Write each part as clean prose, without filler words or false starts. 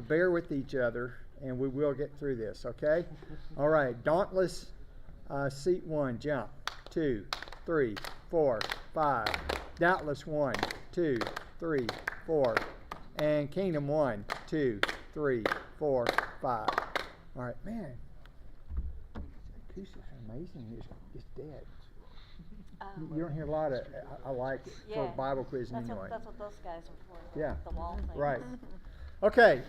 bear with each other, and we will get through this, okay? All right, dauntless, seat 1, jump. 2, 3, 4, 5. Doubtless 1, 2, 3, 4. And kingdom 1, 2, 3, 4, 5. All right, man. Acoustics are amazing. It's dead. You don't hear a lot of. I like it for Bible quizzing anyway. That's what those guys are for. Yeah. The wall thing. Right. Okay.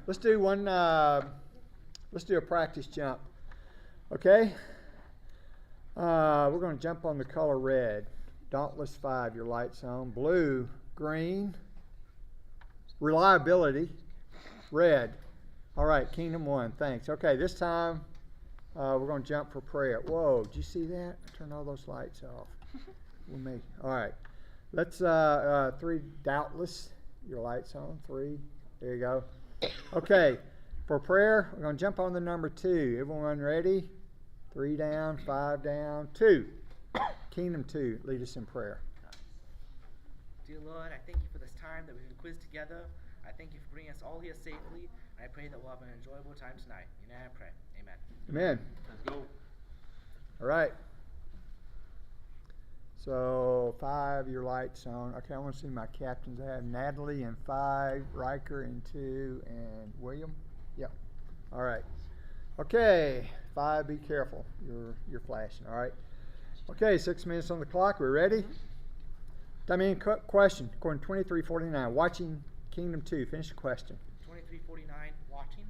Let's do one. Let's do a practice jump. Okay. We're going to jump on the color red. Dauntless 5. Your light's on. Blue, green. Reliability. Red. All right. Kingdom 1. Thanks. Okay. This time. We're going to jump for prayer. Whoa, did you see that? Turn all those lights off. All right. Let's, 3, doubtless. Your light's on. 3. There you go. Okay. For prayer, we're going to jump on the number 2. Everyone ready? 3 down, 5 down, 2. Kingdom 2. Lead us in prayer. Dear Lord, I thank you for this time that we can quiz together. I thank you for bringing us all here safely. And I pray that we'll have an enjoyable time tonight. In your name I pray. Amen. Amen. Let's go. All right. So 5, your light's on. Okay, I want to see my captains. I have Natalie in 5, Riker in 2, and William. Yep. All right. Okay, 5. Be careful. You're flashing. All right. Okay, 6 minutes on the clock. We're ready. I mean, question. According to 2349, watching Kingdom 2. Finish the question. 2349, watching.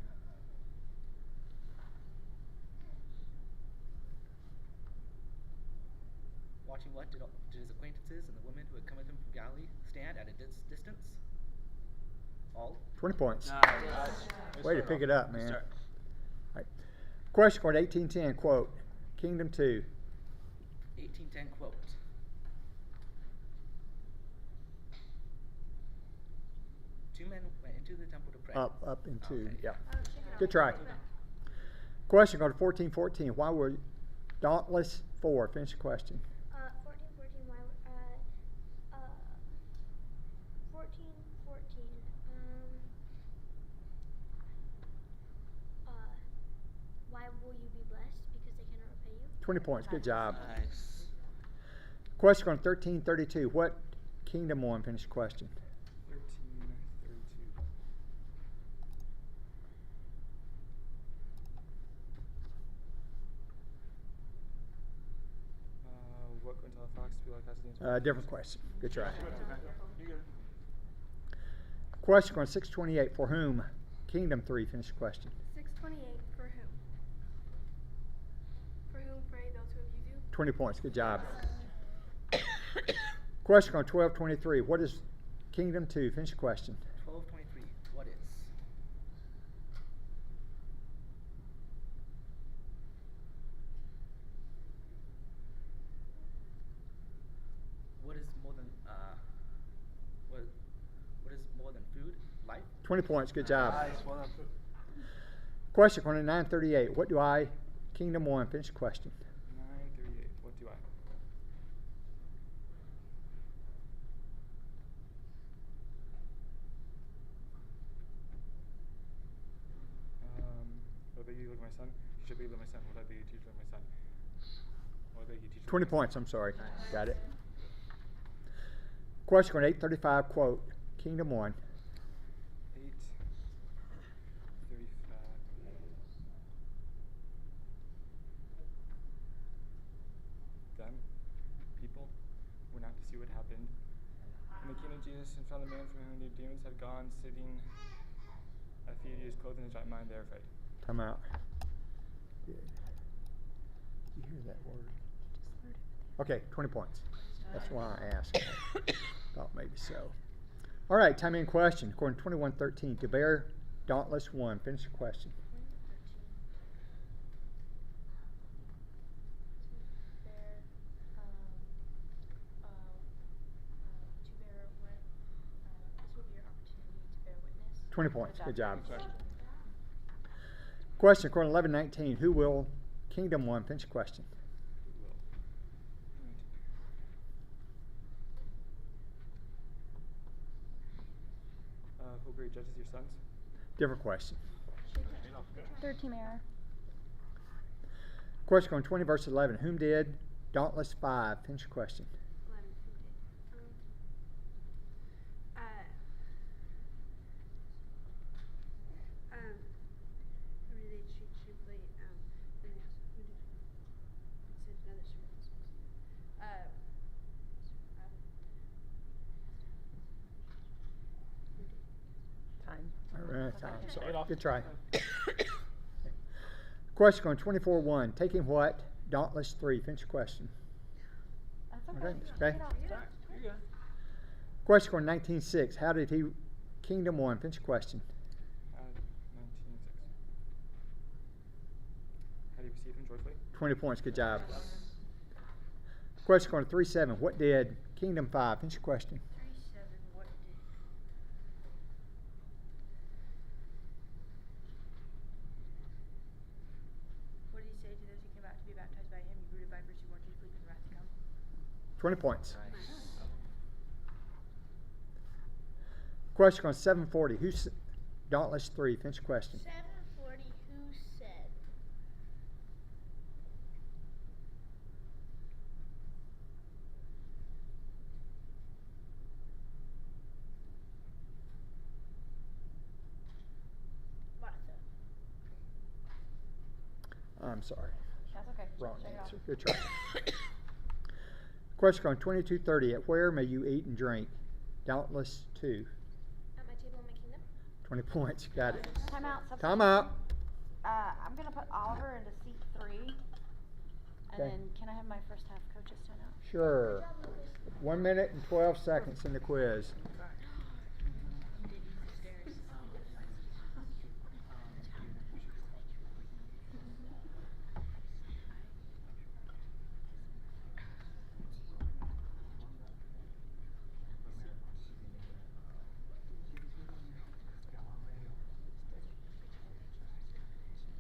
Watching what? Did his acquaintances and the women who had come with him from Galilee stand at a distance? All? 20 points. Nice. Way to pick it up, man. All right. Question card 1810, quote, Kingdom 2. 1810 quote. Two men went into the temple to pray. Up in 2, Okay. yeah. Good try. Question card 1414, why were dauntless 4? Finish the question. 1414, why 1414, why will you be blessed? Because they cannot repay you. 20 points, good job. Nice. Question card 1332, what Kingdom 1? Finish the question. 1332. What couldn't tell a fox to be like has Different question. Good try. You good. Question card 628, for whom? Kingdom 3. Finish the question. 628, for whom? For whom pray those who abuse you? 20 points, good job. Question card 1223, what is Kingdom 2? Finish the question. 1223. What is? What is more than what is more than food? Life? 20 points, good job. Nice. Well done. Question card 938, what do I? Kingdom 1. Finish the question. 938. What do I? What beg you look my son? You should be like my son. What I beg you teach like my son. What beg you teach. 20 points, I'm sorry. Got it. Question card 835, quote, Kingdom 1. 835. Then people went out to see what happened. And they came to Jesus and found the man from whom the demons had gone, sitting at the feet of Jesus, clothed in his right mind, terrified. Come out. Good. Did you hear that word? Okay, 20 points. That's why I asked. Thought maybe so. All right, time in question. According to 2113, to bear dauntless 1. Finish the question. This will be your opportunity to bear witness. 20 points. Good job. Question. Question according to 1119, who will? Kingdom 1. Finish the question. Who will? Who will be your judges, your sons? Different question. Third team error. Question on 20 verse 11. Whom did Dauntless 5? Finish your question. 11. Who did? Who did they shoot play? Then they asked who did. It said another surveillance. Who did? Time. All right, time. Okay. Sorry. Good try. Question on 24-1. Taking what? Dauntless 3. Finish your question. That's Okay. okay. Okay. Get off. You're good. Question on 19-6. How did he? Kingdom 1. Finish your question. 19:6. How do you receive him joyfully? 20 points. Good job. Question on 3-7. What did Kingdom 5? Finish your question. 3-7. What did? What did he say to those who came out to be baptized by him? You brood of vipers who warned you to flee from the wrath to come. 20 points. Nice. Question on 740. Who's Dauntless 3? Finish your question. 740. Who said? Martha. I'm sorry. That's okay. Wrong Shake it off. answer. Good try. Question on 2230. At where may you eat and drink? Dauntless 2. At my table in my kingdom. 20 points. Got it. Time out. Substitute. Time out. I'm gonna put Oliver into seat 3. And Okay. then can I have my first half coaches turn out? Sure. 1 minute and 12 seconds in the quiz. You did use the stairs.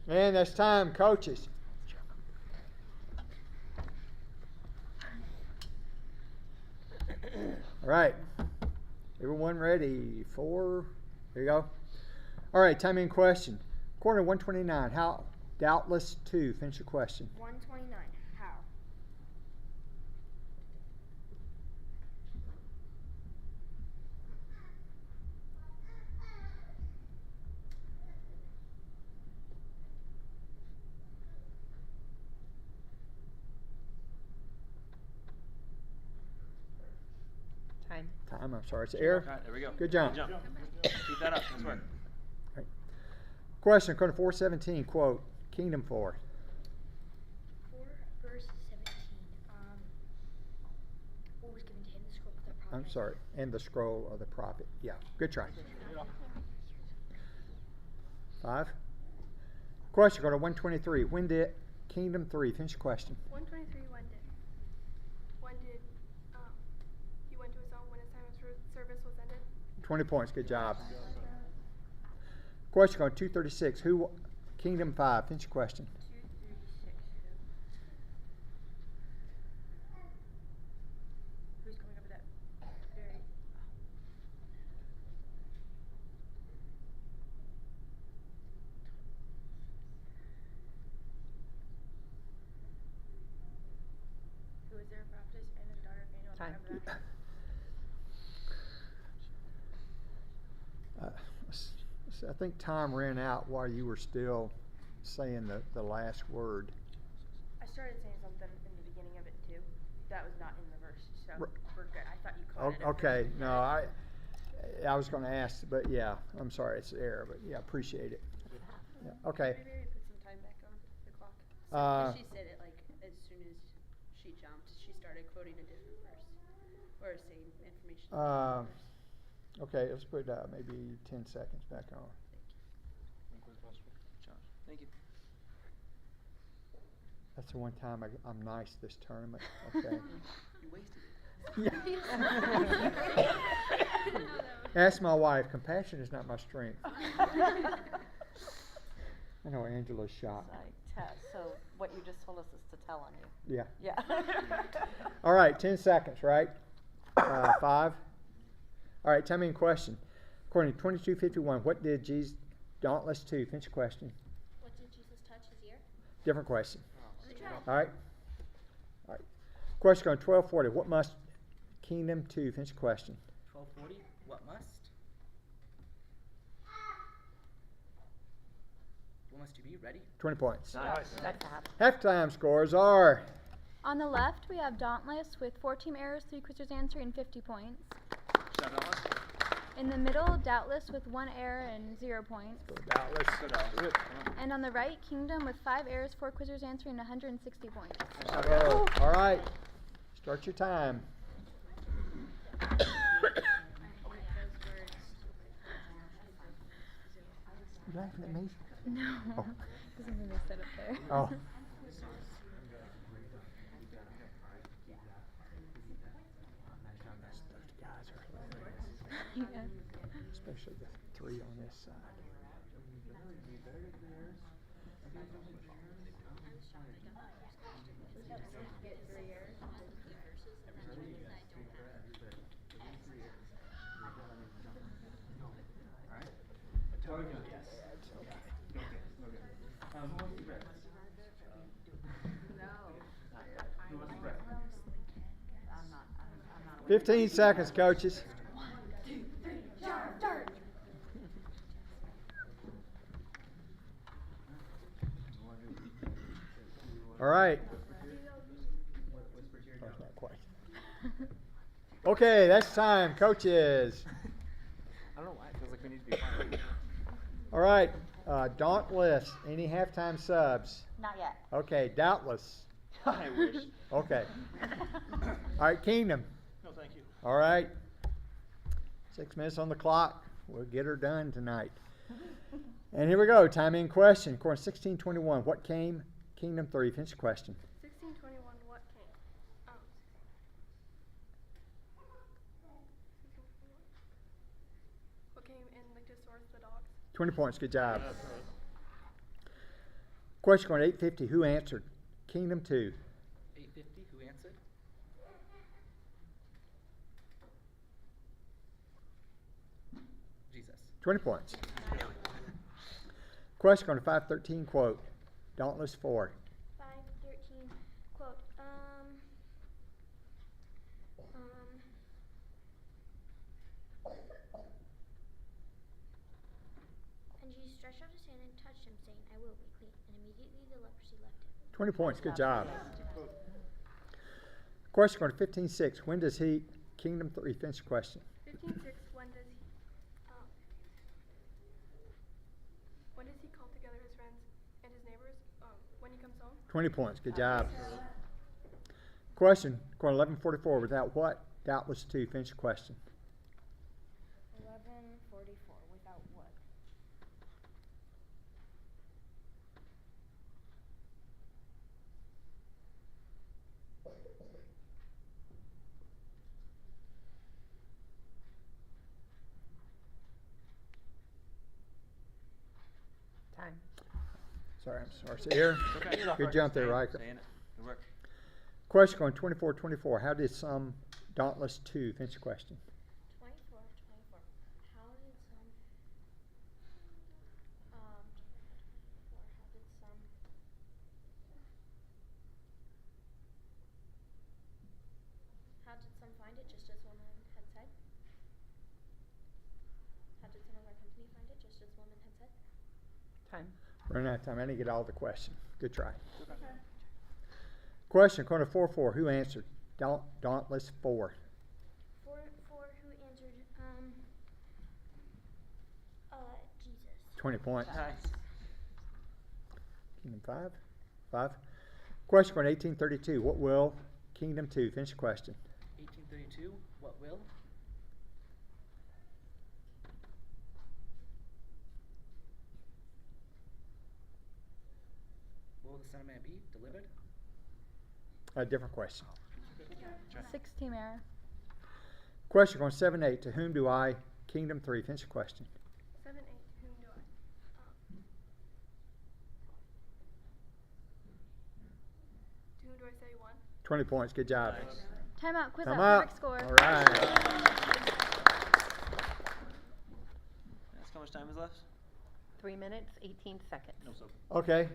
And that's time, coaches. All right. Everyone ready? 4. There you go. All right, time in question. Corner 129. How? Doubtless 2. Finish your question. 129. How? Time. Time, I'm sorry. It's error. All right, there we go. Good job. Keep that up. Nice work. Question, corner 417. Quote, Kingdom 4. 4 verse 17. What was given to him the scroll of the prophet? I'm sorry. And the scroll of the prophet. Yeah, good try. 5. Question, corner 123. When did Kingdom 3? Finish your question. 123. When did he went to his home when his time of service was ended? 20 points. Good job. Question on 236. Who? Kingdom 5. Finish your question. 236. Who's coming over that very? Who is their prophetess and the daughter of Daniel? Time. Remember that? I think time ran out while you were still saying the last word. I started saying something in the beginning of it too. That was not in the verse, so R- we're good. I thought you caught it. at Okay, first. no, I was going to ask, but yeah, I'm sorry, it's error, but yeah, appreciate it. Yeah, okay. Maybe we put some time back on the clock. Uh, She said it like as soon as she jumped, she started quoting a different verse or same information. Okay, let's put maybe 10 seconds back on. Thank you. That's the one time I'm nice this tournament. Okay. You wasted it. Ask my wife. Compassion is not my strength. I know Angela's shocked. So what you just told us is to tell on you. Yeah. Yeah. All right, 10 seconds, right? 5. All right, tell me in question. According to 2251, what did Dauntless 2, finish your question. What did Jesus touch his ear? Different question. The child. All right. All right. Question on 1240. What must Kingdom 2, finish your question. 1240. What must? What must you be? Ready? 20 points. Nice. Halftime scores are On the left, we have Dauntless with 4 team errors, 3 quizzers answering 50 points. Shout out us. In the middle, Doubtless with 1 error and 0 points. Doubtless. Go down. And on the right, Kingdom with 5 errors, 4 quizzers answering 160 points. Bravo. All right. Start your time. You laughing at me? No, Oh. because I'm going to sit up there. Oh. Yeah. Especially the 3 on this side. I'm not 15 seconds, coaches. All right. Oh, not quite. Okay, that's time, coaches. I don't know why. It feels like we need to be fine. All right, Dauntless. Any halftime subs? Not yet. Okay, Doubtless. I wish. Okay. All right, Kingdom. No, thank you. All right. 6 minutes on the clock. We'll get her done tonight. And here we go. Time in question. Course 1621. What came? Kingdom 3. Finish the question. 1621, what came? 1621. What came and licked his sores, the dogs? 20 points. Good job. Question on 850. Who answered? Kingdom 2. 850. Who answered? Jesus. 20 points. Question on 513. Quote. Dauntless 4. 513, quote, And Jesus stretched out his hand and touched him, saying, I will be clean. And immediately the leprosy left him. 20 points. Good job. Question on 15:6. When does he? Kingdom 3. Finish the question. 15:6, when does he call together his friends and his neighbors, when he comes home? 20 points. Good job. Question. Question 1144. Without what? Doubtless 2. Finish the question. 1144. Without what? Time. Sorry, I'm sorry. So here, good jump there, Riker. Saying it. Good work. Question on 2424. How did some Dauntless 2 finish the question? 24. How did some, how did some find it just as woman had said? How did some of our company find it just as woman had said? Time. Running out of time. I didn't get all the questions. Good try. Question, corner 44. Who answered? Dauntless 4. For who answered, Jesus. 20 points. Nice. Kingdom 5. Question, corner 1832. What will? Kingdom 2. Finish the question. 1832. What will? What will the Son of Man be? Delivered? A different question. 6 team error. Question on 7-8. To whom do I? Kingdom 3. Finish the question. 7-8, whom do I? To whom do I say 1? 20 points. Good job. Nice. Timeout. Quiz Time out. out. Perfect score. All right. That's how much time is left? 3 minutes, 18 seconds. No, so. Okay.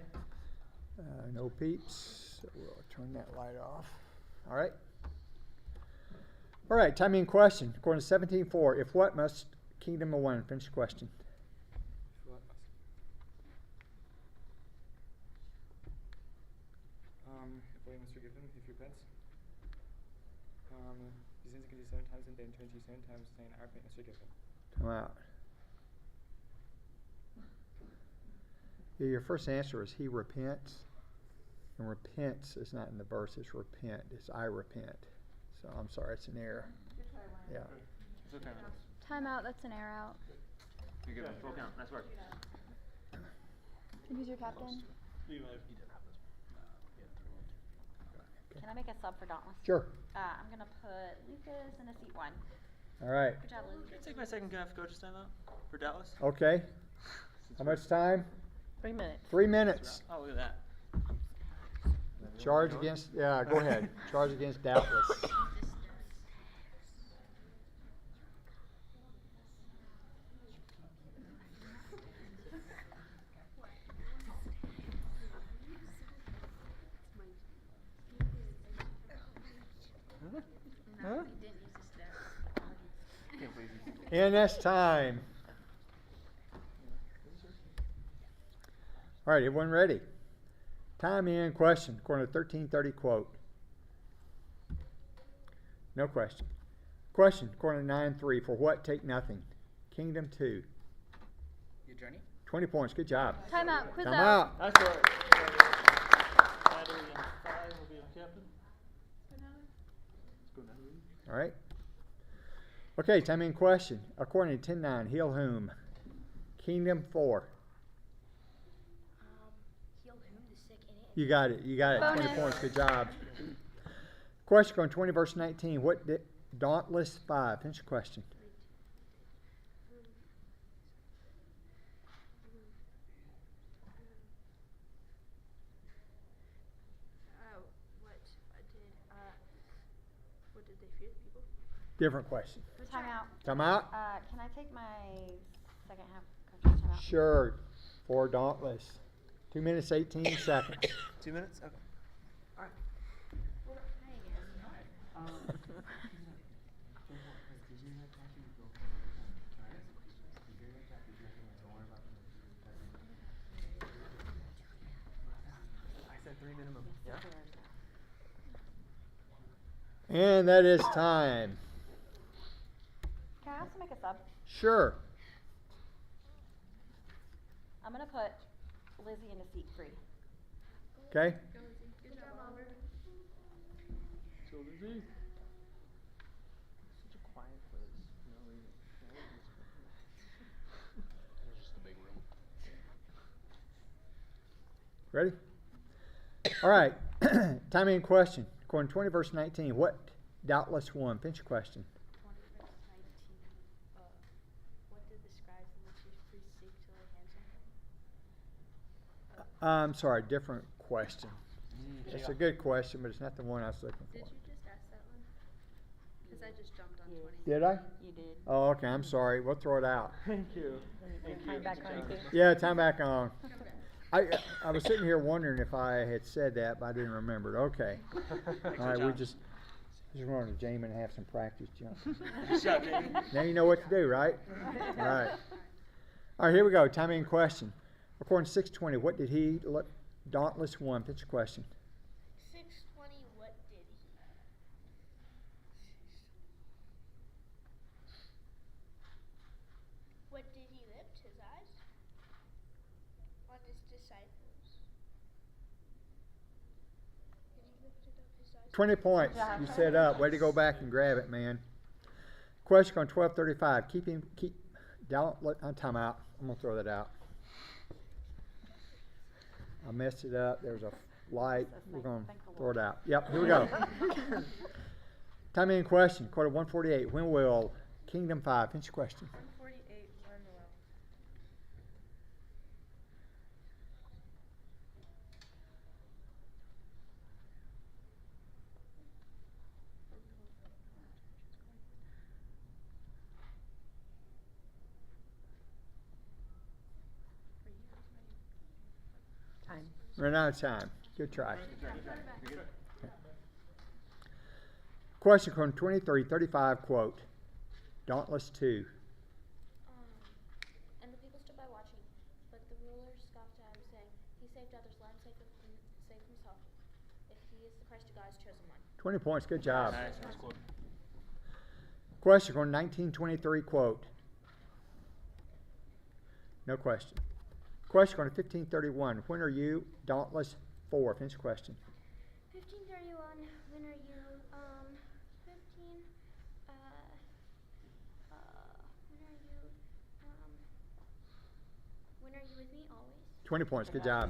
No peeps. So we'll turn that light off. All right. All right, time in question. According to 17:4, if what must kingdom of one? Finish the question. What must? If William must forgive him, if he repents. He sins against you 7 times and then turns to you 7 times, saying, I repent, must forgive him. Come out. Yeah, your first answer is he repents. And repents is not in the verse, it's repent. It's I repent. So I'm sorry, it's an error. Yeah. It's okay. Time out, that's an error out. You're good. Full count. Nice work. Who's your captain? Can I make a sub for Dauntless? Sure. I'm gonna put Lucas in a seat 1. All right. Good job, Lucas. Can I take my second coach's time out for Dallas? Okay. How much time? 3 minutes. 3 minutes. Oh, look at that. Charge against, yeah, go ahead. Charge against doubtless. Huh? And that's time. All right, everyone ready? Time in question, according to 1330 quote. No question. Question, according to 9:3, for what take nothing? Kingdom 2. Your journey? 20 points, good job. Time out, quiz Time out. out. Nice work. Natalie and 5 will be on captain. Let's go, Natalie. All right. Okay, time in question. According to 10:9, heal whom? Kingdom 4. Heal whom? The sick and it. You got it. You got it. 20 Bonus. points. Good job. Question on 20 verse 19. What did Dauntless 5? Finish the question. What did they fear the people? Different question. Time out. Time out? Can I take my second half coach's time out? Sure. For Dauntless. 2 minutes, 18 seconds. 2 minutes? Okay. I said 3 minimum. Yeah. And that is time. Can I also make a sub? Sure. I'm gonna put Lizzie in a seat 3. Okay? Good job, Oliver. So Lizzie. Such a quiet place. Just the big room. Ready? All right. Time in question. According to 20 verse 19. What doubtless won? Finish your question. 20 verse 19. What did the scribes and the chief priests seek to lay hands on him? I'm sorry, different question. It's a good question, but it's not the one I was looking Did for. you just ask that one? Because I just jumped on 20. Did I? You did. Oh, okay. I'm sorry. We'll throw it out. Thank you. Thank you. Time back on too. Yeah, time back on. I was sitting here wondering if I had said that, but I didn't remember it. Okay. All right, we just wanted to jam and have some practice jump. Good job, Jamie. Now you know what to do, right? All right. All right, here we go. Time in question. According to 620, what did he look? Dauntless 1. Finish your question. 620, what did he? What did he lift his eyes on his disciples? And he lifted up his eyes. 20 points. You set up. Way to go back and grab it, man. Question on 1235. Keep time out. I'm gonna throw that out. I messed it up. There was a light. We're gonna throw it out. Yep. Here we go. Time in question. Quarter 148. When will Kingdom 5? Finish your question. 148, when will? Ran out of time. Good try. Question from 2335, quote, Dauntless 2. And the people stood by watching, but the ruler scoffed at him, saying, He saved others, let him save himself. If he is the Christ of God's chosen one. 20 points. Good job. Nice quote. Question from 1923, quote. No question. Question from 1531. When are you? Dauntless 4. Finish the question. 1531, when are you? 15, when are you? When are you with me always? 20 points. Good job.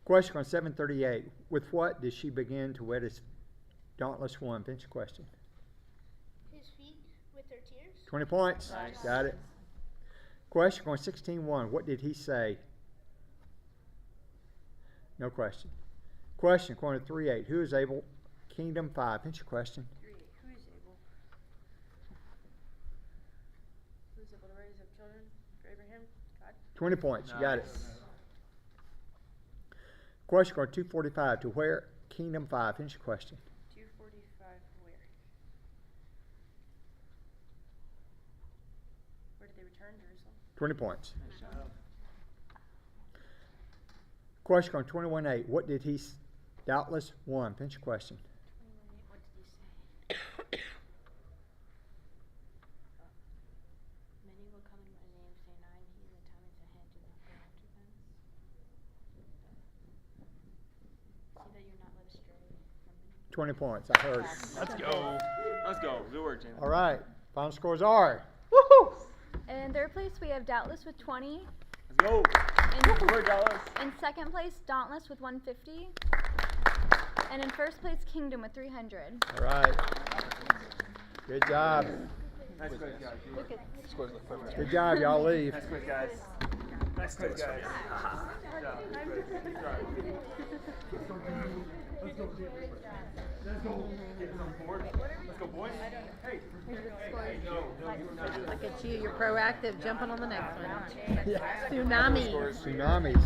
Question from 738. With what did she begin to wet his Dauntless 1? Finish the question. His feet with their tears. 20 points. Nice. Got it. Question from 16:1. What did he say? No question. Question going to 3:8. Who is able? Kingdom 5. Finish your question. 3:8. Who is able? Who is able to raise up children for Abraham? God. 20 points. You got it. Question going to 245. To where? Kingdom 5. Finish your question. 245. Where? Where did they return? Jerusalem. 20 points. Question on 21:8. What did he? Doubtless 1. Finish your question. 21:8. What did he say? Many will come in my name, saying, I am he. The time is at hand. Do not go after them. See that you're not led astray from me. 20 points. I heard. Let's go. Let's go. Good work, James. All right. Final scores are. In third place, we have Doubtless with 20. Let's go. Good work, Dallas. In second place, Dauntless with 150. And in first place, Kingdom with 300. All right. Good job. Nice quiz, guys. Scores look perfect. Good job. Y'all leave. Nice quiz, guys. Nice quiz, guys. Good job. Good job. Let's go. Let's go, boys. Hey. Look at you, you're proactive, jumping on the next one. Yeah. Tsunami. Tsunamis.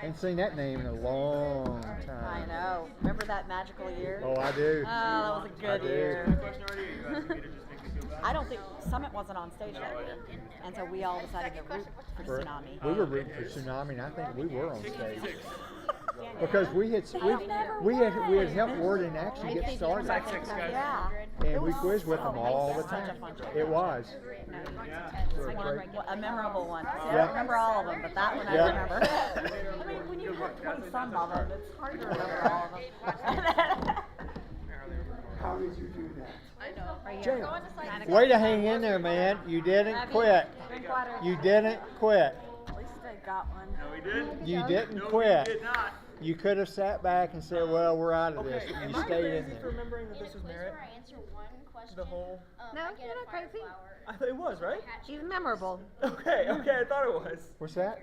Ain't seen that name in a long I time. know. Remember that magical year? Oh, I do. Oh, that was a good do. year. I don't think Summit wasn't on stage that year, and so we all decided to root for Tsunami. We were rooting for Tsunami, and I think we were on stage. Because we had helped Warden actually get started. Yeah. And we quizzed with them all the time. It was. A memorable one. See, I Yeah. don't remember all of them, but that one I Yeah. remember. I mean, when you have 20 some of them, it's hard to remember all of them. How did you do that? I know. Right Jay, here. way to hang in there, man. You didn't quit. Drink water. You didn't quit. At least I got one. No, we did. You didn't quit. We did not. You could have sat back and said, well, we're out of this. Okay, And am you I stayed in crazy for there. remembering that In a this was quiz merit? where I answer one question, The whole. No, I get you're a not fire crazy. flower. I thought it was, right? She's memorable. Okay, I thought it was. What's that?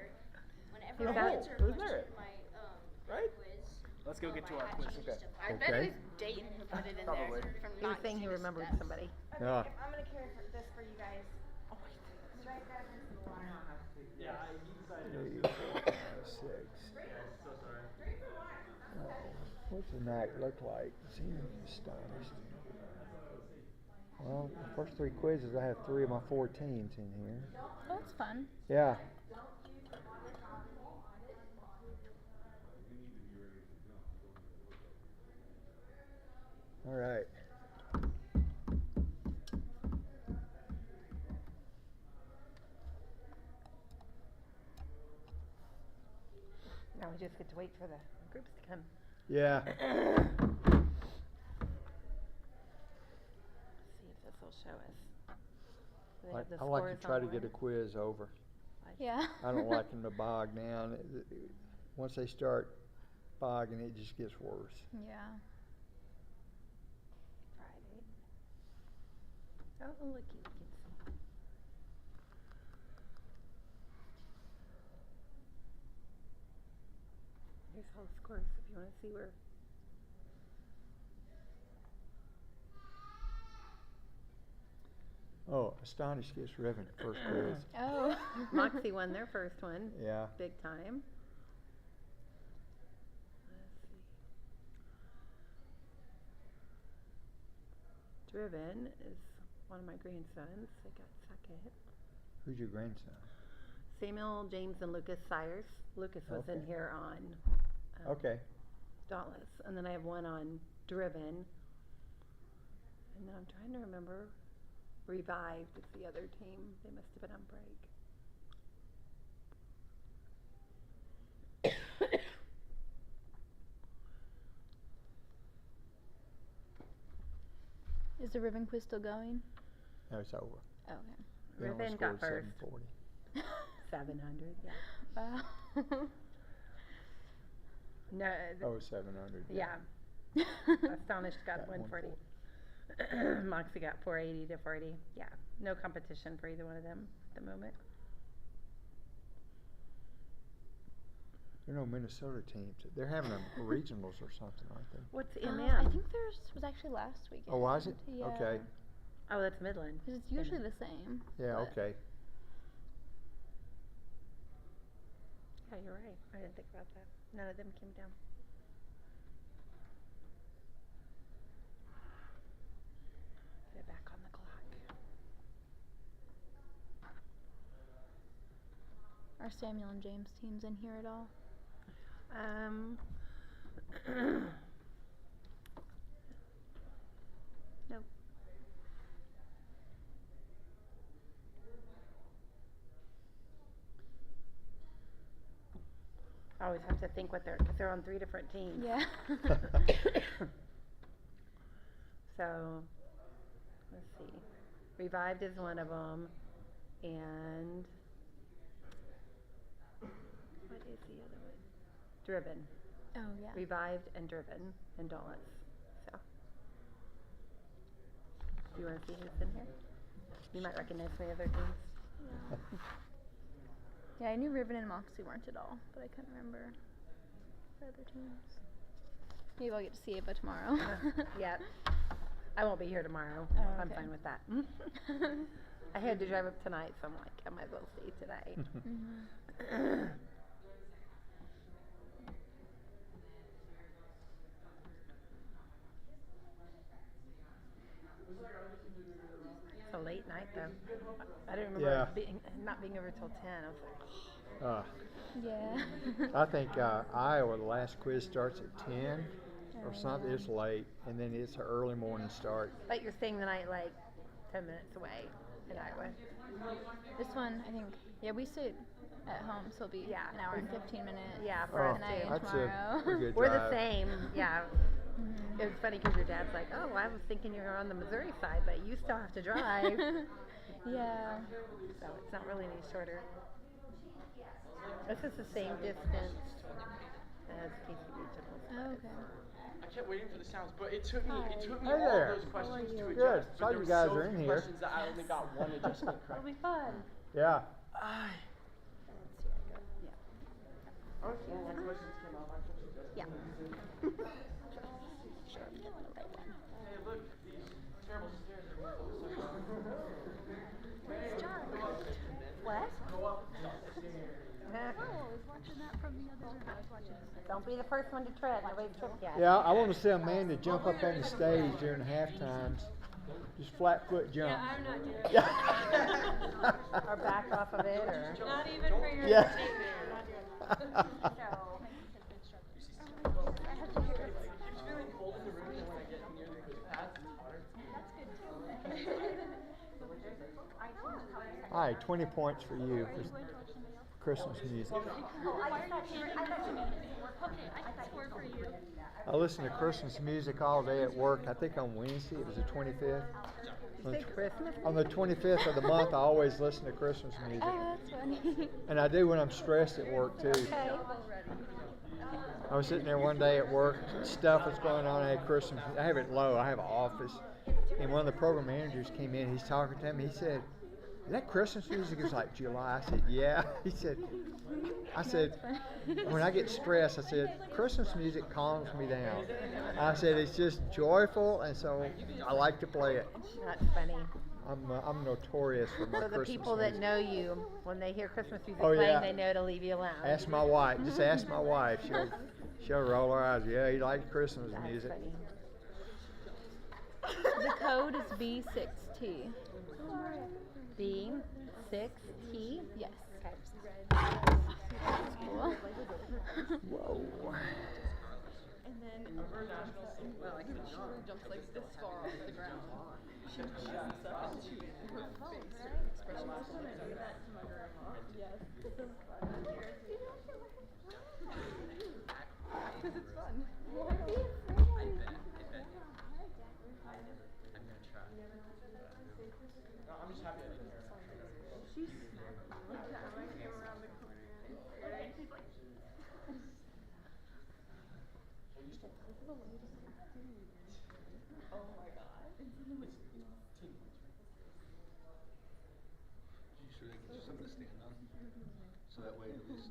Whenever You I got it. answer It was a question merit. in my Right? quiz, Let's go get to I our quiz. change stuff. I bet Okay. it was Dayton who put it in Probably. there from He was not saying he using the remembered steps. somebody. Yeah. I'm gonna carry this for you guys. Right there against the water. Three, 4, 5, 6. What's the night look like? Seems astonished. Well, the first 3 quizzes, I have 3 of my 4 teams in here. Oh, that's fun. Yeah. All right. Now we just get to wait for the groups to come. Yeah. See if this will show us. They have the I like to scores try to on get a one. quiz over. Yeah. I don't like them to bog down. Once they start bogging, it just gets worse. Yeah. Friday. Oh, look, you can see. Here's all the scores if you want to see where. Oh, astonished gets driven first quiz. Oh. My Moxie won their first one. Yeah. Big time. Driven is one of my grandsons. They got second. Who's your grandson? Samuel, James, and Lucas Sires. Lucas was in Okay. here on Okay. Dauntless. And then I have one on Driven. And then I'm trying to remember. Revived is the other team. They must have been on break. Is the ribbon quiz still going? No, it's over. Oh, okay. They only Ribbon got scored first. 740. 700, yeah. Wow. No, Oh, 700. yeah. Astonished got 140. Moxie got 480 to 40. Yeah, no competition for either one of them at the moment. There are no Minnesota teams. They're having a regionals or something, aren't they? What's I MM? think theirs was actually last weekend. Oh, was it? Yeah. Okay. Oh, that's Midland. 'Cause it's usually the same. Yeah, but- okay. Yeah, you're right. I didn't think about that. None of them came down. Get it back on the clock. Are Samuel and James teams in here at all? Nope. I always have to think what because they're on 3 different teams. Yeah. So, let's see. Revived is one of them, and what is the other one? Driven. Oh, yeah. Revived and Driven and Dauntless. So, do you want to see who's in here? You might recognize some of the other teams. Yeah, I knew Ribbon and Moxie weren't at all, but I couldn't remember the other teams. Maybe I'll get to see Ava tomorrow. Yeah. I won't be here tomorrow. Oh, I'm okay. fine with that. I had to drive up tonight, so I'm like, I might as well stay today. Mhm. It's a late night, though. I didn't remember not being over till 10. I was like, Yeah. I think Iowa, the last quiz starts at 10 or something. It's late, and then it's an early morning start. but you're staying the night like 10 minutes away in Iowa. This one, I think, yeah, we stayed at home, so it'll be Yeah. an hour and 15 minutes. Yeah, for Oh, us tonight too. and that's tomorrow. a good We're drive. the same, yeah. Mhm. It was funny because your dad's like, oh, I was thinking you were on the Missouri side, but you still have to drive. Yeah. So it's not really any shorter. This is the same distance as Casey Regionals. Oh, okay. I kept waiting for the sounds, but it took me Hey all there. those questions to adjust. Good. But Saw there you were guys so are in few here. questions that I only got one adjustment correct. It'll be fun. Yeah. Oh, yeah, my questions came out. My questions just Yeah. Hey, look, these terrible stairs are Where's John? What? Go up and stop the stairs. I was watching that from the other room. I was watching Don't be the first one to tread. Nobody's tripped yet. Yeah, I want to see Amanda jump up on the stage during the half times. Just flat foot jump. Yeah, I'm not doing it. Yeah. Or back off of it, or. Not even for your Yeah. entertainment. I'm not doing it. It's feeling cold in the room, and when I get near the quiz pads, it's hotter. All right, 20 points for you for Christmas music. I listen to Christmas music all day at work. I think on Wednesday, it was the 25th. You say Christmas? On the 25th of the month, I always listen to Christmas music. Oh, that's funny. And I do when I'm stressed at work, too. Okay. I was sitting there one day at work, stuff was going on. I had Christmas. I have it low. I have an office. And one of the program managers came in. He's talking to me. He said, "Is that Christmas music?" It was like July. I said, "Yeah." I said, when I get stressed, I said, Christmas music calms me down. I said, it's just joyful, and so I like to play it. That's funny. I'm notorious for my So the Christmas people that music. know you, when they hear Christmas music Oh, playing, yeah. they know to leave you alone. Ask my wife. Just ask my wife. She'll roll her eyes. Yeah, he likes Christmas That's music. funny. The code is B6T. B6T? Yes. Okay. Cool. Whoa. And then well, I can jumps like this far off the ground. She jumps up and she her face expression was so that to my grandma. Yes. This is fun. Because it's fun. I bet. I'm gonna try. No, I'm just happy I didn't hear it. She's like that when I came around the corner. And she's like oh my god. You sure they get you something to stand on? So that way at least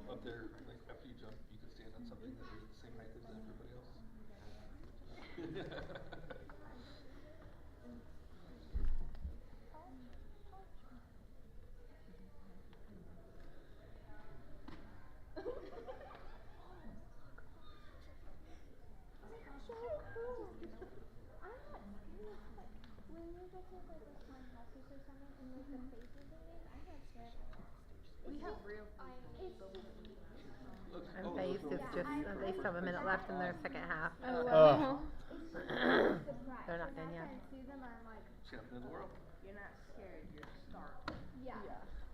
up there, like after you jump, you can stand on something that is the same height as everybody else. we have real And they used to they still have a minute left in their second half. Oh, wow. They're not done yet. Champion of the world. you're not scared, you're start. Yeah.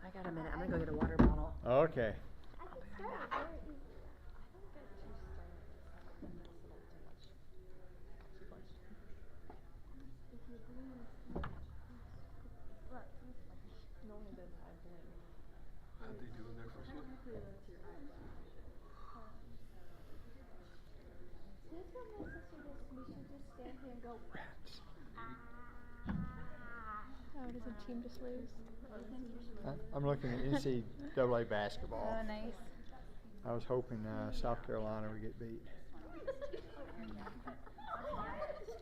I got a minute. I'm gonna go get a water bottle. Okay. I can start very easy. How'd they do in their first one? This one my sister just, we should just stand here and go. Oh, does a team just lose? I'm looking at NCAA basketball. Oh, nice. I was hoping South Carolina would get beat.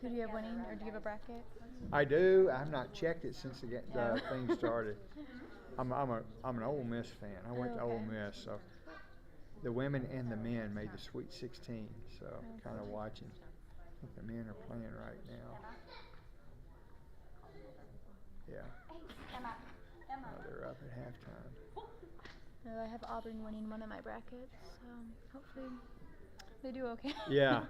Who do you have winning, or do you have a bracket? I do. I've not checked it since the thing started. I'm an Ole Miss fan. I went to Ole Miss, so the women and the men made the Sweet 16. So kind of watching. I think the men are playing right now. Yeah. They're up at halftime. No, I have Auburn winning one of my brackets, so hopefully they do okay. Yeah.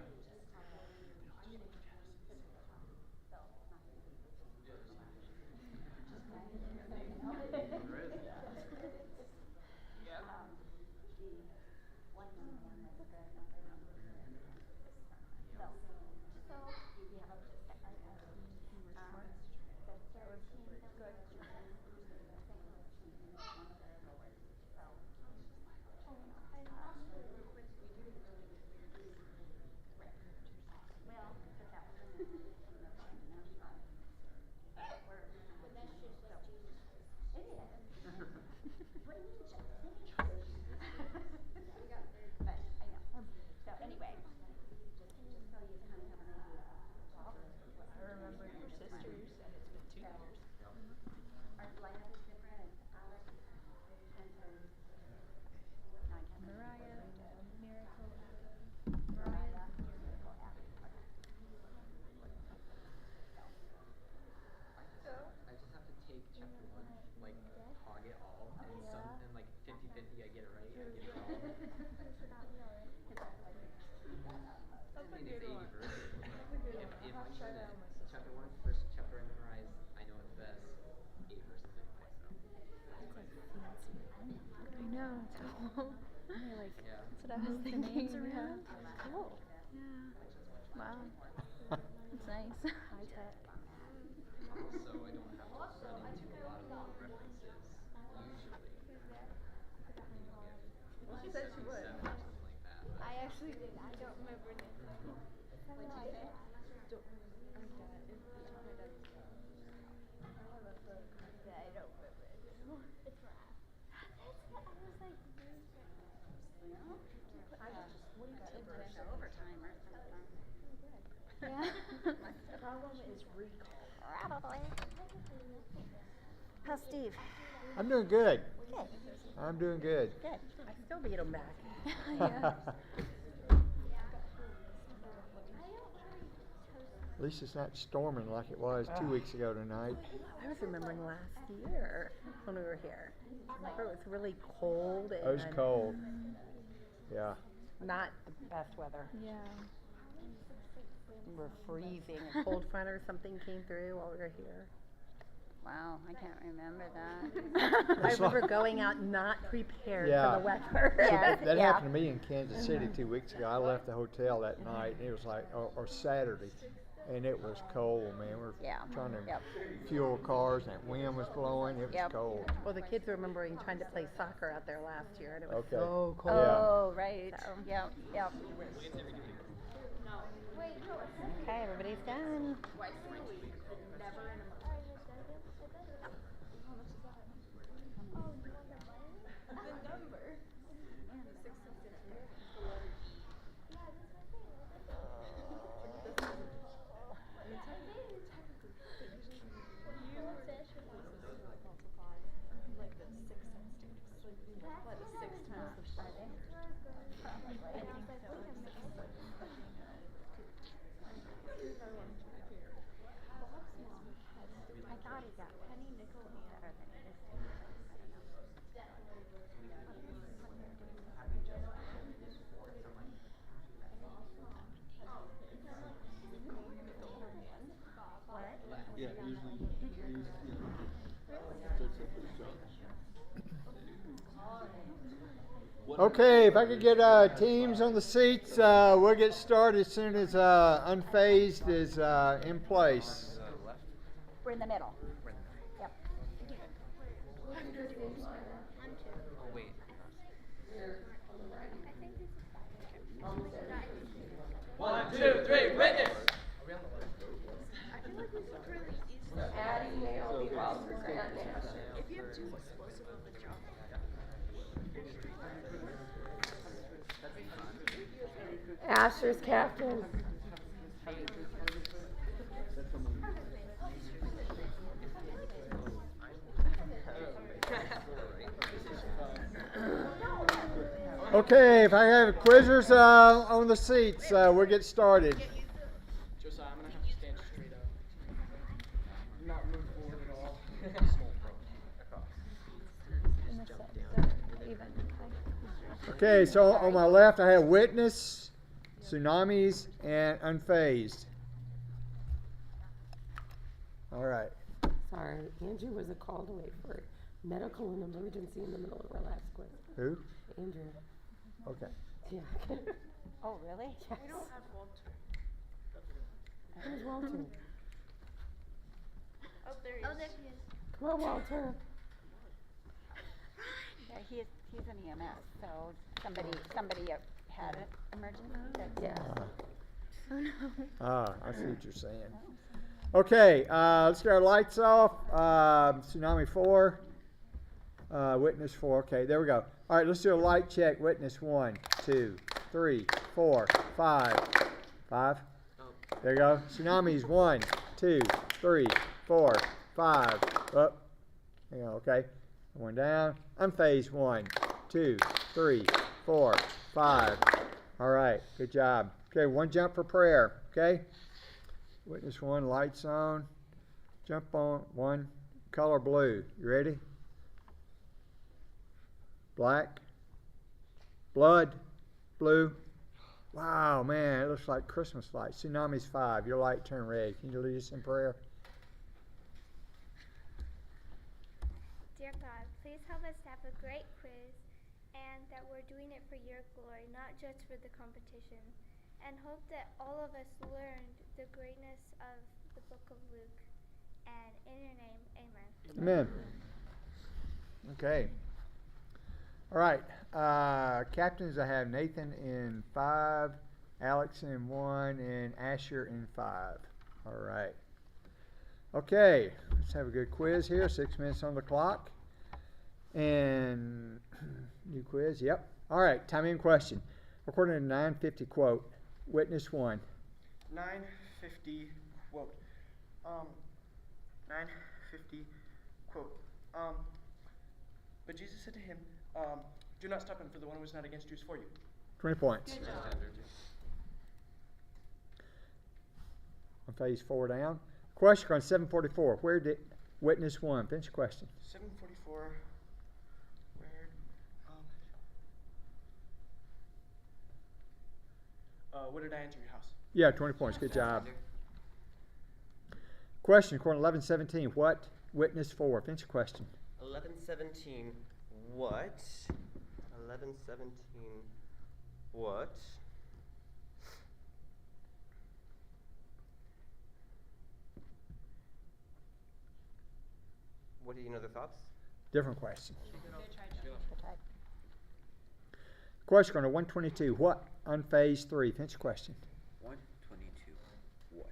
That's what I was thinking. Yeah. Cool. Yeah. Wow. It's nice. High tech. So I don't have to run into a lot of references usually. Well, she said she would. Something like that. I actually did. I don't remember it. Overtime or something. Yeah. The problem is recall. Probably. How's Steve? I'm doing good. Good. I'm doing good. Good. I still beat him back. Yeah. At least it's not storming like it was 2 weeks ago tonight. I was remembering last year when we were here. Remember it was really cold and It was cold. Yeah. not the best weather. Yeah. We were freezing. A cold front or something came through while we were here. Wow, I can't remember that. I remember going out not prepared Yeah. for the weather. So that happened to me in Kansas City 2 weeks ago. I left the hotel that night, and it was like, or Saturday, and it was cold, man. We were trying to fuel cars, and that wind was blowing. It was cold. Well, the kids were remembering trying to play soccer out there last year, and it was Okay. so cold. Oh, right. So. Yep. Okay, everybody's done. Yeah, usually Okay, if I could get teams on the seats, we'll get started as soon as unfazed is in place. We're in the middle. Yep. Oh, wait. One, two, three, witness! I feel like we should really easily. Addie, Naomi, Walter, Grant, Asher. If you have too explosive of a job. Asher's captain. Okay, if I have quizzers on the seats, we'll get started. Josiah, I'm gonna have to stand straight up. Not move forward at all. Okay, so on my left I have witness, tsunamis, and unfazed. All right. Sorry, Andrew was called away for medical and emergency in the middle of our last quiz. Who? Andrew. Okay. Yeah. Oh, really? Yes. We don't have Walter. Where's Walter? Oh, there he is. Oh, there he is. Come on, Walter. Yeah, he's an EMS, so somebody had an emergency. Yeah. Oh no. I see what you're saying. Okay, let's get our lights off. Tsunami 4. Witness 4. Okay, there we go. All right, let's do a light check. Witness 1, 2, 3, 4, 5. 5? There you go. Tsunamis 1, 2, 3, 4, 5. Up. Hang on, okay. One down. Unfazed 1, 2, 3, 4, 5. All right, good job. Okay, one jump for prayer. Okay. Witness 1, lights on. Jump on 1, color blue. You ready? Black. Blood. Blue. Wow, man, it looks like Christmas lights. Tsunami's 5. Your light turned red. Can you lead us in prayer? Dear God, please help us to have a great quiz and that we're doing it for your glory, not just for the competition. And hope that all of us learned the greatness of the book of Luke. And in your name, amen. Amen. Okay. All right. Captains, I have Nathan in 5, Alex in 1, and Asher in 5. All right. Okay. Let's have a good quiz here. 6 minutes on the clock. And new quiz. Yep. All right. Time in question. According to 950 quote, witness 1. 950 quote. 9:50, quote, but Jesus said to him, do not stop him, for the one who is not against you is for you. 20 points. Good job. On phase 4 down. Question on 744. Where did witness 1? Finish your question. 744, where did I enter your house? Yeah, 20 points. Good job. Question according to 1117. What witness 4? Finish your question. 1117. What? 1117. What? What do you know the thoughts? Different question. Good try. Question on 122. What on phase 3? Finish your question. 122. What?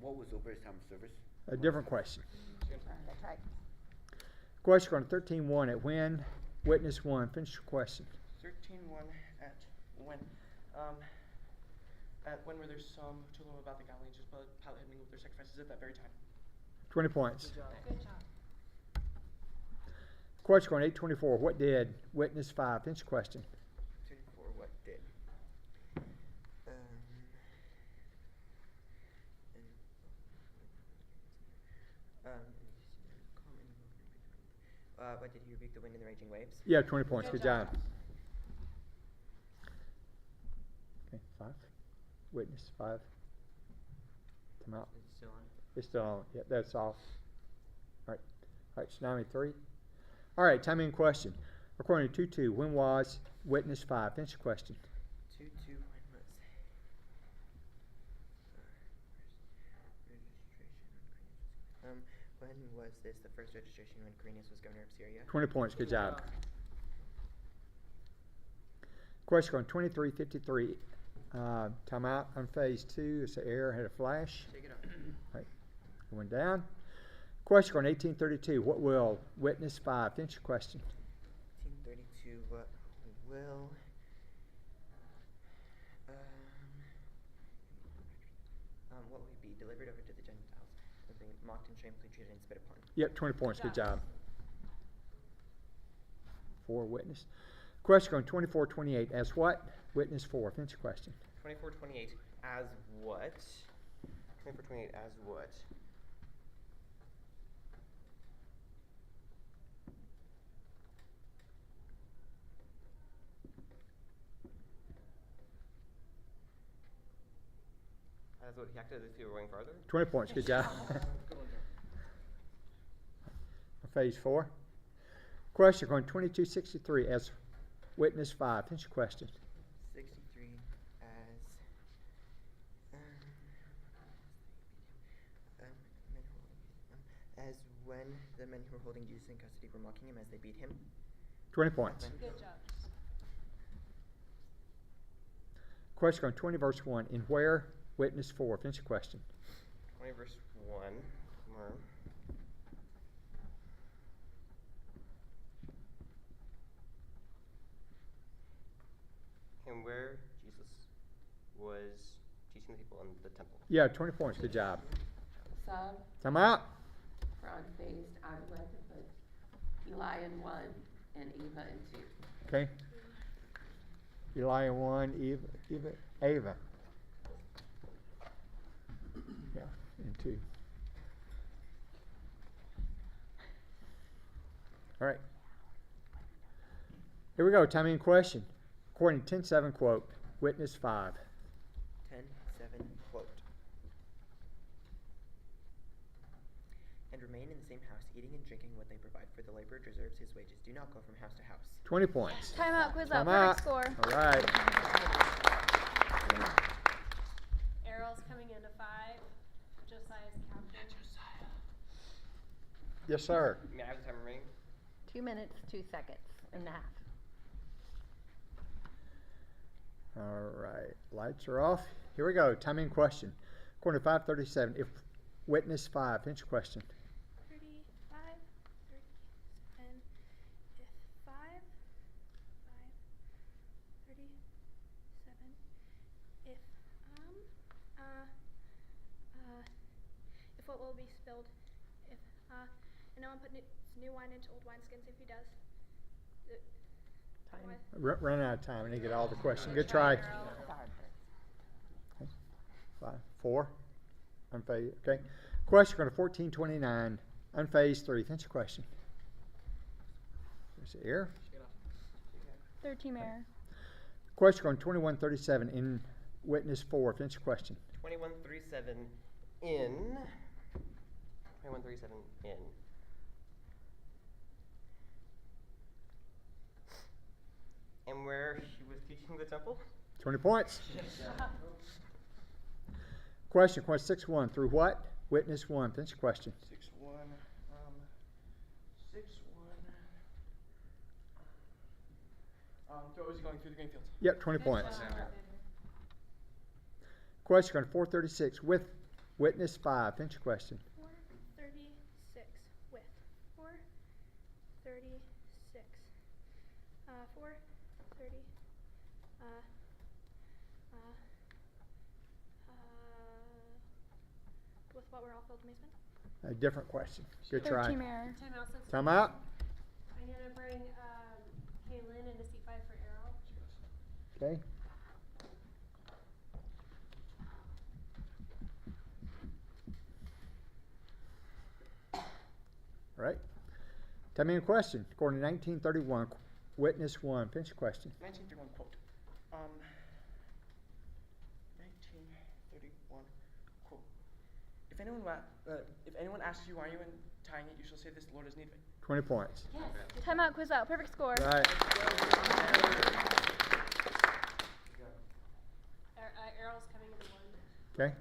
What was over his time of service? A different question. That's right. Question on 13:1. At when witness 1? Finish your question. 13:1 at when? At when were there some who told him about the Galileans, just Pilate had mingled with their sacrifices at that very time. 20 points. Good job. Good job. Question on 824. What did witness 5? Finish your question. 24. What did? What did he rebuke the wind and the raging waves? Yeah, 20 points. Good job. Okay, 5. Witness 5. Come out. It's still on. It's still on. Yeah, that's off. All right, tsunami 3. All right, time in question. According to 2-2, when was witness 5? Finish your question. 2-2. When was this the first registration when Quirinius was governor of Syria? 20 points. Good job. Question on 2353. Time out on phase 2. It's the error. Had a flash. Take it up. All right, going down. Question on 1832. What will witness 5? Finish your question. 1832. What will? What will he be delivered over to the Gentiles and being mocked and shamefully treated and spit upon? Yep, 20 points. Good job. 4 witness. Question on 2428. As what? Witness 4. Finish your question. 2428 as what? 2428 as what? As what he acted as if he were going farther? 20 points. Good job. Phase 4. Question on 2263. As witness 5. Finish your question. 63 as when the men who were holding Jesus in custody were mocking him as they beat him. 20 points. Good job. Question on 20 verse 1. In where? Witness 4. Finish your question. 20 verse 1. More. And where Jesus was teaching the people in the temple. Yeah, 20 points. Good job. Sub, Time out. for unfazed, I would like to put Eli in 1 and Eva in 2. Okay. Eli in 1, Ava. Yeah, in 2. All right. Here we go. Time in question. According to 10:7, quote, witness 5. 10:7, quote. And remain in the same house, eating and drinking what they provide, for the laborer deserves his wages. Do not go from house to house. 20 points. Time out, quiz out, Time out. perfect score. All right. Errol's coming into 5. Josiah's captain. Yes, sir. May I have the time remaining? 2 minutes, 2 seconds and a half. All right. Lights are off. Here we go. Time in question. According to 537, if witness 5, finish your question. 35, 37, if 5, 37, if, what will be spilled if, and no one put new wine into old wineskins. If he does, what? Run out of time. I need to get all the questions. Good try. Okay. 5, 4. Unfazed. Okay. Question going to 1429. Unfazed 3. Finish your question. There's the air. Third team error. Question going 2137 in witness 4. Finish your question. 2137 in. 2137 in. And where he was teaching the temple? 20 points. Question 6-1 through what? Witness 1. Finish your question. 6-1. 6-1. Throw is going through the green field. Yep, 20 points. Question going 436 with witness 5. Finish your question. 436 with. 436. 430. With what we're all filled amazement? A different question. Good Third try. team error. Time out. I'm going to bring Kaylin into seat 5 for Errol. Okay. All right. Time in question. According to 1931, witness 1. Finish your question. 1931 quote. 1931 quote. If anyone asks you, are you tying it, you shall say this, the Lord is need of it. 20 points. Yes. Time out, quiz out. Perfect score. Right. Errol's coming into 1. Okay.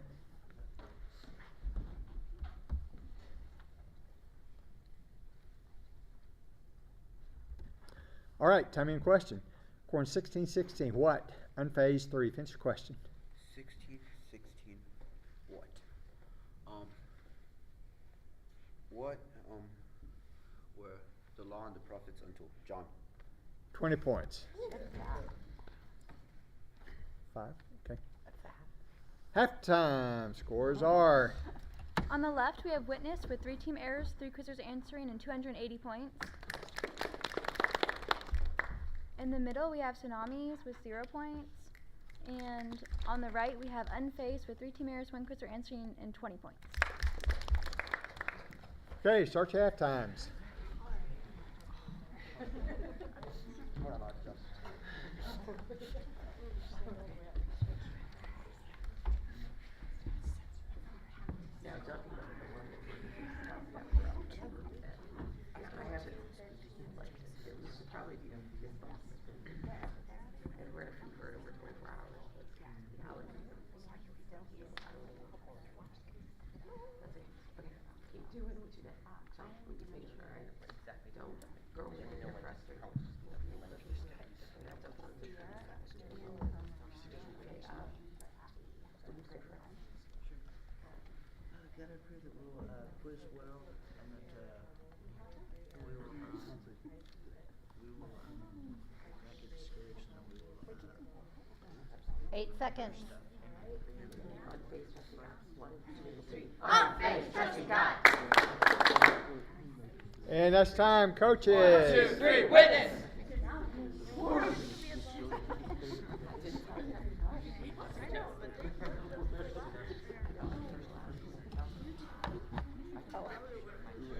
All right, time in question. According to 1616, what? Unfazed 3. Finish your question. 1616. What? What were the law and the prophets until John? 20 points. 5. Okay. Halftime scores are. On the left, we have witness with 3 team errors, 3 quizzers answering, and 280 points. In the middle, we have tsunamis with 0 points. And on the right, we have unfazed with 3 team errors, 1 quizzer answering, and 20 points. Okay, start your half times. God, I pray that we'll quiz well and that we will not get discouraged and we will 8 seconds. And that's time, coaches. 1, 2, 3, witness.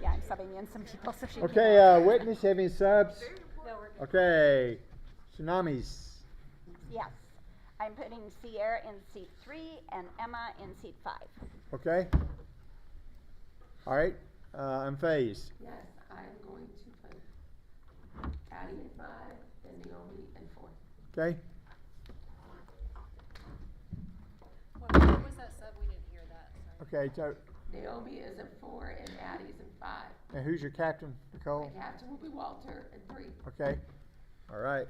Yeah, I'm subbing in some people so she Okay, witness having subs. Okay, tsunamis. Yes. I'm putting Sierra in seat 3 and Emma in seat 5. Okay. All right, unfazed. Yes, I'm going to put Addie in 5 and Naomi in 4. Okay. What was that sub? We didn't hear that. Sorry. Okay, so. Naomi is in 4 and Addie's in 5. And who's your captain, Nicole? My captain will be Walter in 3. Okay. All right.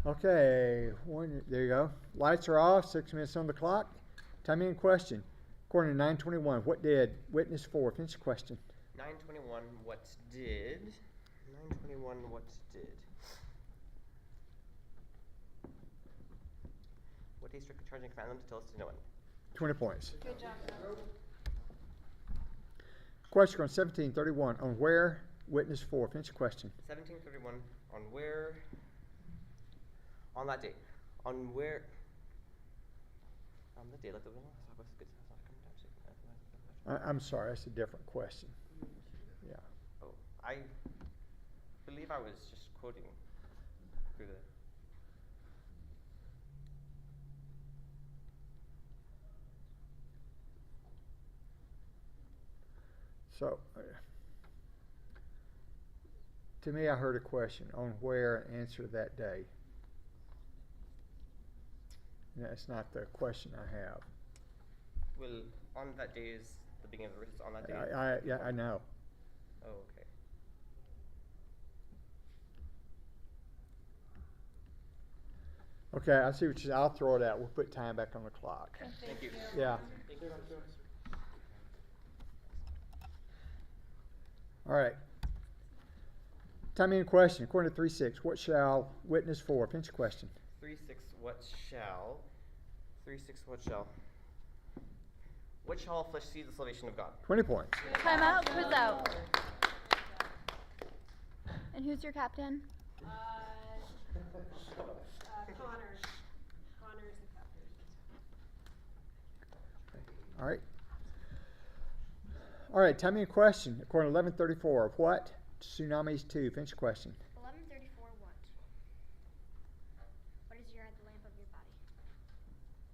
Okay, there you go. Lights are off, 6 minutes on the clock. Time in question. According to 921, what did witness 4? Finish the question. 921, what did? 921, what did? What day strict charging command them to tell us to no one? 20 points. Good job, guys. Question on 1731 on where, witness 4. Finish the question. 1731 on where, on that date, on where, the day, like the I'm sorry, that's a different question. Yeah. Oh, I believe I was just quoting through the. So, to me, I heard a question on where and answer that day. And that's not the question I have. Well, on that day is the beginning of the verse. On that day. Yeah, I know. Oh, okay. Okay, I see what you're saying. I'll throw it out. We'll put time back on the clock. Thank you. Yeah. Thank you. All right. Time in question. According to 3:6, what shall witness 4? Finish the question. 3:6. What shall? 3:6. What shall? What shall all flesh see the salvation of God? 20 points. Time out, quiz out. And who's your captain? Connor. Connor is the captain. All right. All right, time in question. According to 1134, what? Tsunamis 2. Finish the question. 1134 what? What is your the lamp of your body?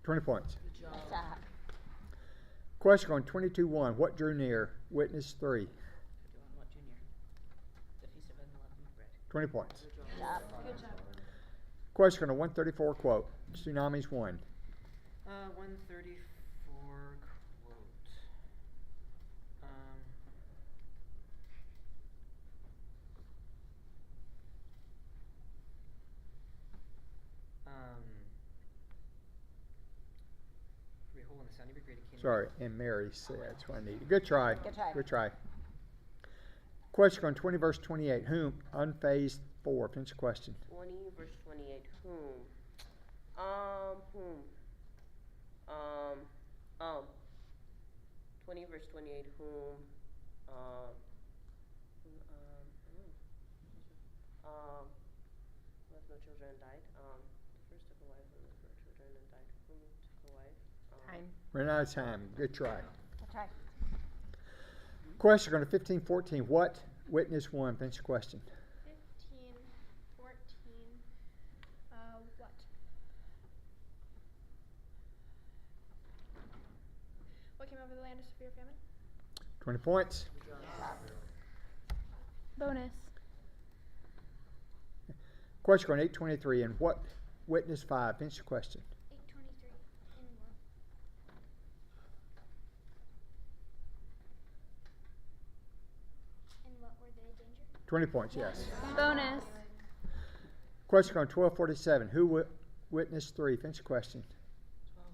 20 points. Good job. Question on 22:1. What drew near? Witness 3. What drew near? The feast of unleavened bread. 20 points. Good job. Good job. Question on 134 quote. Tsunamis 1. 134 quote. Behold, when the sound of your great kingdom. Sorry, and Mary said. That's what I needed. Good try. Good try. Good try. Question on 20 verse 28. Whom? Unfazed 4. Finish the question. 20 verse 28. Whom? 20 verse 28. Whom? Left no children and died. The first took a wife and left no children and died. Whom took a wife? Time. Ran out of time. Good try. Good try. Question on 1514. What? Witness 1. Finish the question. 15, 14, what? What came over the land of severe famine? 20 points. Bonus. Question on 823. And what? Witness 5. Finish the question. 823, in what? In what were they danger? 20 points, yes. Bonus. Question on 1247. Who witnessed 3? Finish the question. 12.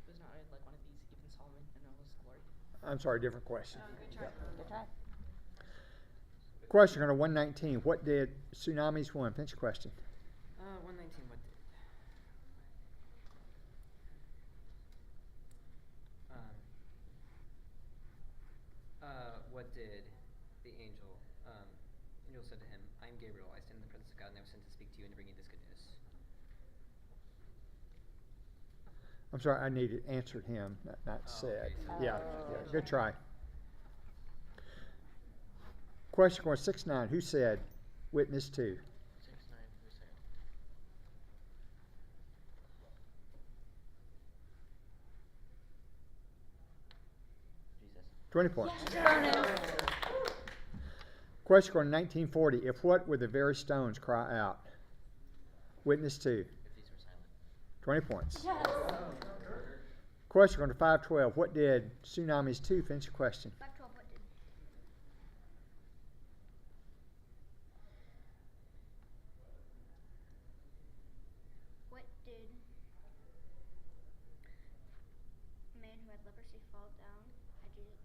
Was not like one of these even Solomon in all his glory? I'm sorry, different question. Good try. Good try. Question on 119. What did Tsunamis 1? Finish the question. 119. What did? What did the angel said to him, I am Gabriel, I stand in the presence of God, and I was sent to speak to you and to bring you this good news. I'm sorry, I needed answered him, not said. Okay. Yeah, good try. Question on 69. Who said? Witness 2. 6, 9, who said? Jesus. 20 points. Bonus. Question on 1940. If what would the very stones cry out? Witness 2. If these were silent. 20 points. Yes. Question on 512. What did Tsunamis 2? Finish the question. 512, what did? What did a man who had leprosy fall down at Jesus?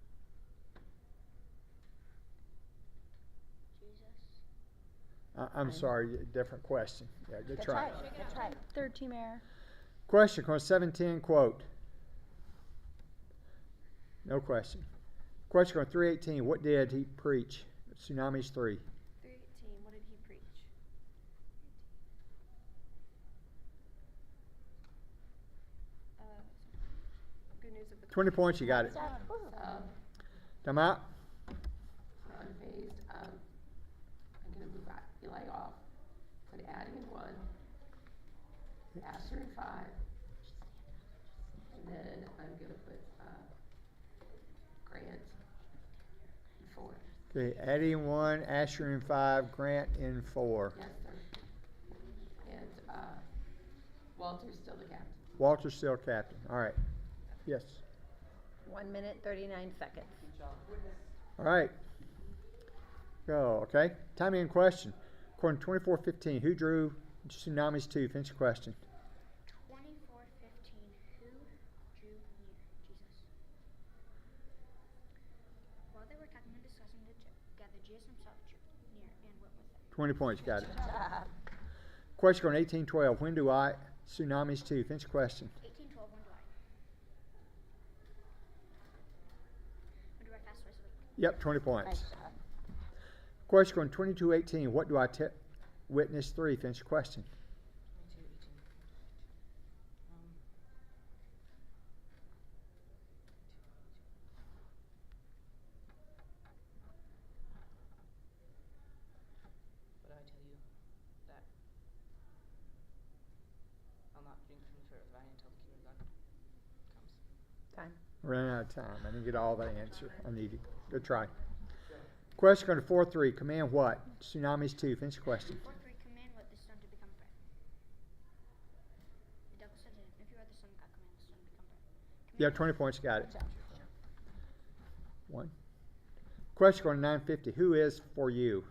I'm sorry, different question. Yeah, good try. That's right. Third team error. Question, question 710, quote. No question. Question on 318, what did he preach? Tsunamis 3. 318, what did he preach? Good news of the 20 points, you got it. Time out. Unfazed, I'm gonna move Eli off, put Addie in 1, Asher in 5, and then I'm gonna put, Grant in 4. Okay, Addie in 1, Asher in 5, Grant in 4. Yes, sir. And, Walter's still the captain. Walter's still captain. All right. Yes. 1 minute, 39 seconds. All right. Go, okay. Time in question. According to 2415, who drew Tsunamis 2? Finish the question. 24:15. Who drew near Jesus? While they were talking and discussing together, Jesus himself drew near and went with them. 20 points, got it. Question on 1812, when do I, Tsunamis 2? Finish the question. 18:12. When do I fast twice a week? Yep, 20 points. Question on 2218, what do I witness 3? Finish the question. What do I tell you? That I'll not drink from the fruit of the vine until the kingdom of God comes. Time. Ran out of time. I didn't get all the answer I needed. Good try. Question on 4-3. Command what? Tsunamis 2. Finish the question. 4:3. Command what the stone to become bread. The devil said to him, if you are the son of God, command the stone to become bread. Yeah, 20 points. Got it. 1. Question on 950. Who is for you?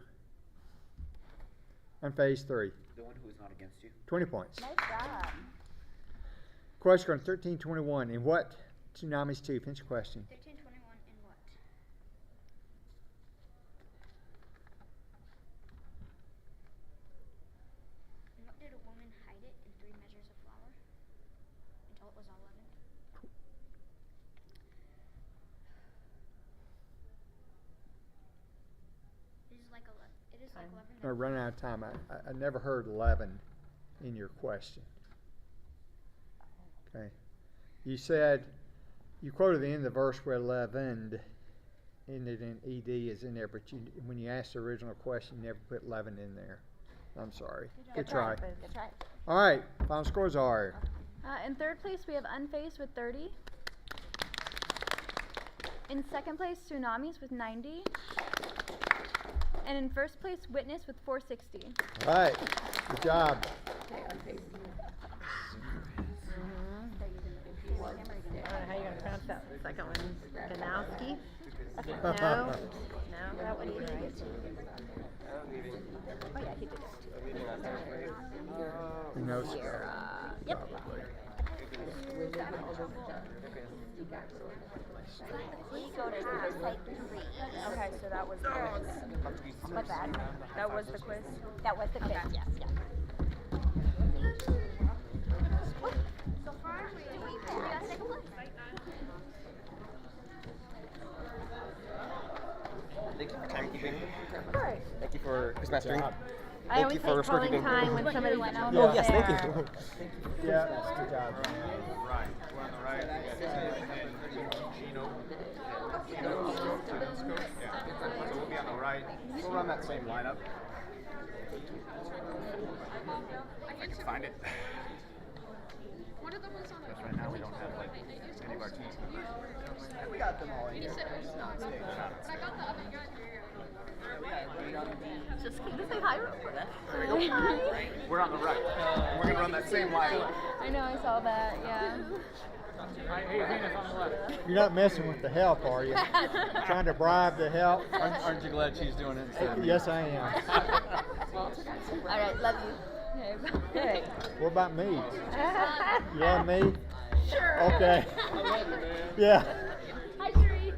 On phase 3. The one who is not against you. 20 points. Nice job. Question on 1321. In what? Tsunamis 2. Finish the question. 13:21. In what? And what did a woman hide it in 3 measures of flour until it was all leavened? It is like leavened. I run out of time. I never heard leaven in your question. Okay. You said, you quoted the end of the verse where leavened ended in ed is in there, but when you asked the original question, you never put leaven in there. I'm sorry. Good try. Good try. All right. Final scores are. In third place, we have Unfazed with 30. In second place, Tsunamis with 90. And in first place, Witness with 460. All right. Good job. How are you going to pronounce that second one? Ganowski? No. No, that one he didn't get to. Oh, yeah, he did it. Who knows? Yep. We go to like 3. Okay, so that was my bad. That was the quiz? That was the quiz, yes, yeah. So far, we got second place. Thank you for timekeeping. Of course. Thank you for quiz mastering. I always hate calling time when somebody's not there. Oh, yes, thank you. Yeah, good job. Right. We're on the right. Gino. Yeah. So we'll be on the right. We'll run that same lineup. If I can find it. What are the ones on the Because right now we don't have like any of our teams. We got them all in here. But I got the other guy here. Just keep to say hi real quick. We're on the right. And we're going to run that same lineup. I know, I saw that, yeah. You're not messing with the help, are you? Trying to bribe the help? Aren't you glad she's doing it instead of me? Yes, I am. All right, love you. Okay. What about me? You love me? Sure. Okay. I love you, man. Yeah. Hi, Sheree.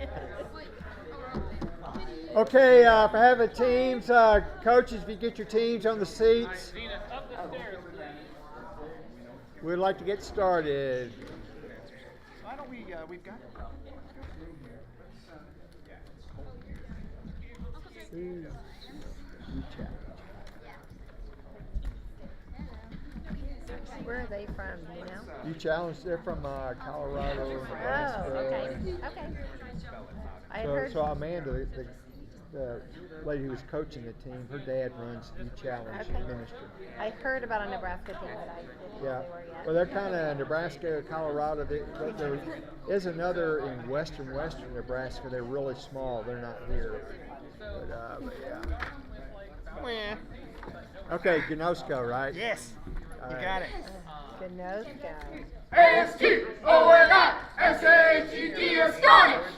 Okay, if I have the teams, coaches, if you get your teams on the seats, we'd like to get started. Why don't we, we've got Where are they from? Do you know? You challenged, they're from Colorado, Nebraska. Oh, okay. Okay. I heard. So Amanda, the lady who was coaching the team, her dad runs the challenge ministry. I heard about a Nebraska team, but I didn't know Yeah. they were yet. Well, they're kind of Nebraska, Colorado. But there is another in western Nebraska. They're really small. They're not here. But yeah. Okay, Gnosko, right? Yes. All You right. got it. Gnosko. A-S-T-O-N-I-S-H-E-D, astonish!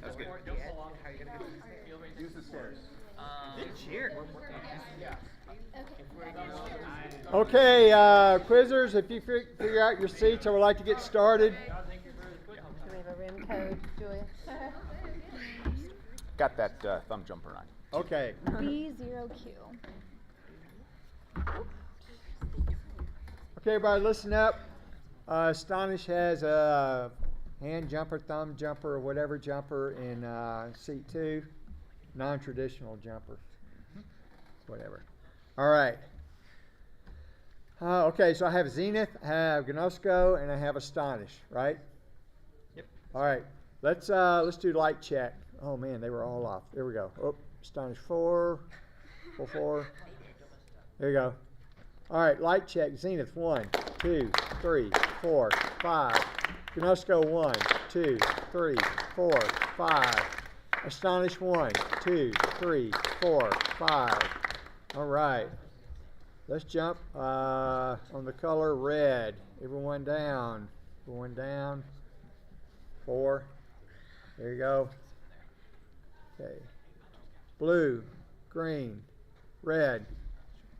That's good. Use the stairs. Good cheer. Okay, quizzers, if you figure out your seats, I would like to get started. Do we have a rim code, Julia? Got that thumb jumper on. Okay. B0Q. Okay, everybody, listen up. Astonish has a hand jumper, thumb jumper, or whatever jumper in seat 2. Non-traditional jumper. Whatever. All right. Okay, so I have Zenith, I have Gnosko, and I have Astonish, right? Yep. All right. Let's do light check. Oh man, they were all off. There we go. Oh, Astonish 4. There you go. All right, light check. Zenith 1, 2, 3, 4, 5. Gnosko 1, 2, 3, 4, 5. Astonish 1, 2, 3, 4, 5. All right. Let's jump on the color red. Everyone down. Everyone down. 4. There you go. Okay. Blue, green, red.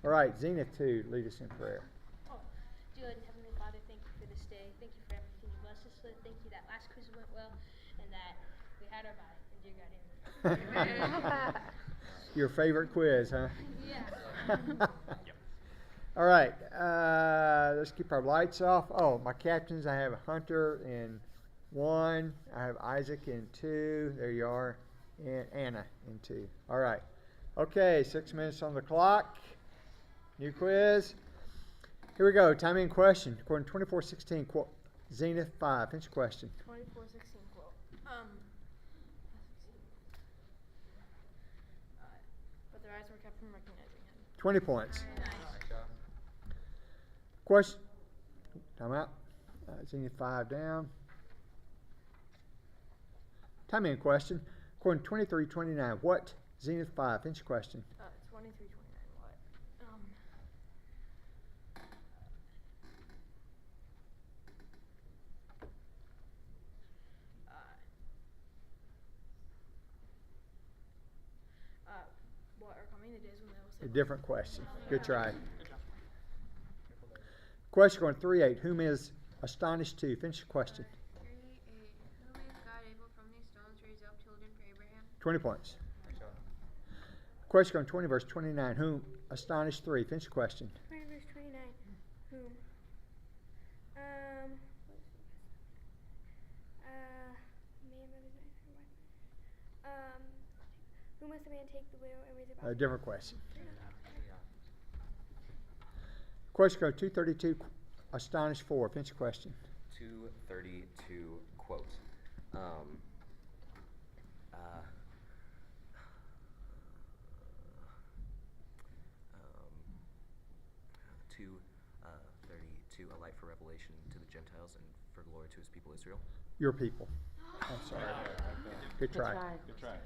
All right, Zenith 2, lead us in prayer. Dear Lord and Heavenly Father, thank you for this day. Thank you for everything you blessed us with. Thank you that last quiz went well and that we had our bye and dear God in. Your favorite quiz, huh? Yeah. All right, let's keep our lights off. Oh, my captains, I have Hunter in 1. I have Isaac in 2. There you are. And Anna in 2. All right. Okay, 6 minutes on the clock. New quiz. Here we go. Timing question. According to 2416, quote, Zenith 5. Finish question. 2416 quote. But their eyes were kept from recognizing him. 20 points. Question. Time out. Zenith 5 down. Timing question. According to 2329, what? Zenith 5. Finish question. 2329 what? What are coming the days when they will say A different question. Good try. Question going 3-8. Whom is Astonished 2? Finish the question. 3-8. Whom is God able from these stones to raise up children for Abraham? 20 points. Question going 20 verse 29. Whom? Astonished 3. Finish the question. 20 verse 29. Whom? Who must a man take the widow and raise it A up? different question. Question code 232, Astonished 4. Finish the question. 232 quote. Two 32, a light for revelation to the Gentiles and for glory to his people Israel. Your people. I'm sorry. Good try. Good try.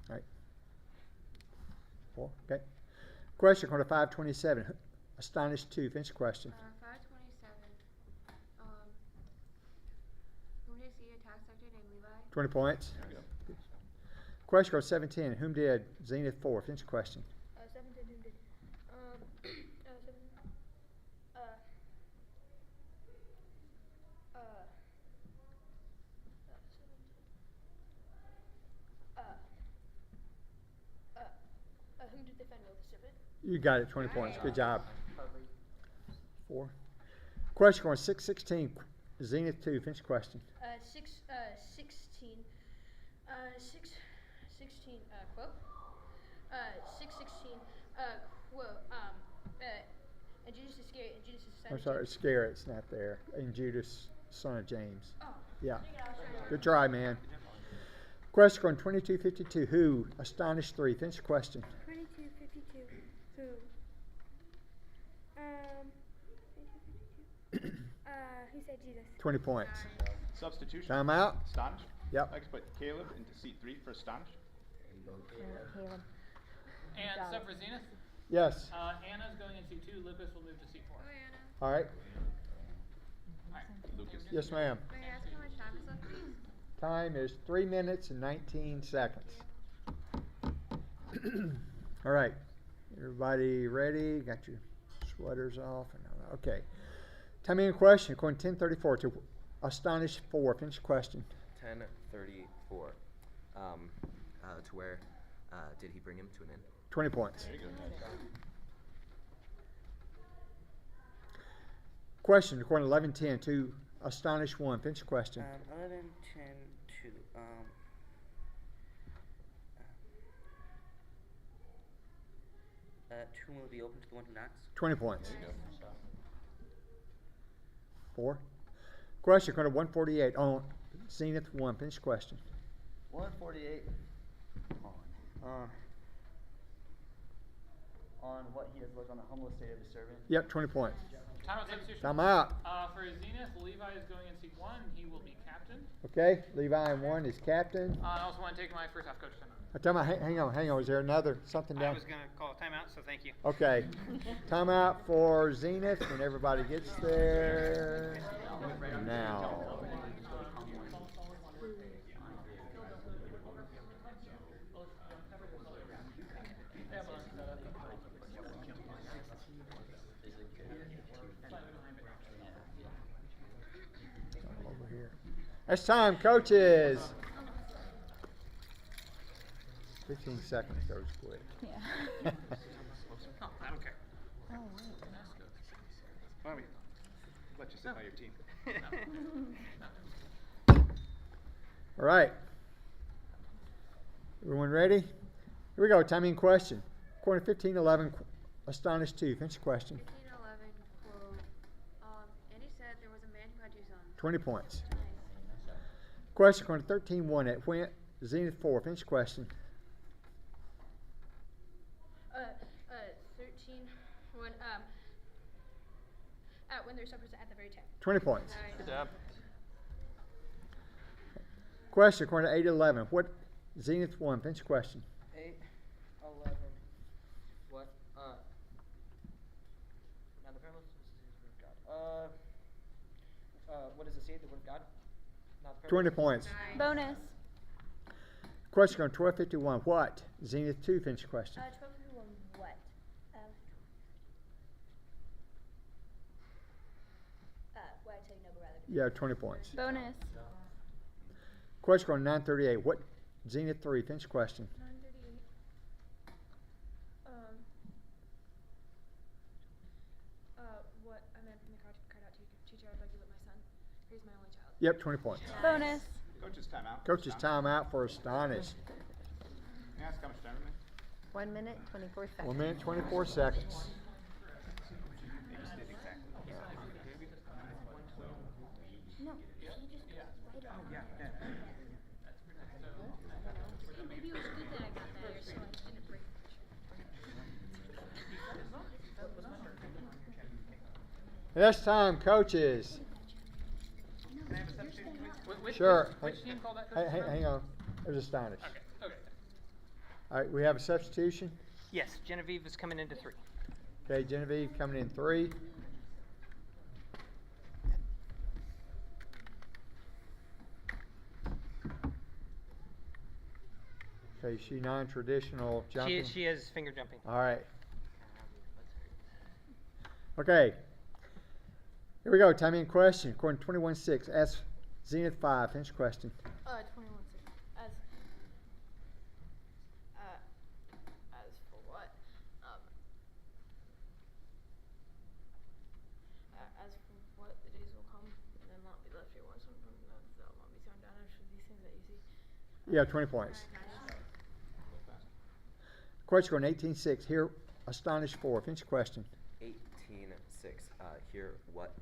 All right. 4. Okay. Question code 527, Astonished 2. Finish the question. 527. Whom did see a tax collector named Levi? 20 points. Question code 17. Whom did Zenith 4? Finish the question. 17 whom did? 7. defend with the serpent. You got it, 20 points. Good job. 4. Question going 616, Zenith 2, finish question. 16, quote. 616, quote, and Judas Iscariot, and Judas is son I'm of sorry, James. Iscariot's not there. And Judas, son of James. Oh. Yeah. Good try, man. Question going 2252, who? Astonished 3, finish question. 2252. Who? 2252. Who said Jesus? 20 points. Substitution. Time out. Astonish. Yep. I can put Caleb into seat 3 for Astonish. Caleb. And so for Zenith, Yes. Anna's going in seat 2. Lucas will move to seat 4. All right. Lucas. Yes, ma'am. May I ask how much time is left, please? Time is 3 minutes and 19 seconds. All right. Everybody ready? Got your sweaters off? And all that. Okay. Time in question, according to 1034 to Astonish 4. Finish question. 10:34. To where did he bring him to an end? 20 points. There you go. Question, according to 1110 to Astonish 1. Finish question. 11, 10, 2. To whom will be open to the one who knocks? 20 points. There you go. 4. Question, according to 148 on Zenith 1. Finish question. 148. On what he has looked on the humble state of his servant. Yep, 20 points. Time out substitution. Time out. For Zenith, Levi is going in seat 1. He will be captain. Okay, Levi in 1 is captain. I also want to take my first half coach timeout. Time out. Hang on. Is there another something I down? was going to call a timeout, so thank you. Okay. Timeout for Zenith when everybody gets there. Now. Over here. It's time, coaches. 15 seconds goes quick. Yeah. Oh, I don't care. Oh, Why don't we let you sit by your team? All right. Everyone ready? Here we go. Time in question. According to 1511, Astonish 2. Finish the question. 1511, quote, and he said there was a man who had 2 sons. 20 points. Question according to 13:1 at Went Zenith 4. Finish the question. 13, when their suppers at the very top. 20 points. Good job. Question according to 8:11. What Zenith 1? Finish the question. 8:11. What? Now the parallels is the word of God. What does it say? The word of God? Not the 20 parallels? points. Bonus. Question on 12:51. What Zenith 2? Finish the question. 1251, what? What I tell you no, but rather. Yeah, 20 points. Bonus. Question on 9:38. What Zenith 3? Finish the question. 938. What a man from the crowd cried out, teacher, I'd like you with my son. Here's my only child. Yep, 20 points. Bonus. Coach's timeout. Coach's timeout for Astonish. May I ask how much time remains? 1 minute, 24 seconds. 1 minute, 24 seconds. No, she just goes right on. Maybe it was good that I got that air so I didn't break the This time, coaches. Sure. Which team called that? Hang on. There's Astonish. Okay. All right, we have a substitution. Yes, Genevieve is coming into 3. Okay, Genevieve coming in 3. Okay, she non-traditional jumping. She is finger jumping. All right. Okay. Here we go. Time in question. According to 21:6. Ask Zenith 5. Finish question. 21:6. As for what? as for what the days will come, and then not be left here once that'll not be thrown down after these things that you see. Yeah, 20 points. Question on 18.6. Here, astonish 4. Finish your question. 18.6. Hear what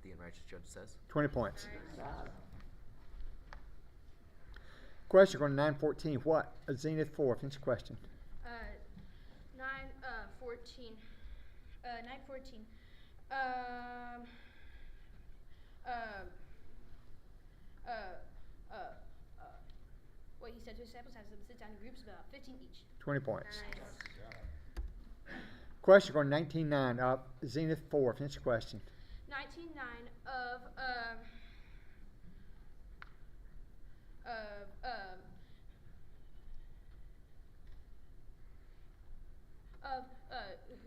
the unrighteous judge says. 20 points. Question on 9.14. What? A zenith 4. Finish your question. 9:14. 9:14. What he said to his disciples has them sit down in groups of about 15 each. 20 points. Question on 19.9. Zenith 4. Finish your question. 19:9 of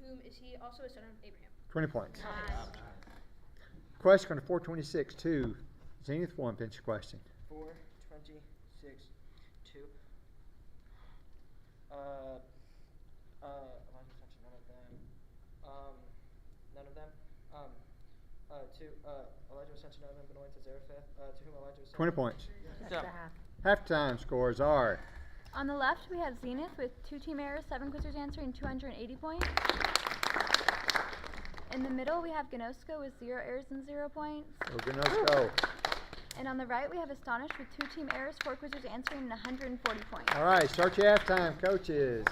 whom is he also a son of Abraham? 20 points. Question on 4.26. 2. Zenith 1. Finish your question. 4:26. 2. Elijah's mentioned none of them. None of them. 2. Elijah was sent to none of them, but only to Zarephath. To whom Elijah was sent. 20 points. So, Halftime scores are On the left, we have Zenith with 2 team errors, 7 quizzers answering, 280 points. In the middle, we have Gnosko with 0 errors and 0 points. Gnosko. And on the right, we have Astonish with 2 team errors, 4 quizzers answering, and 140 points. All right, start your halftime, coaches.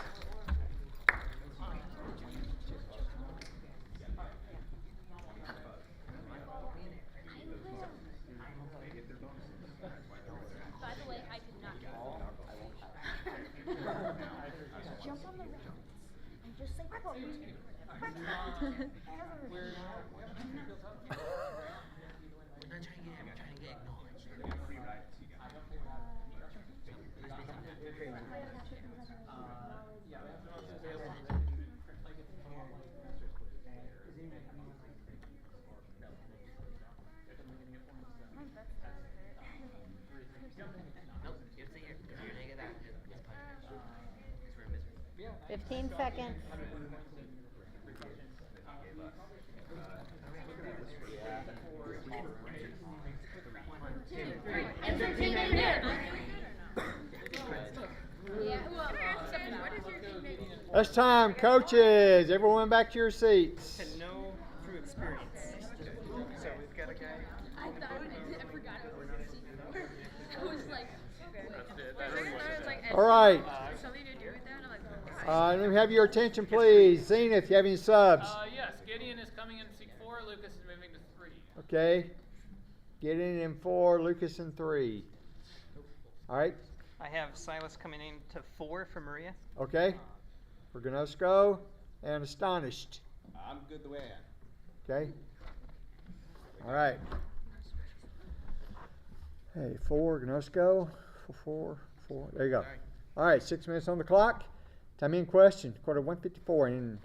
By the way, I could not Jump on the rounds and just say quote. We're not trying to get him, we're trying to get acknowledged. nope, you have to hear. If you're gonna get that, it's punishment. Because we're in misery. 15 seconds. It's time, coaches. Everyone back to your seats. To know through experience. So we've got a guy. I forgot it was a secret. I was like, All right. Something to do with that? I'm like, Let me have your attention, please. Zenith, you have any subs? Yes, Gideon is coming in seat 4. Lucas is moving to 3. Okay. Getting in 4, Lucas in 3. All right. I have Silas coming in to 4 for Maria. Okay. For Gnosko and Astonished. I'm good the way I am. Okay. All right. Hey, 4, Gnosko. 4. There you go. All right, 6 minutes on the clock. Time in question. Quarter 154 in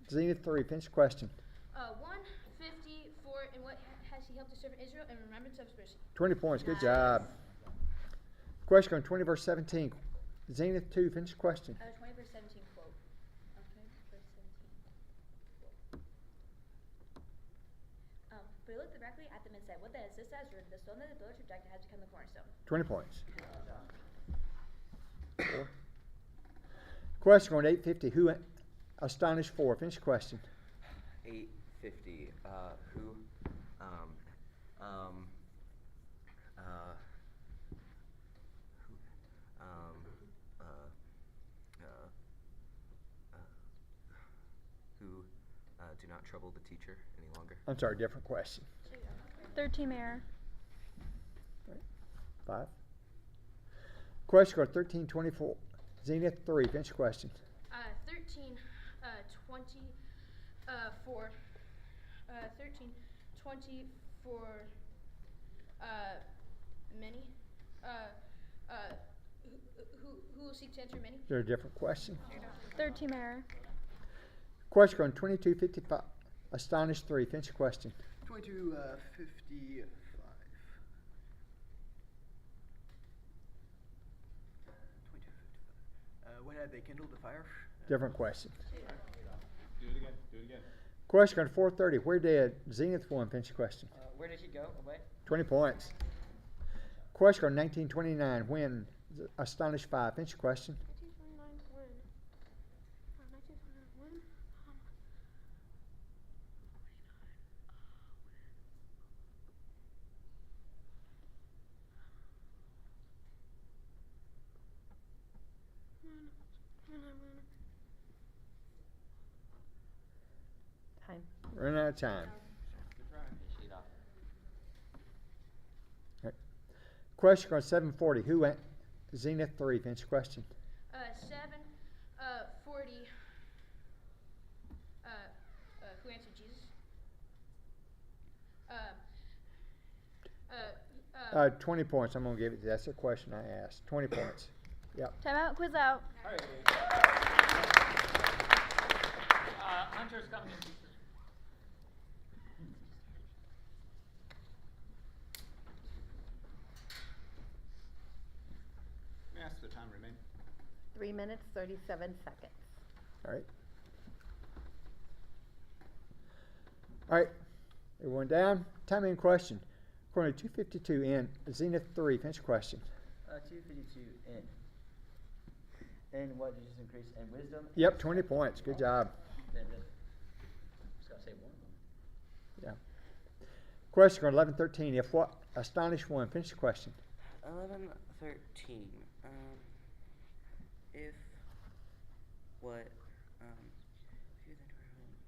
Zenith 3. Finish question. 154, and what has he helped to serve Israel in remembrance of his mercy? 20 points. Good job. Question on 20 verse 17. Zenith 2. Finish question. 20 verse 17 quote. 20 verse 17 quote. But he looked directly at them and said, "What then is this as written? The stone that the builders rejected has become the cornerstone." 20 points. Question on 850. Who astonished 4? Finish question. 850. Who do not trouble the teacher any longer. I'm sorry, different question. 3rd team error. 5. Question on 1324. Zenith 3. Finish question. 1324. 1324. Many. Who will seek to enter many? Is there a different question? 3rd team error. Question on 2255. Astonished 3. Finish your question. 2255. When had they kindled the fire? Different question. Do it again. Do it again. Question on 430. Where did Zenith 1 finish your question? Where did he go away? 20 points. Question on 1929. When Astonished 5 finish your question? 1929 when? 1929 when? Time. Running out of time. Good try. Right. Question on 740. Who went Zenith 3 finish your question? 40. Who answered Jesus? 20 points. I'm going to give it to you. That's the question I asked. 20 points. Yep. Time out, quiz out. Hunter's coming in. May I ask the time remain? 3 minutes, 37 seconds. All right. All right. Everyone down? Time in question. According to 252 in Zenith 3, finish your question. 252 in. And what did you just increase? And wisdom? Yep, 20 points. Good job. Just gotta say one. Yeah. Question on 1113. If what Astonished 1 finish your question. 1113. If what if you then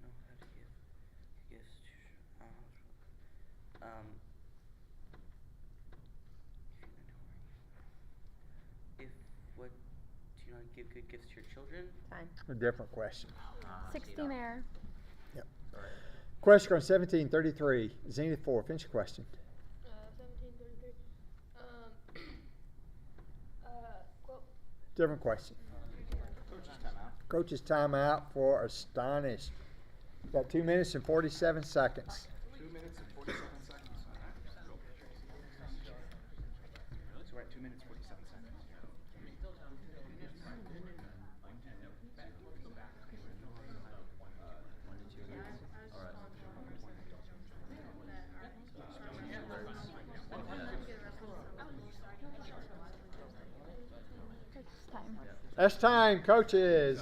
know how to give gifts to if what do you not give good gifts to your children? Time. A different question. 16 error. Yep. Question on 1733. Zenith 4 finish your question. 1733. Quote. Different question. Coach's timeout. Coach's timeout for Astonished. Got 2 minutes and 47 seconds. 2 minutes and 47 seconds. So we're at 2 minutes 47 seconds. Time. That's time, coaches.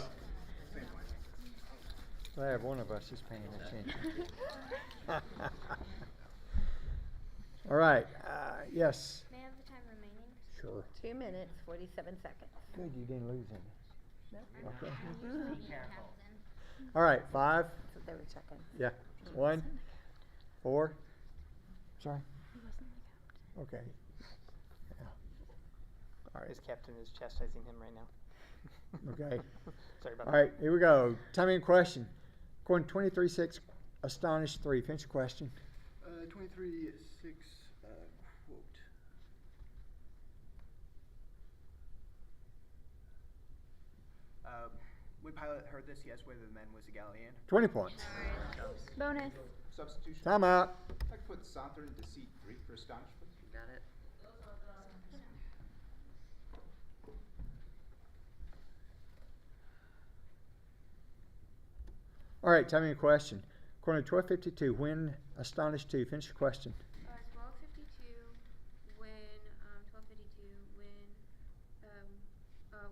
Glad one of us is paying attention. All right. Yes. May I have the time remaining? Sure. 2 minutes, 47 seconds. Good, you didn't lose any. No. Okay. Be careful. All right, 5. That's what they were checking. Yeah. 1, 4. Sorry. Okay. Yeah. All right. His captain is chastising him right now. Okay. Sorry about All that. right, here we go. Time in question. According to 23-6, Astonished 3. Finish your question. 23-6, quote. When Pilate heard this, he asked whether the man was a Galilean. 20 points. Bonus. Substitution. Time out. I could put Saunter into seat 3 for Astonished. Got it. All right, time in question. According to 1252, when Astonished 2. Finish your question. 1252 when 1252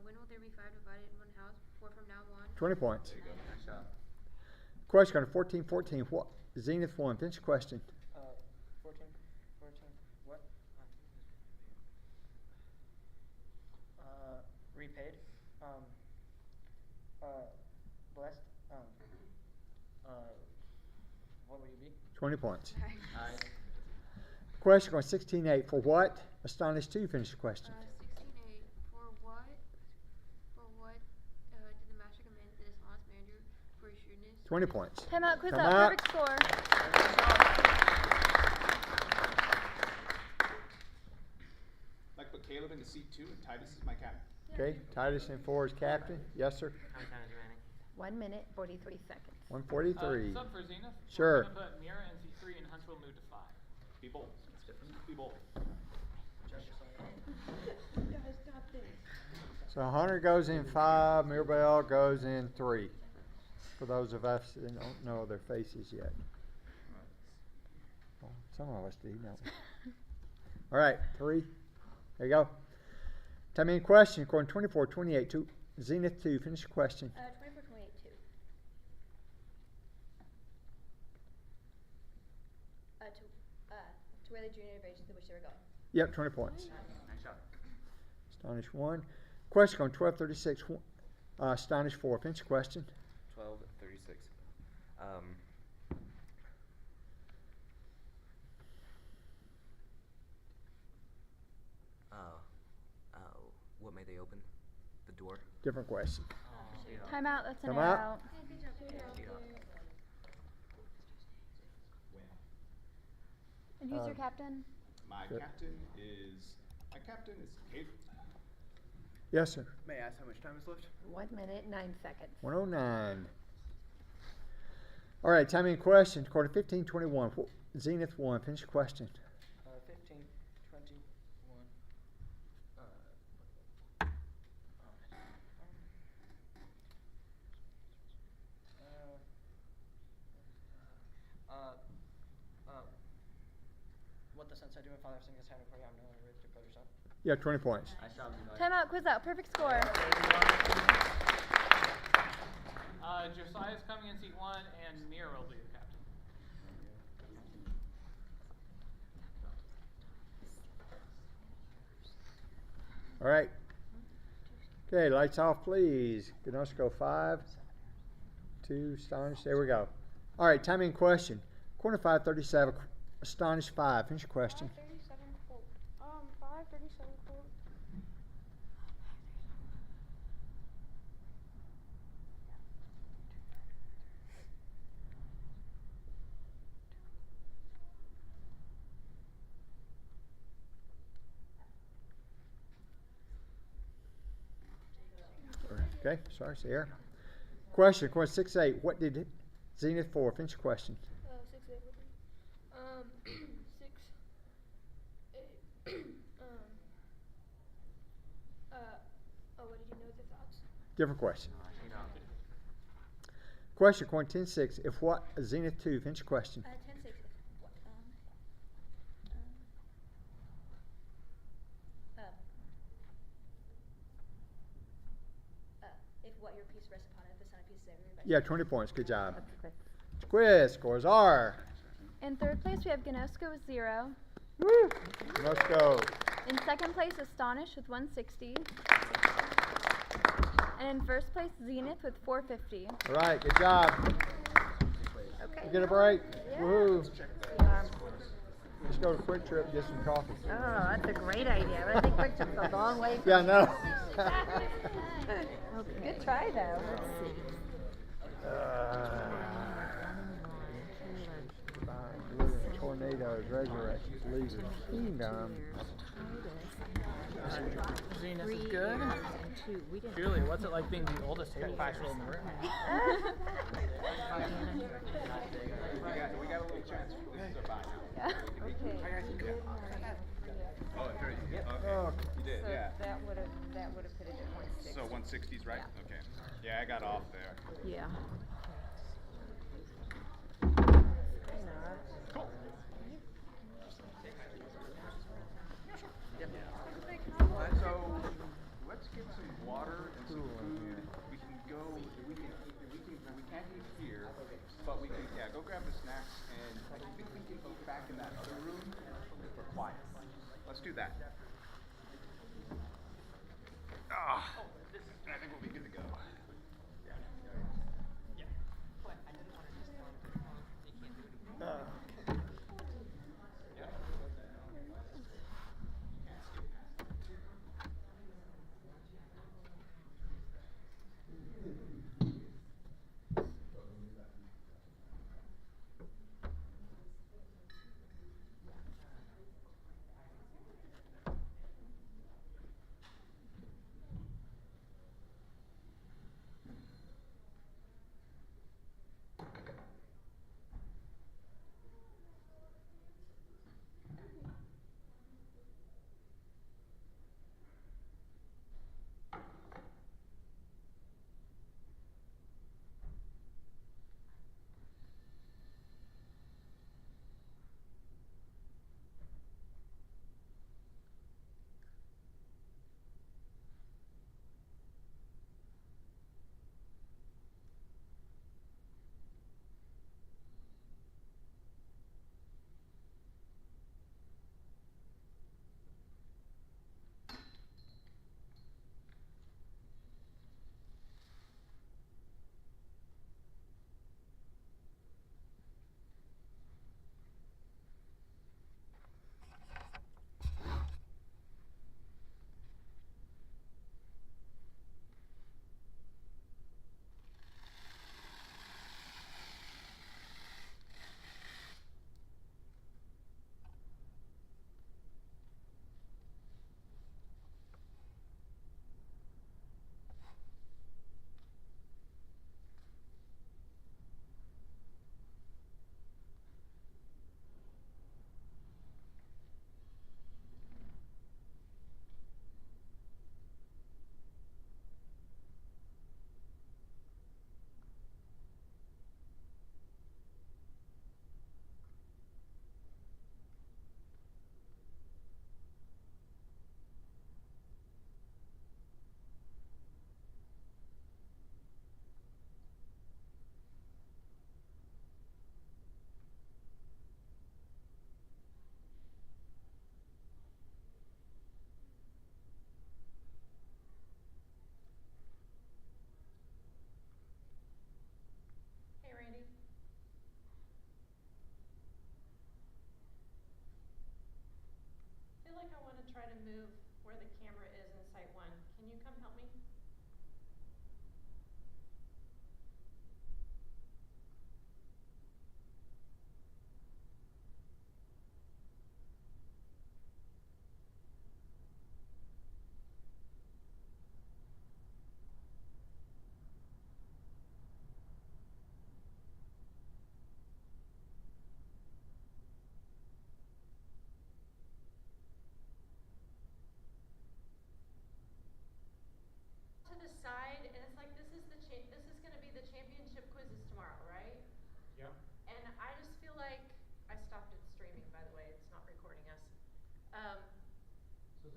when will there be 5 divided in one house? 4 from now on. 20 points. There you go. Nice job. Question on 1414. What Zenith 1. Finish your question. 14, what? Repaid. Blessed. What will you be? 20 points. Nice. Question on 16.8. For what Astonished 2. Finish your question. 16:8 for what did the master commend the dishonest manager for his shrewdness? 20 points. Time out, quiz Time out. out. Perfect score. I'd like to put Caleb into seat 2 and Titus is my captain. Okay, Titus in 4 is captain. Yes, sir. How many times remaining? 1 minute, 43 seconds. 143. Sub for Zenith. Sure. We're going to put Mira in C3 and Hunter will move to 5. Be bold. Be bold. You guys got this. So Hunter goes in 5. Mirabelle goes in 3. for those of us that don't know their faces yet. Well, some of us do, don't we? All right, 3. There you go. Tell me in question, according 24, 28, to Zenith 2. Finish your question. 24, 28, 2. To where the junior innovation to which they were going. Yep, 20 points. Nice job. Astonish 1. Question on 1236. Astonish 4. Finish your question. 12:36. What made they open? The door? Different question. Time out. That's an Time air out. out. And who's your captain? My Good. captain is Kate. Yes, sir. May I ask how much time is left? 1 minute, 9 seconds. 109. All right, time in question. According to 1521. Zenith 1. Finish your question. 15, 21. What the sensei do when father sings his hand before I'm not ready to declare your son? Yeah, 20 points. Nice job, Levi. Time out. Quiz out. Perfect score. Josiah's coming in seat 1, and Mira will be the captain. All right. Okay, lights off, please. Gnosko go 5, 2, Astonish. There we go. All right, time in question. Corner 537. Astonish 5. Finish your question. 537 quote. 537 quote. Okay, sorry, Sierra. Question, question 6-8. What did Zenith 4? Finish your question. 6, 8 would be. 6, 8. What did you know the thoughts? Different question. Question, question 10-6. If what? Zenith 2. Finish your question. 10-6. If what your piece rests upon it, the centerpiece is everybody. Yeah, 20 points. Good job. Quiz scores are. In third place, we have Gnosko with 0. Woo! Let's go. In second place, Astonish with 160. And in first place, Zenith with 450. All right, good job. Okay. You get a break? Yeah. Woohoo. Let's go to Quick Trip and get some coffee. Oh, that's a great idea. But I think Quick Trip's a long way from Yeah, I know. Okay. Good try, though. Let's see. Tornadoes, resurrections, leaders, kingdom. Zenith is good. Julie, what's it like being the oldest factual in the room? We got a little chance. This is a bye now. Okay. Oh, 30. Yep. Okay. You did, So yeah. that would have put it at 160. So 160's right? Yeah. Okay. Yeah, I got off there. Yeah. Cool. So let's get some water and some food. We can go. We can't eat here, but we can. Yeah, go grab the snacks, and I think we can go back in that other room if we're quiet. Let's do that. Ah, I think we'll be good to go.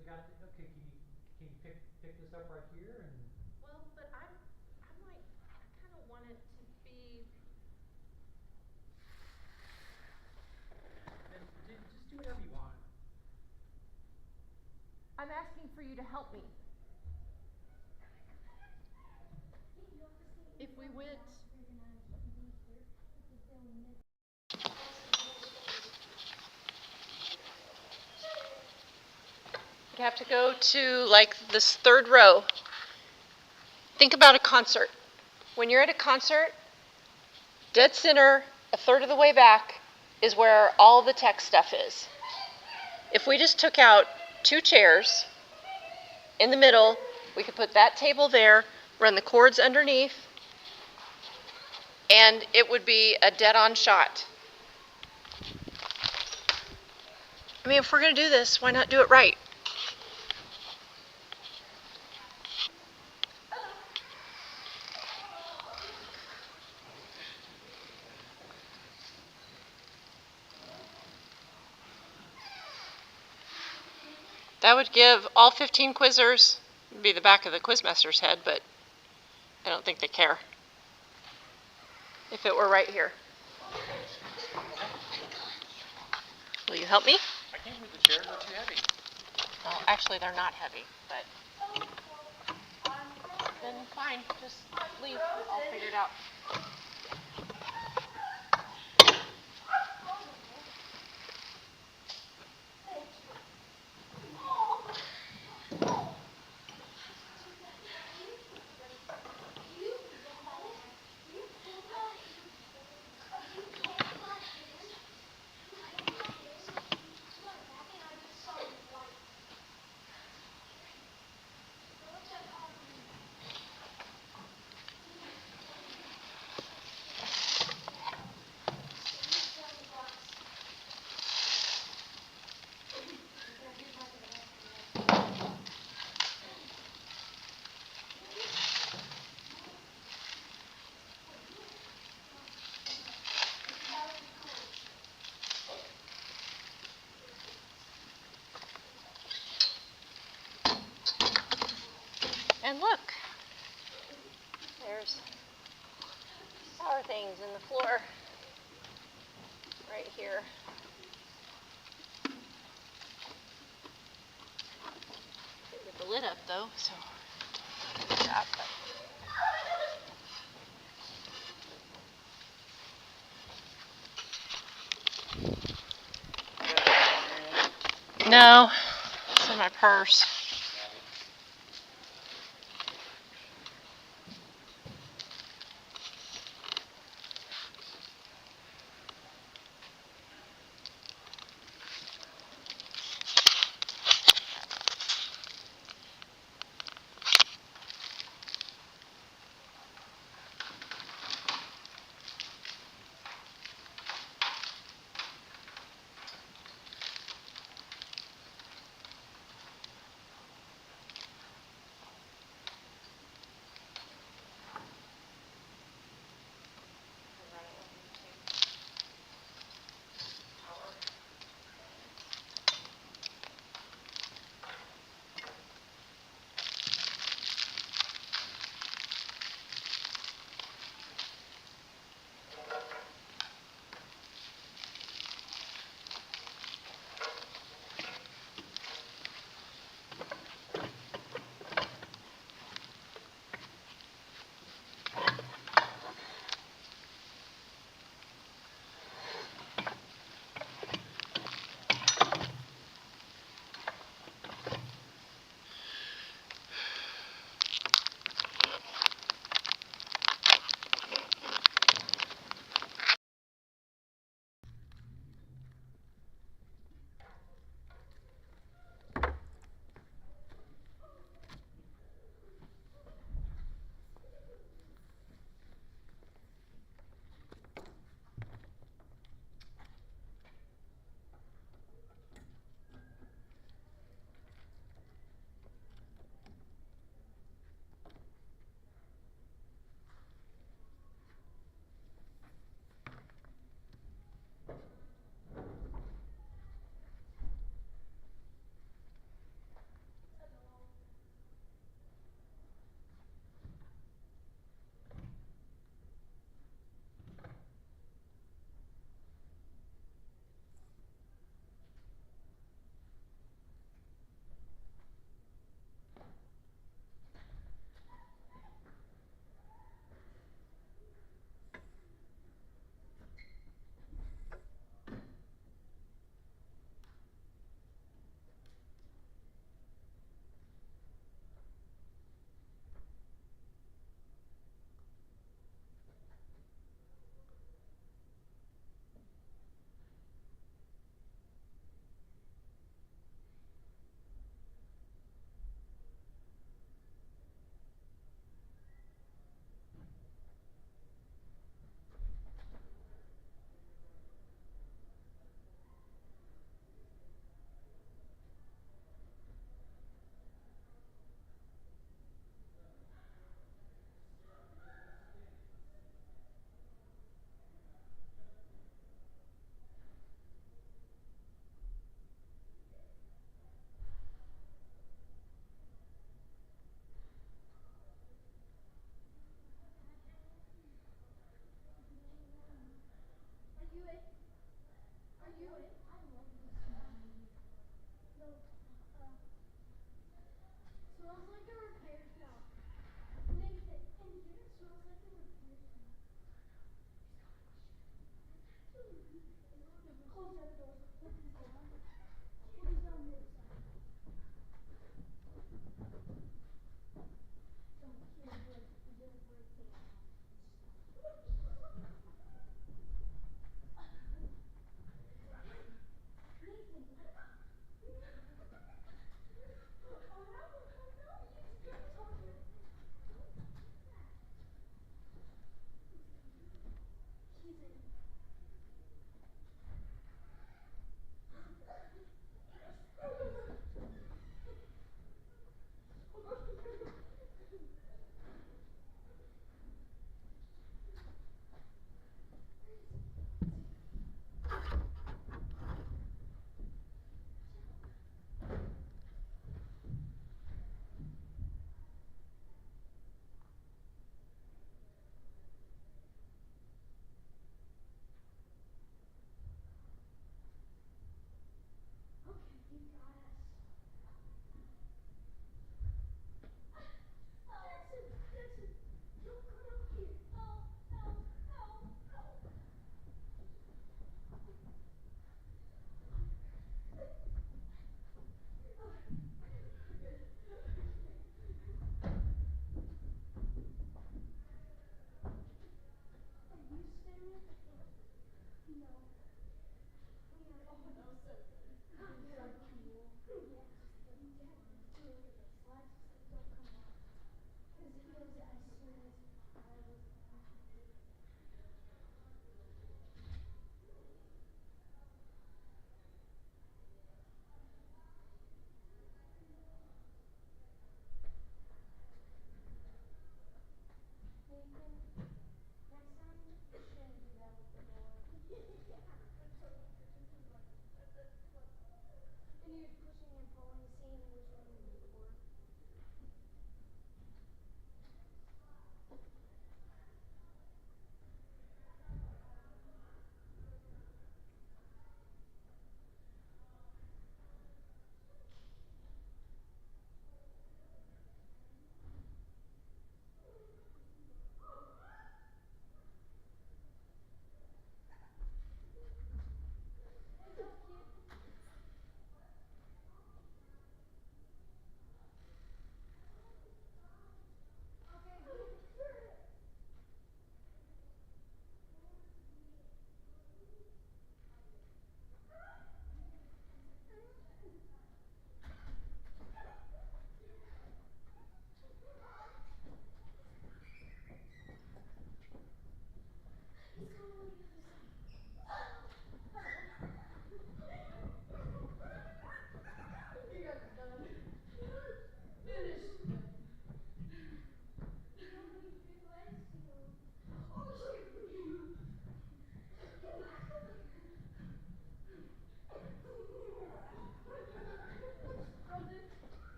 we got it. Okay, can you pick this up right here and? Well, but I'm like, I kind of want it to be. Then just do whatever you want. I'm asking for you to help me. If we went. You have to go to like this third row. Think about a concert. When you're at a concert, dead center, a third of the way back, is where all the tech stuff is. If we just took out 2 chairs in the middle, we could put that table there, run the cords underneath, and it would be a dead-on shot. I mean, if we're going to do this, why not do it right? That would give all 15 quizzers, be the back of the quizmaster's head, but I don't think they care. If it were right here. Will you help me? I can't move the chairs, they're too heavy. Well, actually, they're not heavy, but then fine, just leave. I'll figure it out. And look, there's power things in the floor right here. Didn't get the lid up though, so yeah, no, it's in my purse.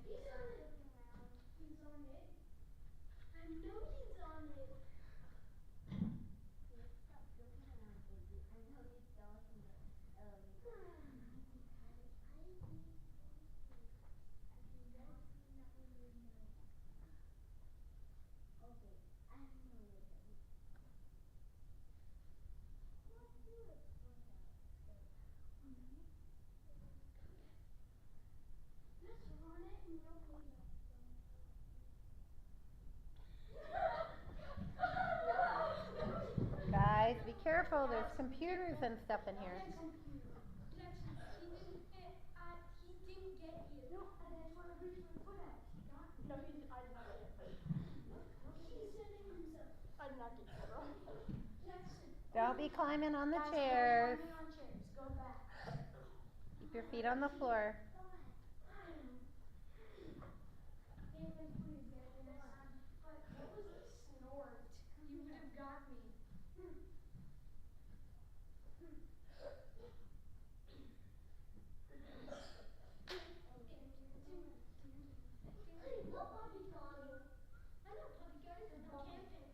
He's not looking around. He's on it. I know he's on it. Stop joking around, baby. I know he's dog in the elevator. Okay, I know it. Let's do it. Let's run it and you'll be Guys, be careful. There's computers and stuff in here. He didn't get here. No, that's why I reached my foot out. He got me. No, I did not get hit. He's sending himself. I did not get hit, bro. Jackson. Don't be climbing on the Guys, chairs. don't be climbing on chairs. Go back. Keep your feet on the floor. But what was a snort? You would have got me. What puppy garden? I know puppy garden. You're camping.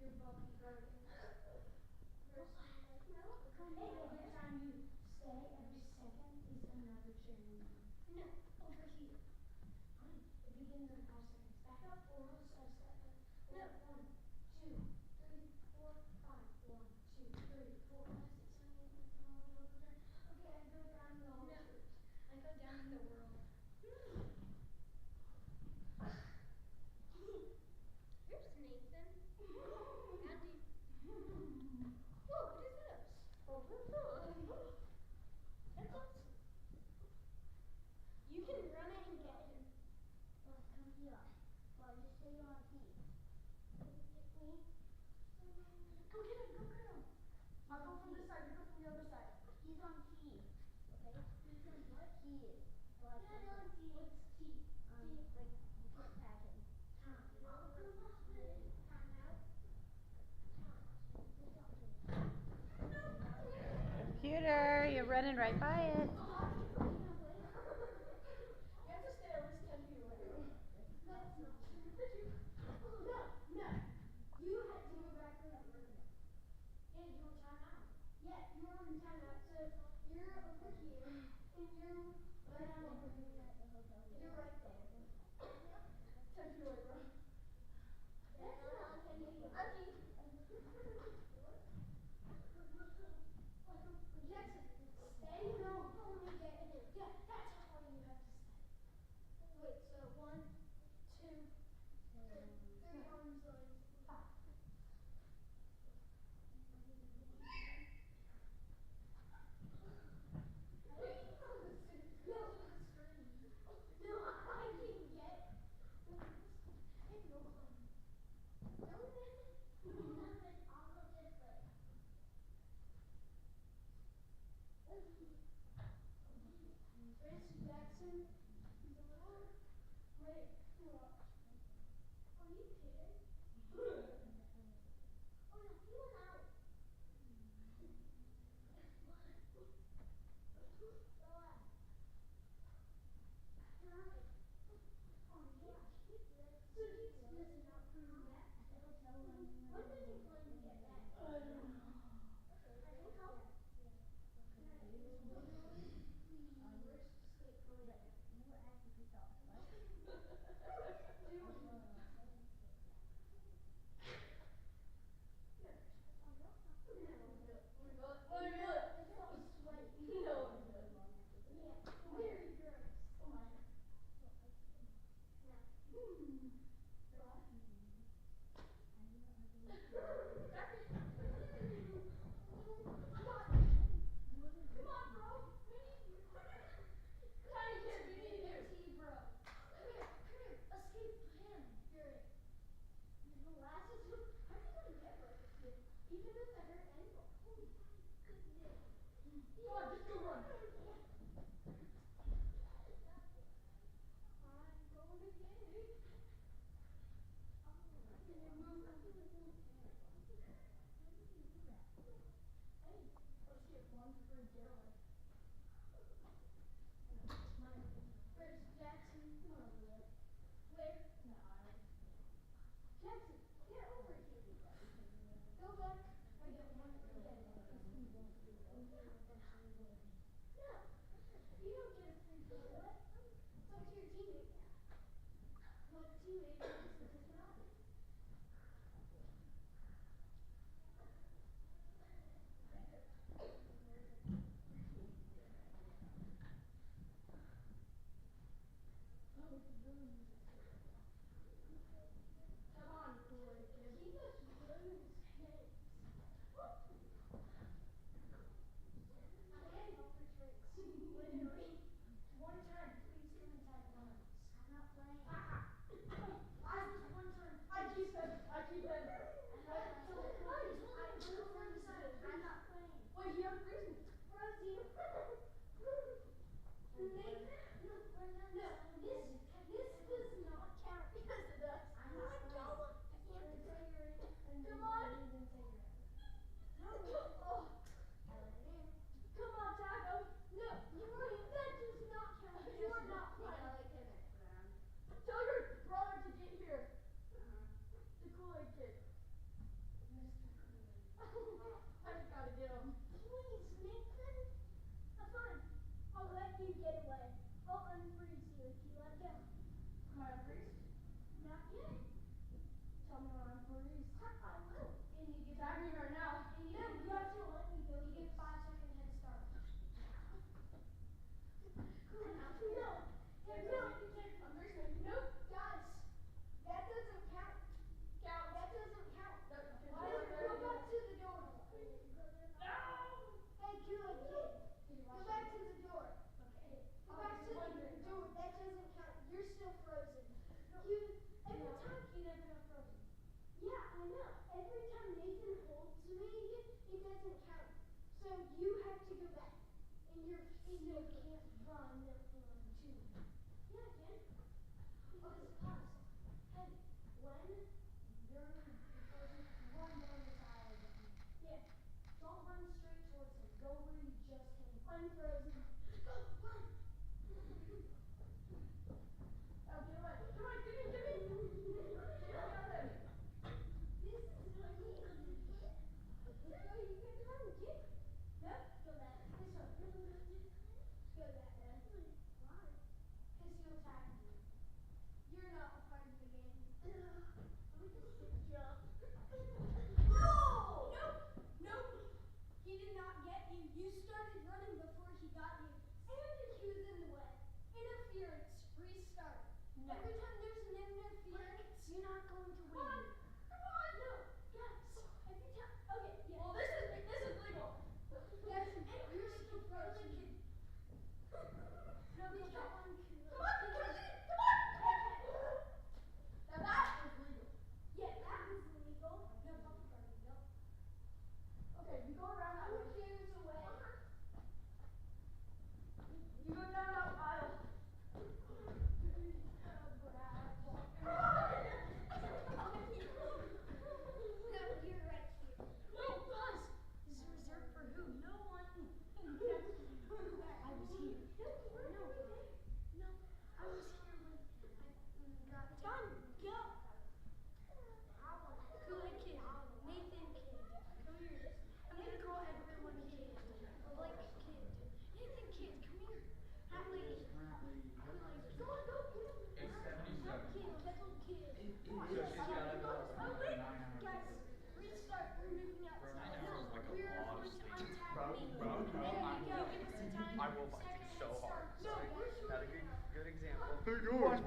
You're puppy garden. No. Every time you stay, every second is another chair. No, over here. It begins in 5 seconds. Back up or else I step up. No. 1, 2, 3, 4, 5. 1, 2, 3, 4, 5, 6, 7, 8, 9, 10, 11, 12, 13. Okay, I go down the whole church. I go down in the world. Here's Nathan. Andy. Whoa, what is this? Oh, that's awesome. You can run it and get him. Well, come here. Well, just stay on feet. Can you get me? Go get him, go get him. I'll go from this side, you go from the other side. He's on T. Okay? He's on what? T. Like, what's T? Like, you can't tag him. Time. Time out. Computer, you're running right by it. You have to stay at least 10 feet away. That's not true. No, no. You had to go back there. Yeah, you were time out. Yeah, you were in time out. So you're over here, and you're right over here. You're right there. 10 feet away, bro. That's not 10 feet away. Jackson, stay. No, only get him. Yeah, that's how far you have to stay. Wait, so 1, 2, 3 arms length, 5. No, I didn't get it. No clue. Don't nothing. I'll go this way. Prince Jackson, wait, what? Are you kidding? Oh no, he went out. So he's missing out coming back. When did he plan to get back? I don't know. I think I'll. Worst escape from that. You actually thought, right? Even with the hurt ankle. Oh my goodness. Come on, just go run. I'm going to get it. Can you move? Hey, let's get one for Dylan. Where's Jackson?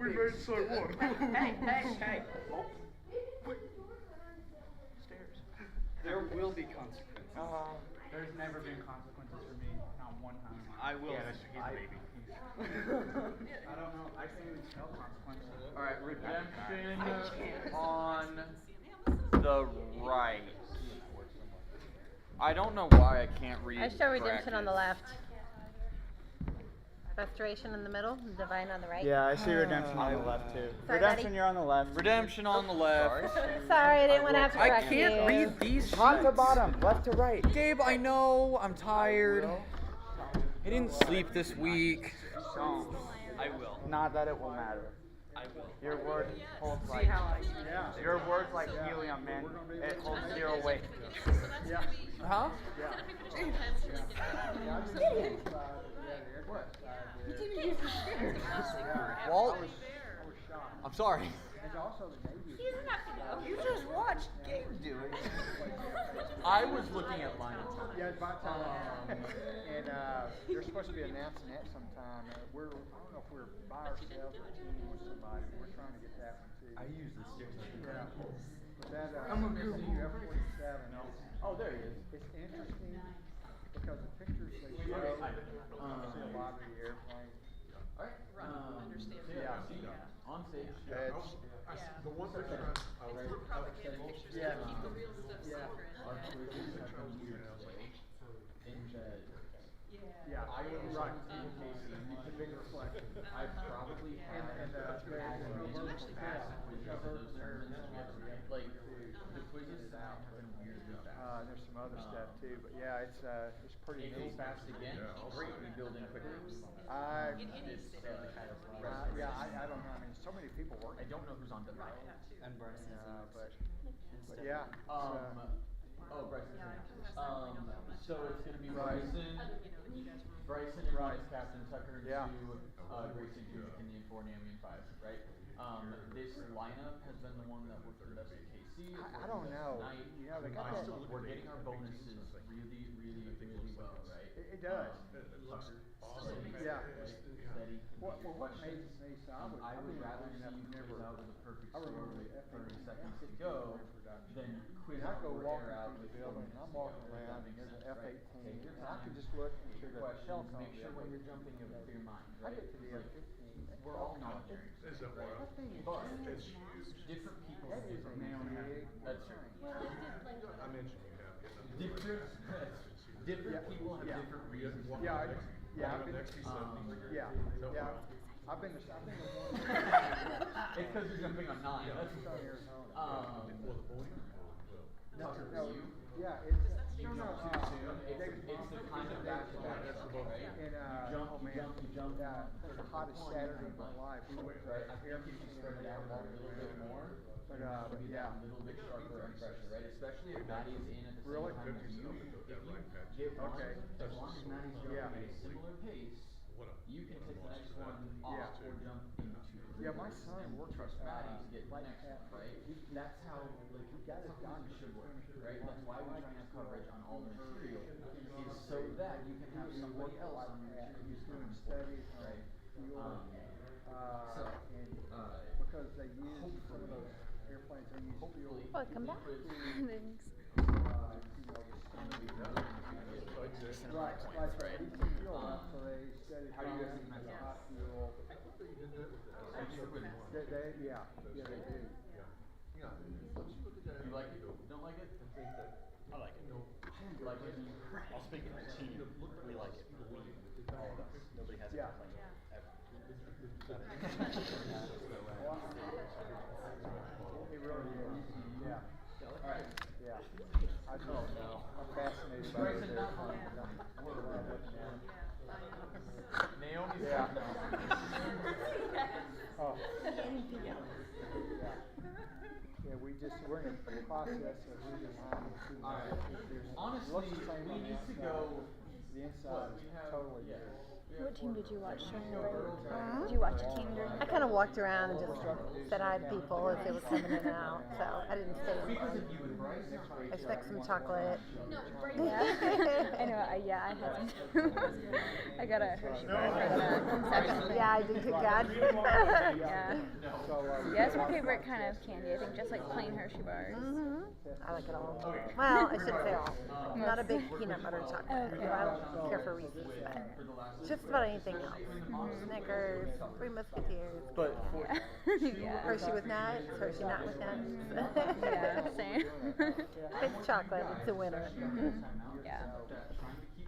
We made so one. Hey. Oh. Stairs. There will be consequences. There's never been consequences for me. Not one time. I will. Yeah, he's a baby. I don't know. I can't even spell consequences. All right, redemption on the right. I don't know why I can't read. I show redemption on the brackets. left. Restoration in the middle, divine on the right. Yeah, I see redemption on the left too. Sorry, Redemption, buddy. you're on the left. Redemption on the left. Sorry, I didn't want to have to I correct can't you. read these Top to sheets. bottom, left to right. Gabe, I know. I'm tired. I didn't sleep this week. I will. Not that it will matter. I will. Your word holds like your word's like helium, man. It holds zero weight. Yeah. Huh? Yeah. Walt, a I'm sorry. And also the Navy. He doesn't have to know. You just watched Gabe do it. I was looking at line of time. Yeah, it's about time. And they're supposed to be announcing that sometime. I don't know if we're by ourselves or teaming with somebody. We're trying to get that one too. I use the sticks. Yeah. But that, I'm a goofy. F-47. Oh, there he is. It's interesting because the pictures they show, see a lot of the airplanes. Alright. On stage. The one picture I was Propaganda pictures yeah. to keep the real stuff secret. Our quizzes are coming here today. In bed. Yeah, I was right. in Casey. It's a big reflection. I probably have like the quizzes have been weirdly fast. There's some other stuff too, but yeah, it's pretty It goes neat. fast again. Great rebuilding quickly. I Yeah, I don't know. I mean, so many people working. I don't know who's on tonight. And Bryson. But yeah. Bryson. So it's gonna be Bryson and Vice Captain Tucker and Grayson Jr. in the 4 and Amy and 5, right? This lineup has been the one that worked the best at KC. I don't know. You know, they got that. We're getting our bonuses really well, right? It does. Yeah. Steady. What amazes me, so I would rather see you quiz out with a perfect score with 30 seconds to go than quiz I out go or walking air out through with the building, and I'm walking around, and there's an F-18, Take your and I time. can just look Take into your the questions. telecom. Make sure when you're jumping you have a clear mind, I right? get to the Like, F-15. we're all military, Is that right? what? But It's huge. different people That have is different a big That's thing. I mentioned you have. different people have different reasons. I've been, I've been to It's because you're jumping on 9. That's Arizona. No, you. Yeah, it's You jump too soon. It's the kind of back-to-back stuff, right? And You jump. it's the hottest Saturday of my life. We went Right, I think if you spread it out a little bit more, but be that little bit sharper and fresher, right? Especially if Maddie's in at the same Really? time as you. If you get one, as long as Maddie's going at a similar pace, you can take the next one off or jump into. Yeah, my son works Trust with Maddie to get the next one, right? That's how, like, that's how it should work, right? That's why we try and have coverage on all the material, is so that you can have somebody else on your material who's doing studies, right? Because they use some of those airplanes, they use fuel. Welcome back. Thanks. Right, they use fuel up, so they study How do you guys think the that's hot fuel. They do. You like it? Don't like it? I like it. You like it? I'll speak for the team. We like it. All of us. Nobody has a complaint. It really is. Yeah. Alright. Yeah. I don't know. I'm fascinated by those airplanes. Naomi's Yeah. now. Oh. Yeah. Yeah, we're in the process of redesigning. Honestly, we need to go. The inside is totally What team did you watch during the break? Did you watch a team during the I break? kind of walked around and just said hi to people if they were coming in and out, so I didn't stay as long. I expect some chocolate. Yeah. I know, I had some. I got a Hershey bar for the conception. Yeah, I did too, God. Yeah. Yeah, it's my favorite kind of candy, I think, just like plain Hershey bars. I like it all. Well, I shouldn't say all. I'm not a big peanut butter chocolate. Okay. I don't care for Reese's, but just about anything else. Snickers, Three Musketeers. But Yeah. Hershey with nuts, Hershey not with nuts. Yeah, same. If it's chocolate, it's a winner. Yeah.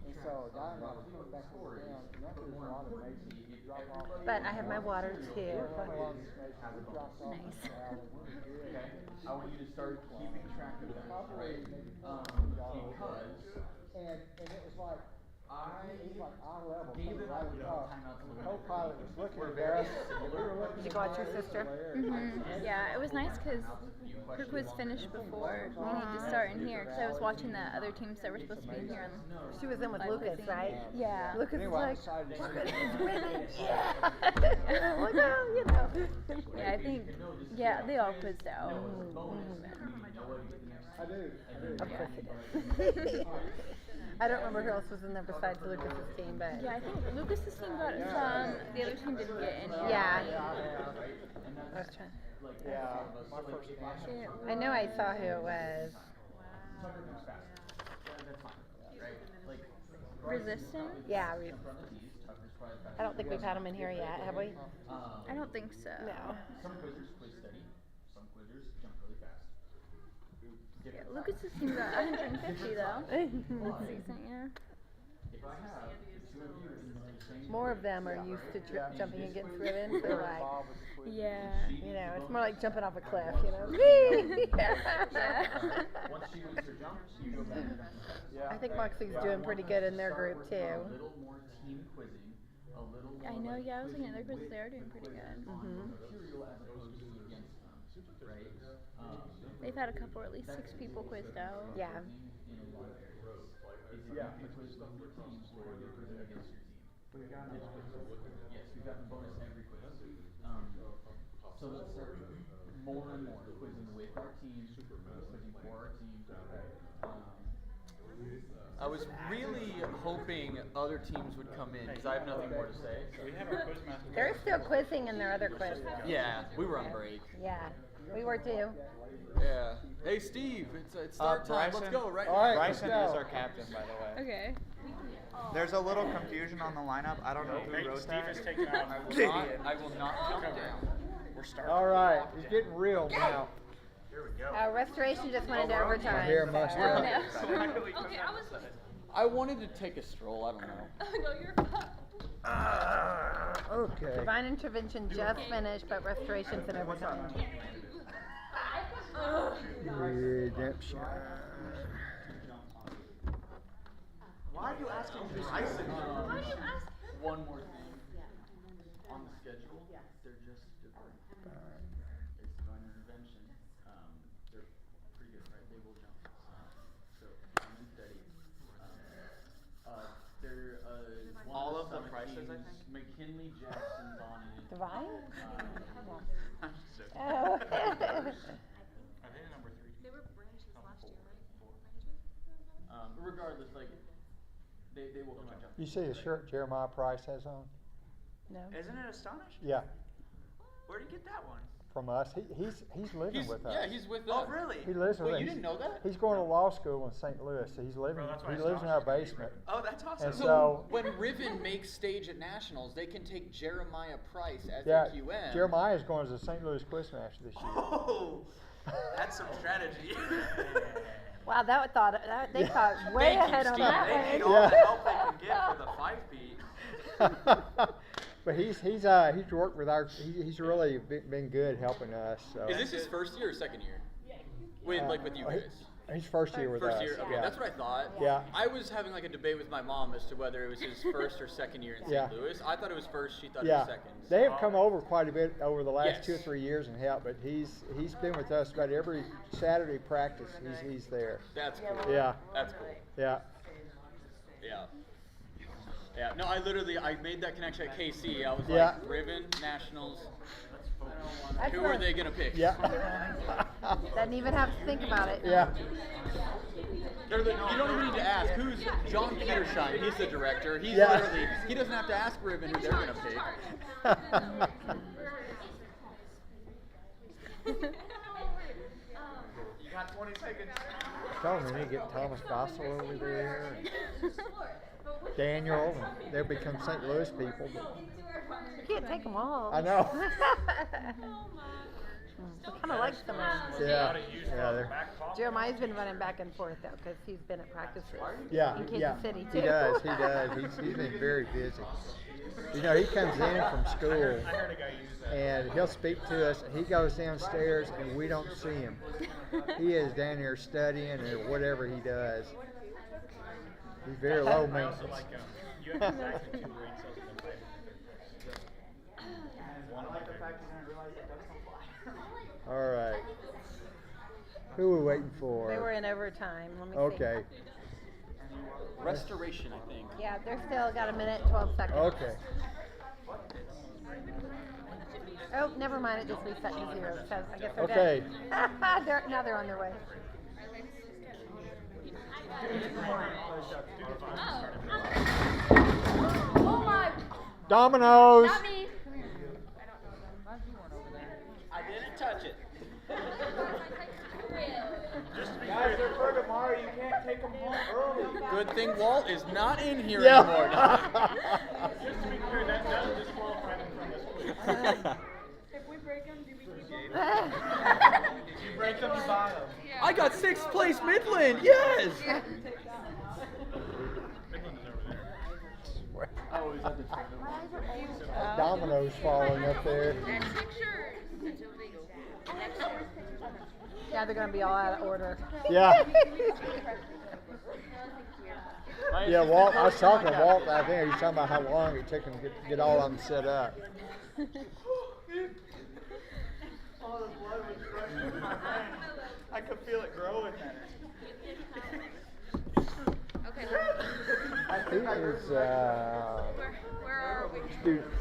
And so, Diamond coming back to the ground, and that was a lot of amazing drop off. But I have my water too. Nice. Okay. I want you to start keeping track of that, right? Because And it was like, He's like eye level. gave them Right, timeouts a the little bit. co-pilot was looking We're at very us. We were looking Did you go at watch your him. sister? Yeah, it was nice because her quiz finished before we need to start in here because I was watching the other teams that were supposed to be in here. She was in with Live Lucas, quizzing. right? Yeah. Lucas was Anyway, I like, decided to look see at it. these women, yeah. Look out, you know. Yeah, I think, yeah, they all quizzed out. I do. Of course it is. I don't remember who else was in there besides Lucas's team, but Yeah, I think Lucas's team got some, the other team didn't get in. yeah. I was trying. Yeah, my first match. I know I saw who it was. Resistance? Yeah, I don't think we've had them in here yet, have we? I don't think so. No. Some quizzers quiz steady, some quizzers jump really fast. Yeah, Lucas's team got 150 though. That's decent, yeah. If I have the two of you in the same More of them are used to jumping against ribbons, so like, Yeah. you know, it's more like jumping off a cliff, you know. Once she wins her jump, you go back. I think Moxie's doing pretty good in their group too. A little more team quizzing, a little more I know, yeah, I was looking at their quizzes, they are doing pretty good. material as opposed to against them, right? They've had a couple, or at least 6 people quizzed out. Yeah. Yeah. Quiz with your team or you're quizzing against your team. Yes, we've got the bonus every quiz. So let's start more and more quizzing with our team, quizzing for our team. I was really hoping other teams would come in because I have nothing more to say. So. They're still quizzing in their other quiz. Yeah, we were on break. Yeah, we were too. Yeah. Hey Steve, it's start time. Let's go, right? All right, Bryson let's is go. our captain, by the way. Okay. There's a little confusion on the lineup. I don't know who wrote that. I will not jump down. We're starting. All right, it's getting real now. Here we go. Restoration just went into overtime. Here must Oh, go. no. Okay, I was. I wanted to take a stroll. I don't know. No, you're fine. Okay. Divine intervention just finished, but restoration's in overtime. Redemption. Why are you asking Bryson? One more thing. On the schedule, they're just different. It's divine intervention. They're pretty good, right? They will jump. So I'm in steady. They're All of the 17s, prices, I think? McKinley, Jackson, Bonnie. Divine? Oh. Oh. Are they number 3? They were branches last year, right? Regardless, like they will come and jump. You see the shirt Jeremiah Price has on? No. Isn't it Astonished? Yeah, Where did you get that one? from us. He's living with us. Yeah, he's with Oh, us. really? He lives with Wait, us. you didn't know that? He's going to law school in St. Louis. So he's living. He lives in our basement. Oh, that's awesome. And So so, when Riven makes stage at nationals, they can take Jeremiah Price as yeah, a QM. Jeremiah's going as a St. Louis Quizmaster this year. Oh, that's some strategy. Wow, they thought way Thank you, ahead on Steve. that They need one. all the help they can get for the 5 feet. But he's worked with he's really been good helping us. So. Is this his first year or second year? With with you guys. He's first year with First us. year. Okay, yeah. that's what I thought. Yeah. I was having like a debate with my mom as to whether it was his first or second year in St. Yeah. Louis. I thought it was first. She thought it Yeah, was second. they have come over quite a bit over the last Yes. 2 or 3 years and helped. But he's been with us about every Saturday practice. He's there. That's cool. Yeah. That's cool. Yeah. Yeah. Yeah. No, I made that connection at KC. I was Yeah. like, Riven, Nationals. That's Who what- are they gonna pick? Yeah. Doesn't even have to think about it. Yeah. You don't even need to ask. Who's John Petershine? He's the director. He's Yeah. literally, he doesn't have to ask Riven who they're going to pick. You got 20 seconds. Told me we need to get Thomas Gossel over there, and Daniel, and they'll become St. Louis people. But You can't take them all. I know. I kind of like some of them. Yeah. Yeah. Jeremiah's been running back and forth though, because he's been at practices Yeah. in Kansas Yeah. City too. He does. He does. He's been very busy. You know, he comes in from school and he'll speak to us. He goes downstairs and we don't see him. He is down there studying or whatever he does. He's very low I also maintenance. like you have exactly 2 brain cells in the brain. One of my favorites. All right. Who are we waiting for? They were in overtime. Let me see. Okay. Restoration, I think. Yeah, they're still got a minute, 12 seconds. Okay. Oh, never mind. It just reset to 0. So I guess they're Okay. dead. Now they're on their way. Oh my! Dominoes. Not me. I didn't touch it. Guys, they're for tomorrow. You can't take them home early. Good thing Walt is not in here Yeah. anymore. Just to be clear, that would disqualify them from this quiz. If we break them, do we keep them? If you break them, you buy them. I got 6th place Midland. Yes. Midland is over there. Oh, is that the tournament? Dominoes falling up there. Yeah, they're going to be all out of order. Yeah. Yeah, Walt. I was talking to Walt. I think he was talking about how long it took him to get all of them set up. All the blood was rushing in my hand. I could feel it growing there. Okay. He is Where are we? student.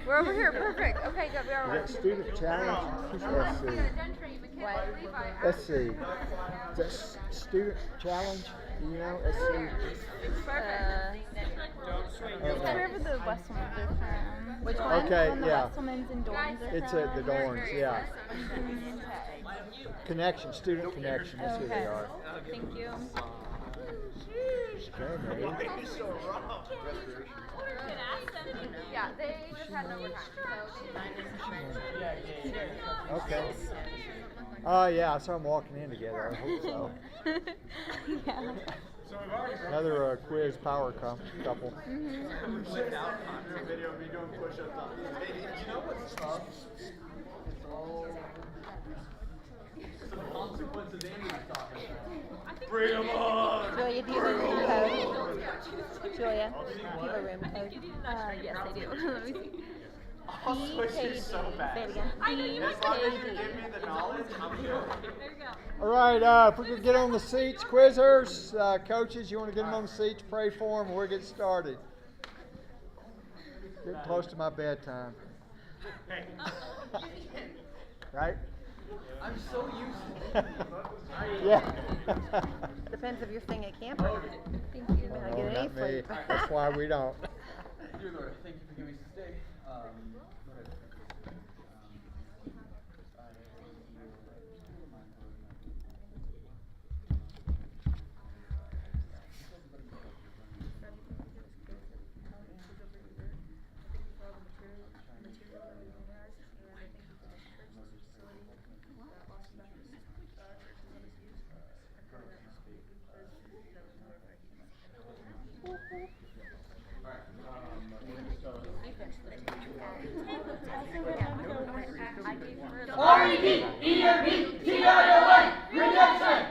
We're over here. Perfect. Okay, good. We are. Is that student challenge? Let's see. Let's see. Is that student challenge? Do you know? Let's see. It's wherever the Wesselmans are from. Which one? Okay, When the yeah. Wesselmans and Dorns are It's from. at the dorms, yeah. Okay. Connection, student connection. That's who they are. Thank you. Okay, Mary. Yeah, they just had no time. Okay. Yeah, I saw them walking in together. I hope so. Yeah. Another quiz power couple. Without under a video of me doing push-ups on this stage. You know what's tough? It's all The consequences Andy was talking about. bring them on. Julia, do you have a room code? Julia, do you have a room code? Yes, I do. Let me see. I'll switch you so Say it bad. again. As long as you give me the knowledge, I'm good. All right, if we could get on the seats, quizzers, coaches, you want to get them on the seats, pray for them, we'll get started. Getting close to my bedtime. Right? I'm so used to it. Yeah. Depends if you're staying at camp or not. Thank you. You may not Oh, get any not me. sleep. That's why we don't. Dear Lord, thank you for giving us this day. Lord, R-E-D, E-R-B, T-R-O-N, redemption!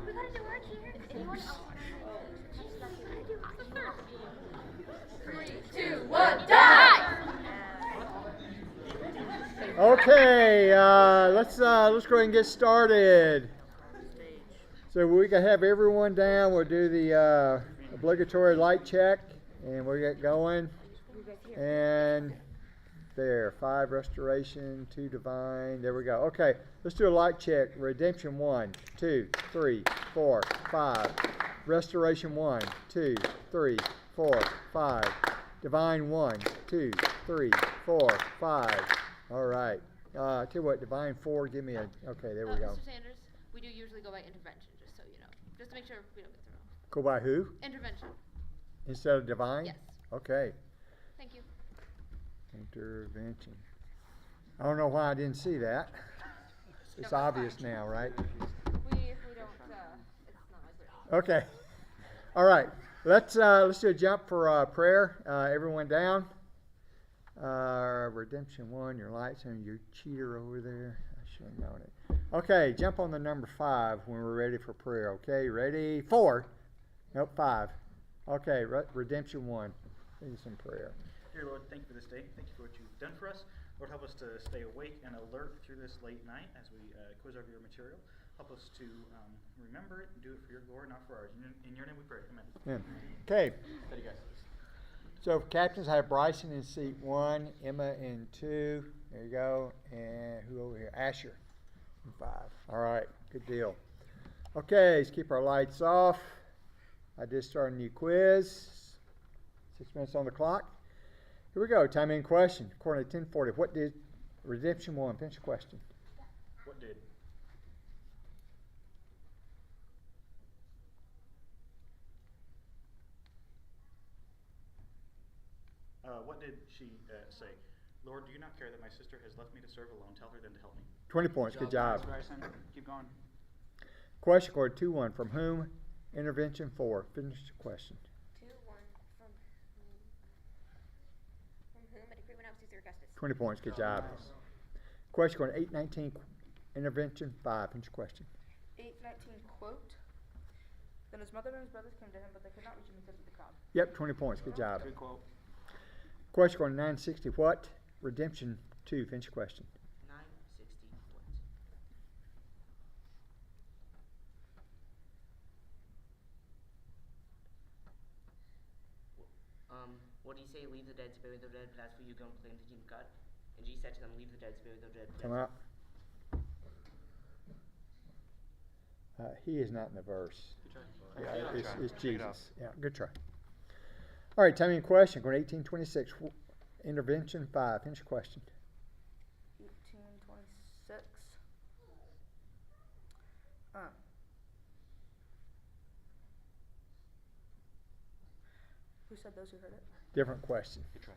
We gotta do work here. Anyone else? 3, 2, 1, die! Okay, let's go ahead and get started. So we can have everyone down. We'll do the obligatory light check, and we'll get going. And there, 5 restoration, 2 divine. There we go. Okay, let's do a light check. Redemption 1, 2, 3, 4, 5. Restoration 1, 2, 3, 4, 5. Divine 1, 2, 3, 4, 5. All right. Tell you what, divine 4, give me a. Okay, there we go. Mr. Sanders, we do usually go by intervention, just so you know. Just to make sure we don't get thrown off. Go by who? Intervention. Instead of divine? Yes. Okay. Thank you. Intervention. I don't know why I didn't see that. It's obvious now, right? We don't, it's not my fault. Okay. All right. Let's do a jump for prayer. Everyone down. Redemption 1, your lights and your cheater over there. I should have known it. Okay, jump on the number 5 when we're ready for prayer. Okay, ready? 4. Nope, 5. Okay, redemption 1. Lead us in prayer. Dear Lord, thank you for this day. Thank you for what you've done for us. Lord, help us to stay awake and alert through this late night as we quiz over your material. Help us to remember it and do it for your glory, not for ours. In your name we pray. Amen. Amen. Okay. Steady, guys. So captains, I have Bryson in seat 1, Emma in 2. There you go. And who over here? Asher in 5. All right. Good deal. Okay, let's keep our lights off. I just started a new quiz. 6 minutes on the clock. Here we go. Time in question. According to 1040, what did redemption 1? Finish the question. What did? What did she say? Lord, do you not care that my sister has left me to serve alone? Tell her then to help me. 20 points. Good job. Bryson. Keep going. Question according to 2-1. From whom? Intervention 4. Finish the question. 2-1 from whom? A decree when I was Caesar Augustus. 20 points. Good job. Question according to 8-19. Intervention 5. Finish the question. 8:19 quote. Then his mother and his brothers came to him, but they could not reach him because of the crowd. Yep, 20 points. Good job. Good quote. Question according to 960. What? Redemption 2. Finish the question. 960 what? What do you say? Leave the dead to bury the dead, but as for you, go and proclaim the kingdom of God. And Jesus said to them, leave the dead to bury the dead. Come out. He is not in the verse. Yeah, it's Jesus. Yeah, good try. All right, time in question. Going to 1826. Intervention 5. Finish your question. 1826. Who said those who heard it? Different question. Good try.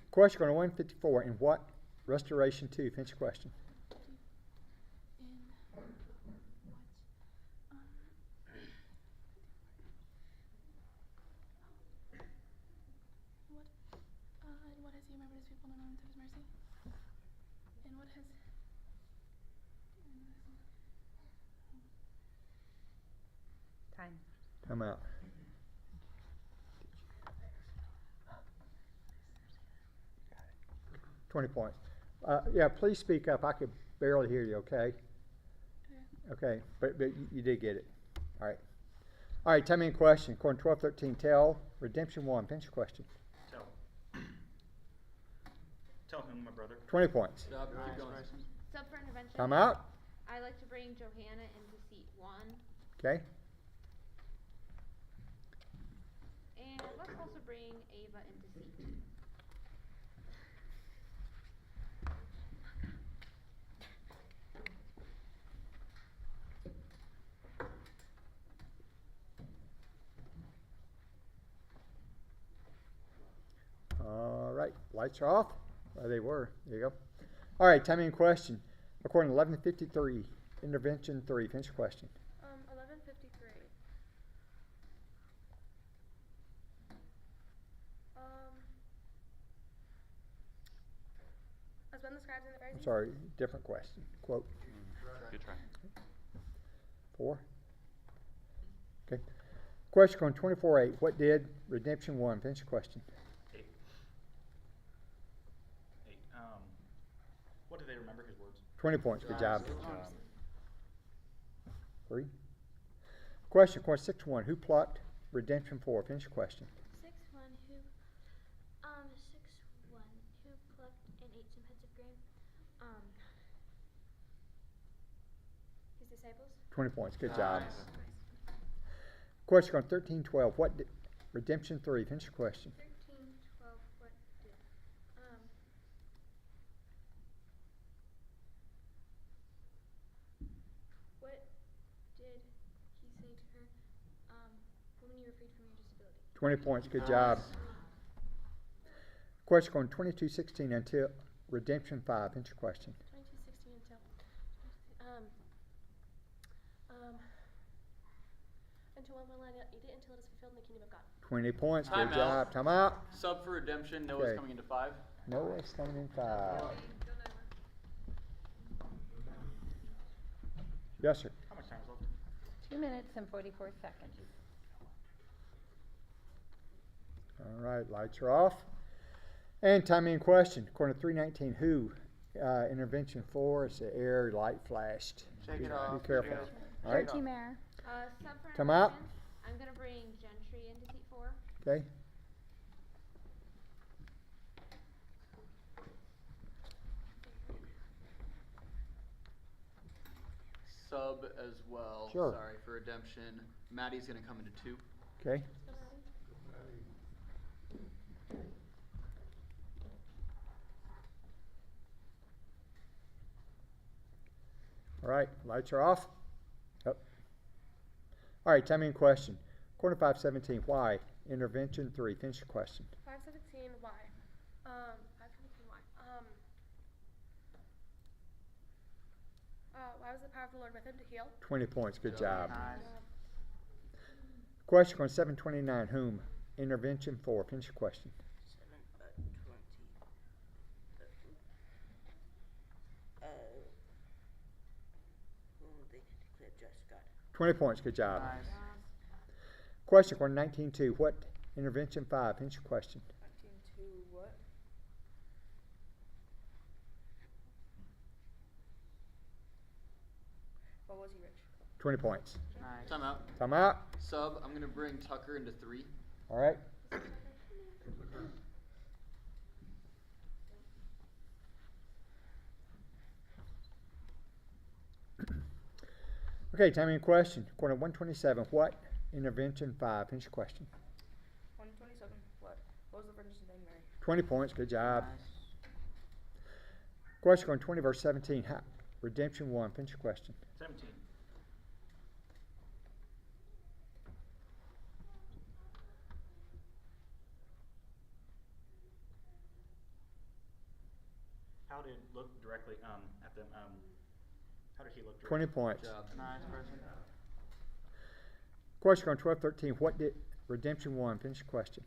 Question going to 154. In what? Restoration 2. Finish your question. What has he remembered his people in the moments of his mercy? And what has... Time. Time out. $20 points. Yeah, please speak up. I could barely hear you, okay? Okay, but you did get it. All right. All right, time in question. According to 1213, tell redemption 1. Finish your question. Tell whom, my brother. 20 points. Good job. Keep going. Sub for intervention. Time out. I like to bring Johanna into seat 1. Okay. And let's also bring Ava into seat 2. All right, lights are off. Well, they were. There you go. All right, time in question. According to 1153, intervention 3. Finish your question. 1153. As when the scribes and the Pharisees. I'm sorry, different question. Quote. Good try. 4. Okay. Question on 24:8. What did redemption 1? Finish your question. 8. What did they remember his words? 20 points. Good job. Good job. 3. Question, course 6-1. Who plucked redemption 4? Finish your question. 6-1 who 6-1 who plucked and ate some heads of grain? His disciples. 20 points. Good job. Question on 13:12. What did redemption 3? Finish your question. 13-12 what did what did he say to her? Woman, you are freed from your disability. 20 points. Good job. Question on 22:16 until redemption 5. Finish your question. 22:16 until one line eat it until it is fulfilled in the kingdom of God. 20 points. Time Good out. job. Time out. Sub for redemption. Noah's Okay. coming into 5. Noah's coming in 5. Yes, sir. How much time is left? 2 minutes and 44 seconds. All right, lights are off. And timing in question, according to 319, who? Intervention 4, it's the air light flashed. Shake Be it off. careful. Shake it All right. Third team air. Sub for Come out. intervention, I'm gonna bring Gentry into seat 4. Okay. Sub as well. Sure. Sorry for redemption. Maddie's gonna come into 2. Okay. All right, lights are off. Yep. All right, timing in question. Quarter 517, why? Intervention 3, finish your question. 517, why? 517, why? Why was the power of the Lord with him to heal? 20 points, good job. Nice. Question on 729, whom? Intervention 4, finish your question. 20 points, good job. Nice. Question on 19.2, what? Intervention 5, finish your question. 19-2, what? What was he, Rich? 20 points. Nice. Time out. Time out. Sub, I'm gonna bring Tucker into 3. All right. Okay, timing in question. According to 127, what? Intervention 5, finish your question. 127, what? What was the Virgin's name, Mary? 20 points, good job. Nice. Question on 20 verse 17, how? Redemption 1, finish your question. 17. How did look directly at them? How did he look directly? 20 points. Good job. Nice person. Question on 12:13, what did Redemption 1, finish your question.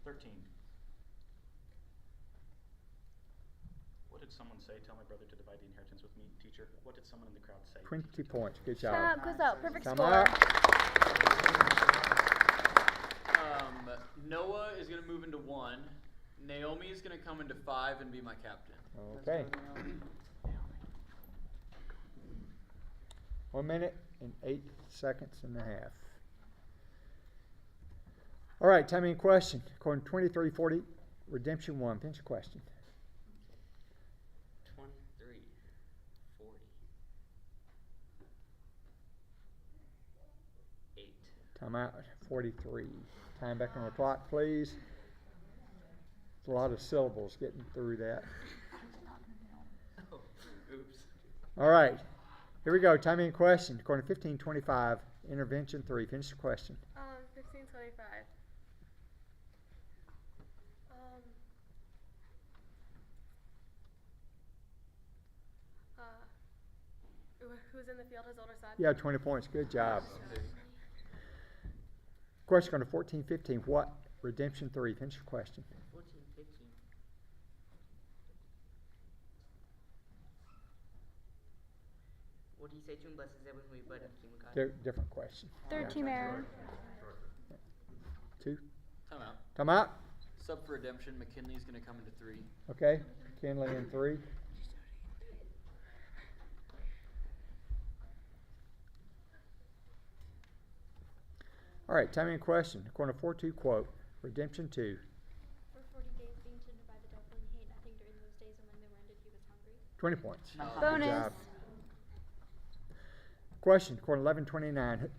13. What did someone say? Tell my brother to divide the inheritance with me, teacher. What did someone in the crowd say? 20 points, good Shut job. up, goes out, perfect Time score. out. Noah is gonna move into 1. Naomi is gonna come into 5 and be my captain. Okay. 1 minute and 8 seconds and a half. All right, timing in question. According to 23:40, Redemption 1, finish your question. 23, 40, 8. Time out at 43. Time back on the clock, please. There's a lot of syllables getting through that. Oh, oops. All right, here we go. Timing in question. According to 15:25, Intervention 3, finish your question. 1525. Who's in the field, his older son? Yeah, 20 points. Good job. Question on to 14:15, what? Redemption 3, finish your question. 14, 15. What do you say to him? Blesses everyone who but him, King of God. Different question. Third team air. 2. Time out. Time out. Sub for redemption. McKinley's gonna come into 3. Okay. McKinley in 3. All right, timing in question. According to 4:2, quote, Redemption 2. For 40 days being tended by the devil, and he ate nothing during those days, and when they were ended, he was hungry. 20 points. Nice. Good Bonus. job. Question, according to 11:29,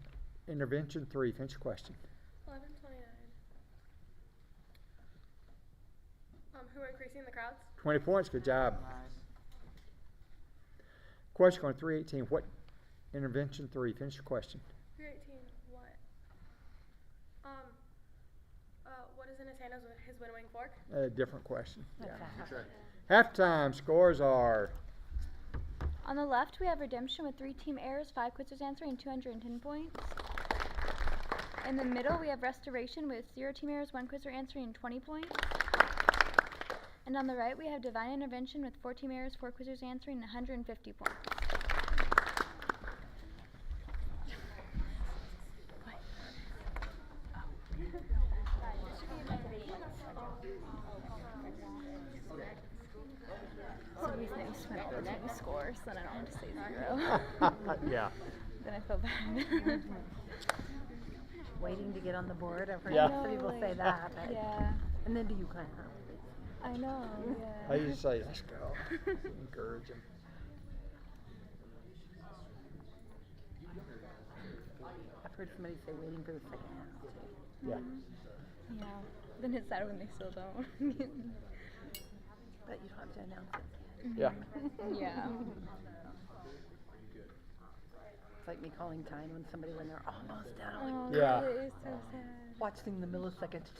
Intervention 3, finish your question. 1129. Who are increasing the crowds? 20 points, good job. Nice. Question on 3:18, what? Intervention 3, finish your question. 318. What? What is in his hand as his winnowing fork? Different question. That's Yeah. a half. Sure. Halftime scores are On the left, we have Redemption with 3 team errors, 5 quizzers answering, 210 points. In the middle, we have Restoration with 0 team errors, 1 quizzer answering, and 20 points. And on the right, we have Divine Intervention with 4 team errors, 4 quizzers answering, and 150 points. So the reason I just went all the TV scores, then I don't want to say 0. Yeah. Then I feel bad. Waiting to get on the board. I've heard Yeah. some people say that. But Yeah. And then do you kind of? I know, yeah. I usually say, let's go. Encourage them. I've heard somebody say waiting for the second half too. Yeah. Yeah. Then it's sad when they still don't. But you don't have to announce it. Yeah. Yeah. It's like me calling time when they're almost down. Oh, Yeah. it is so sad. Watching the millisecond.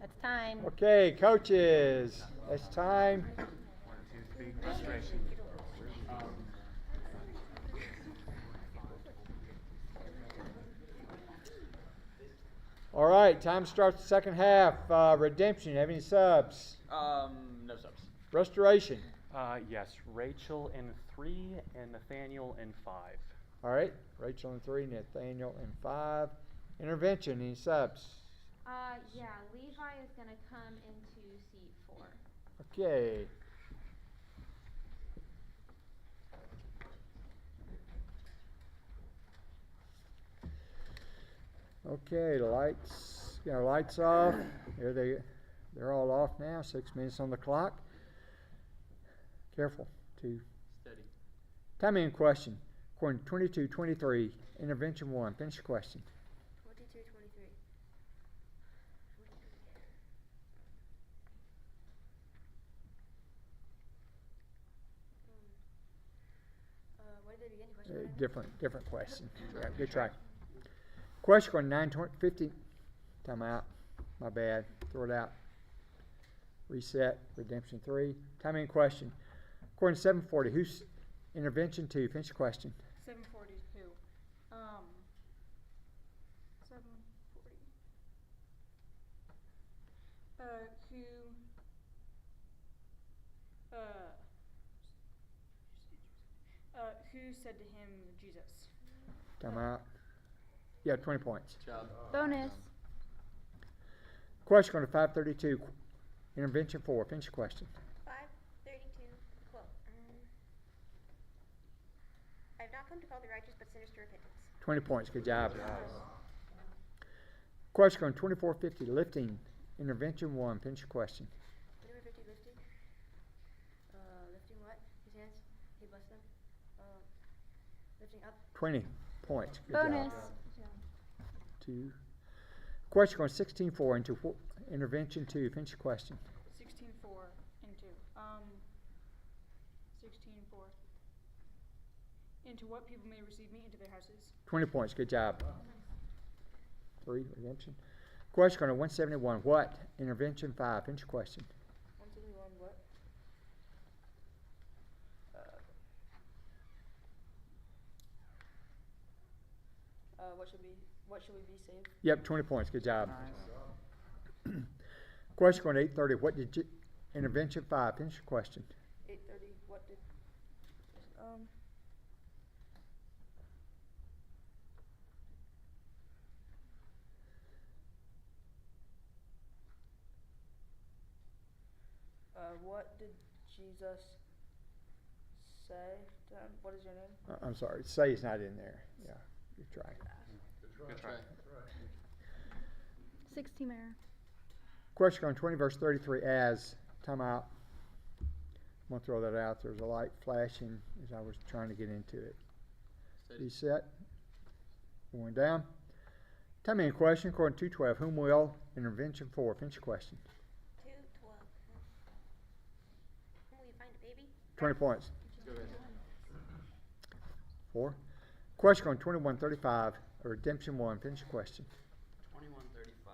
That's time. Okay, coaches, it's time. 1, 2, 3, frustration. All right, time starts the second half. Redemption, have any subs? No subs. Restoration. Yes, Rachel in 3 and Nathaniel in 5. All right, Rachel in 3, Nathaniel in 5. Intervention, any subs? Yeah, Levi is gonna come into seat 4. Okay. Okay, the lights, got our lights off. They're all off now. 6 minutes on the clock. Careful. Steady. Time in question. According to 22-23, intervention 1. Finish your question. 22-23. What did they begin? Question? Different question. Yeah, good try. Question on 9:50. Time out. My bad. Throw it out. Reset. Redemption 3. Time in question. According to 740, who's intervention 2? Finish your question. 742. 740. Who said to him, Jesus? Time out. Yeah, 20 points. Job. Bonus. Question on to 532. Intervention 4. Finish your question. 5:32. Well, I've not come to call the righteous, but sinners to repentance. 20 points. Good job. Question on 2450. Lifting. Intervention 1. Finish your question. 2450 lifting. Lifting what? His hands. He blessed them. Lifting up. 20 points. Good Bonus. job. 2. Question on 16.4 into intervention 2. Finish your question. 16:4 into 16:4. Into what people may receive me into their houses. 20 points. Good job. 3. Redemption. Question on 171. What? Intervention 5. Finish your question. 171 what? What should we be saved? Yep, 20 points. Good job. Question on 830. What did you, intervention 5. Finish your question. 830. What did? What did Jesus say to him? What is your name? I'm sorry. Say is not in there. Yeah, good try. Good try. 16 error. Question on 20 verse 33 as time out. I'm going to throw that out. There's a light flashing as I was trying to get into it. Steady. Reset. Going down. Time in question. According to 212. Whom will? Intervention 4. Finish your question. 2:12. Whom will you find, a baby? 20 points. Go ahead. 4. Question on 2135. Redemption 1. Finish your question. 2135.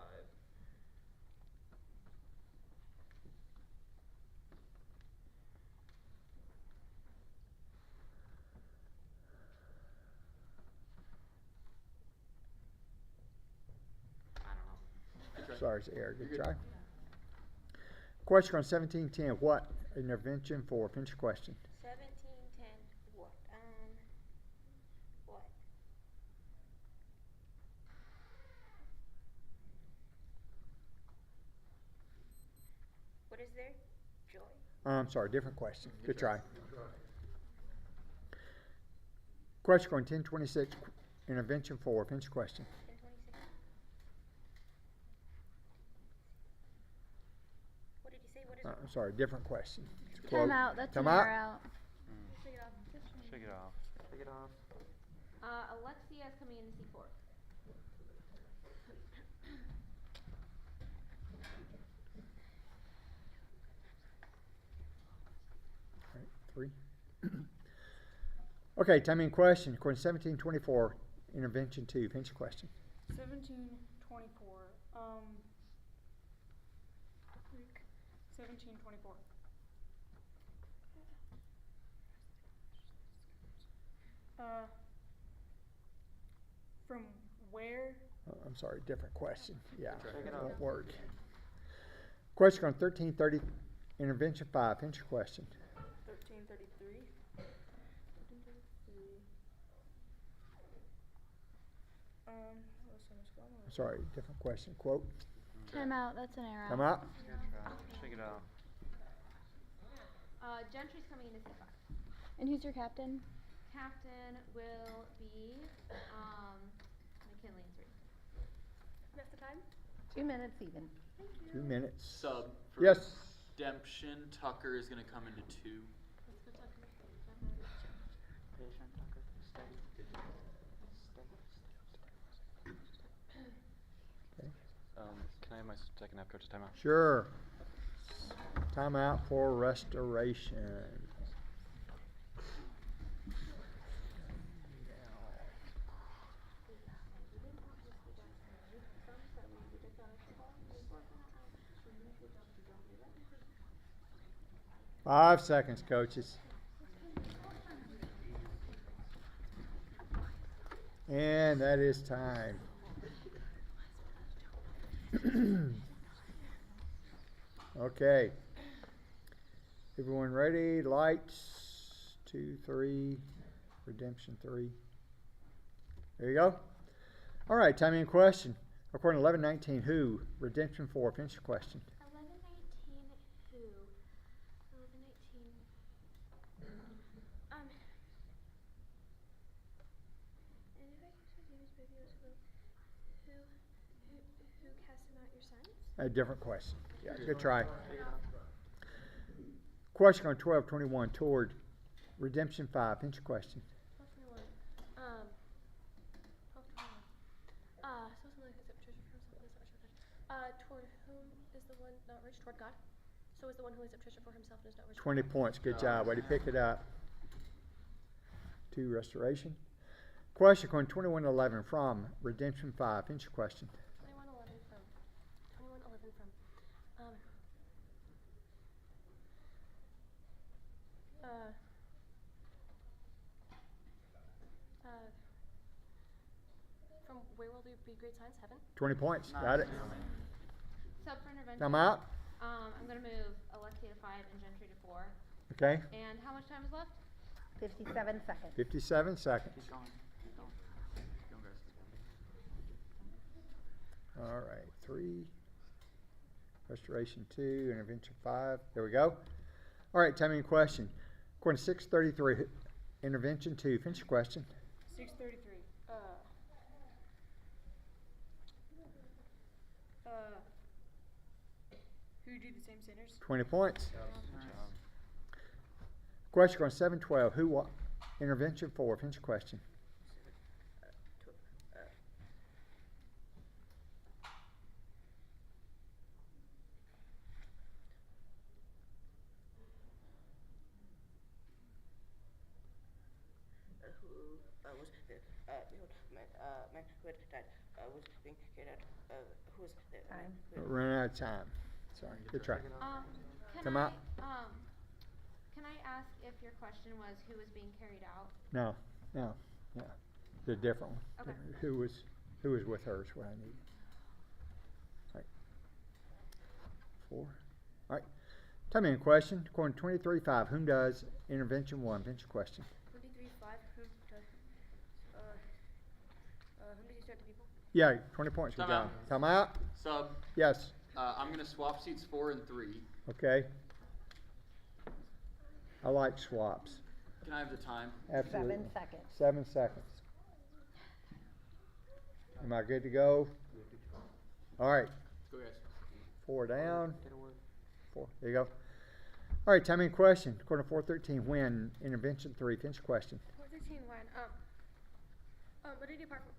Sorry, it's error. Good try. Question on 1710. What? Intervention 4. Finish your question. 17:10. What? What? What is there? Joy? I'm sorry, different question. Good try. Question on 1026, intervention 4. Finish your question. 1026. What did you say? What is I'm sorry, different question. It's a Time quote. out. That's Time an out. error out. Shake it off. Shake it off. Shake it off. Alexia is coming into C4. All right, 3. Okay, time in question. Question 1724, intervention 2. Finish your question. 1724. 1724. From where? I'm sorry, different question. Yeah, Check it won't out. work. Question on 1330, intervention 5. Finish your question. 1333. 1333. I'm sorry, different question. Quote. Time out. That's an error Time out. out. Shake it off. Gentry's coming into C5. And who's your captain? Captain will be McKinley in 3. What's the time? 2 minutes even. 2 minutes. Sub. For Yes. Redemption, Tucker is going to come into 2. Can I have my second half coach's timeout? Sure. Timeout for restoration. Five seconds, coaches. And that is time. Okay. Everyone ready? Lights, 2, 3, redemption 3. There you go. All right, time in question. According to 1119, who? Redemption 4. Finish your question. 1119 who? 1119. And if I could use videos who cast him out your sons? A different question. Yeah, good try. Question on 1221 toward redemption 5. Finish your question. 1221. 1221. Something like this. Toward whom is the one not rich? Toward God. So is the one who is up treasure for himself and is not rich. 20 points. Good job. Way to pick it up. 2, restoration. Question on 2111 from redemption 5. Finish your question. 2111 from. 2111 from. From where will there be great signs? Heaven? 20 points. Got it. Sub for intervention. Come out. I'm going to move Alexia to 5 and Gentry to 4. Okay. And how much time is left? 57 seconds. 57 seconds. Keep going. Keep going. Keep going, guys. All right. 3. Restoration 2. Intervention 5. There we go. All right. Time in question. According to 633, intervention 2. Finish your question. 633. Who do the same sinners? 20 points. Question on 712. Who wa intervention 4. Finish your question. Was man who had died was being carried out. Who was the man who had Run out of time. Sorry. Good try. Come out. Can I ask if your question was who was being carried out? No. No. Yeah. The different one. Okay. Who was with her is what I need. All right. 4. All right. Time in question. According to 23.5. Whom does intervention 1? Finish your question. 23.5. Whom did you start the people? Yeah, 20 points. Good Time job. out. Time out. Sub. Yes. I'm going to swap seats 4 and 3. Okay? I like swaps. Can I have the time? Absolutely. 7 seconds. 7 seconds. Am I good to go? All right. Let's go, guys. 4 down. 4. There you go. All right, time in question. According to 413, win. Intervention 3. Finish your question. 413 when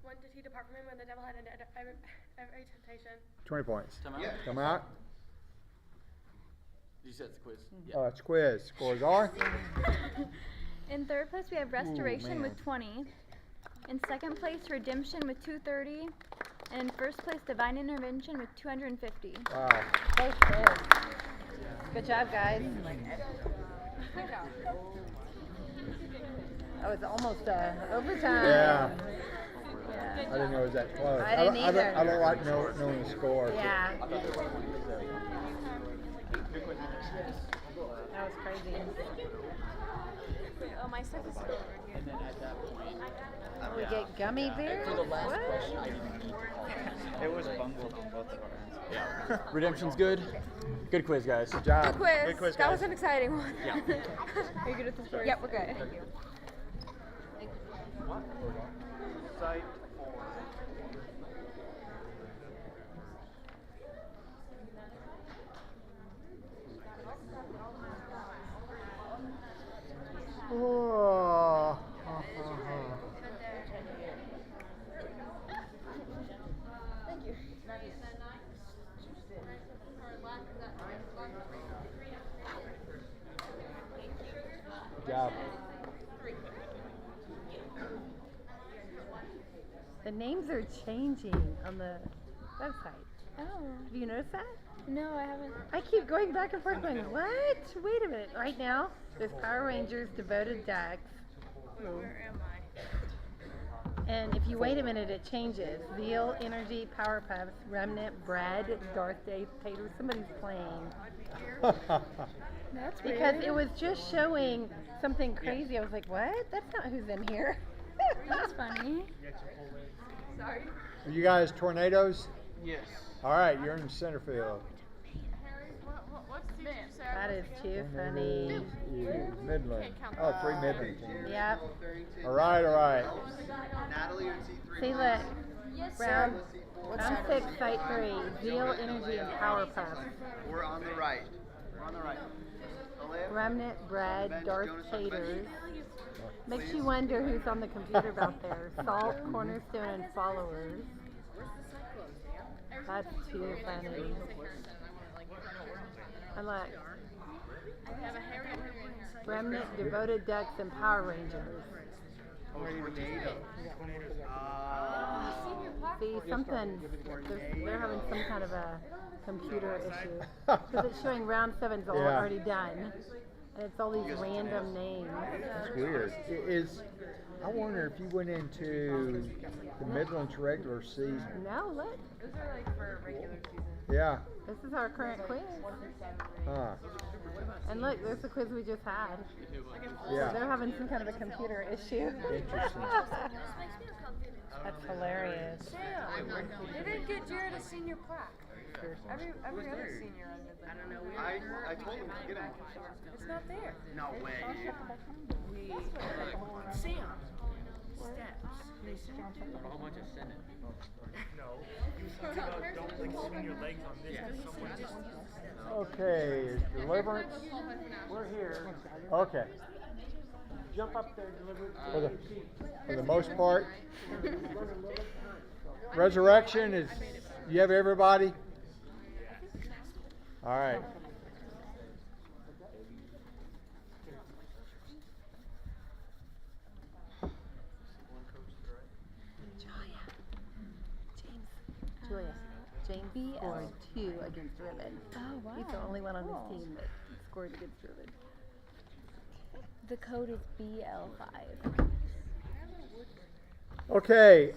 when did he depart from him when the devil had every temptation? 20 points. Time out? Come out. You said it's a quiz. Oh, it's quiz. Scores are? In third place, we have Restoration man. with 20. In second place, Redemption with 230. And in first place, Divine Intervention with 250. Wow. Both good. Good job, guys. Oh, it's almost overtime. Yeah. Yeah. I didn't know it was that close. I didn't either. I don't like knowing the score. Yeah. That was crazy. Oh, my stuff is still over here. And then at that point, We get gummy bears? for the last What? question, I didn't need to call. It was bungled on both of our ends. Yeah. Redemption's good. Good quiz, guys. Good job. Good quiz. Good quiz, That guys. was an exciting one. Yeah. Are you good at the story? Yep, we're good. Site 4. Oh. Thank you. Good job. The names are changing on the website. Oh. Have you noticed that? No, I haven't. I keep going back and forth going, what? Wait a minute. Right now, there's Power Rangers, Devoted Ducks. Where am I? And if you wait a minute, it changes. Veal, Energy, Powerpuffs, Remnant, Bread, Darth Vader. Somebody's playing. That's Because weird. it was just showing something crazy. I was like, what? That's not who's in here. That's funny. Sorry. Are you guys tornadoes? Yes. All right, you're in the center field. Harry, what's the team, Sarah? That is too funny. Tornadoes, Midland. Oh, 3 Midland teams. Yep. All right, all right. Natalie in C3. See, look. Yes, Round, What's round that? 6, Site 3. Veal, Energy, and Powerpuff. We're on the right. We're on the right. Olivia? Remnant, Bread, Ben, Darth Jonas, Taters. Makes you wonder who's on the computer out there. Salt, Cornerstone, and Followers. That's too funny. I like Remnant, Devoted Ducks, and Power Rangers. See, something, they're having some kind of a computer issue. Because it's showing round 7's all Yeah. already done. And it's all these random names. It's weird. I wonder if you went into the Midland's regular season. No, look. Those are like for regular season. Yeah. This is our current quiz. Huh. And look, there's the quiz we just had. Yeah. So they're having some kind of a computer issue. Interesting. That's hilarious. They didn't get Jared a senior plaque. Every other senior on Midland. I don't know. I told him to get him. It's not there. No way, dude. Sam. Steps. They said. How much is Senate? No. He was talking about don't like swing your legs on this because someone just. Okay, is Deliverance? We're here. Okay. Jump up there, deliver For the most part. Resurrection is, you have everybody? All right. Julia, James scored 2 against Ribbon. Oh, wow. He's the only one on Cool. his team that scored against Ribbon. The code is BL5. Okay,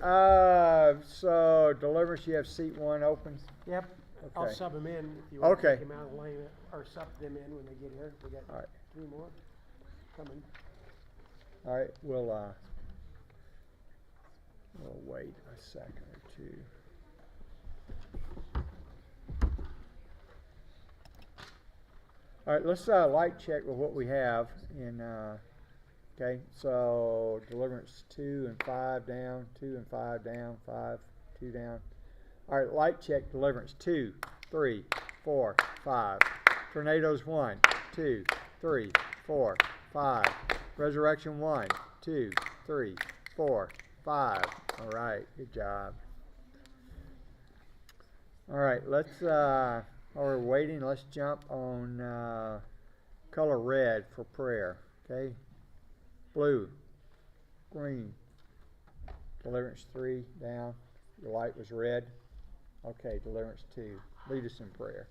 so Deliverance, you have seat 1 open? Yep. Okay. I'll sub them in if you want to Okay. take them out of the lane, or sub them in when they get here. We got All right. 3 more coming. All right, we'll wait a second or two. All right, let's light check with what we have in. Okay, so deliverance 2 and 5 down, 2 and 5 down, 5, 2 down. All right, light check deliverance 2, 3, 4, 5. Tornadoes 1, 2, 3, 4, 5. Resurrection 1, 2, 3, 4, 5. All right, good job. All right, let's, while we're waiting, let's jump on color red for prayer, okay? Blue, green, deliverance 3, down. The light was red. Okay, deliverance 2. Lead us in prayer.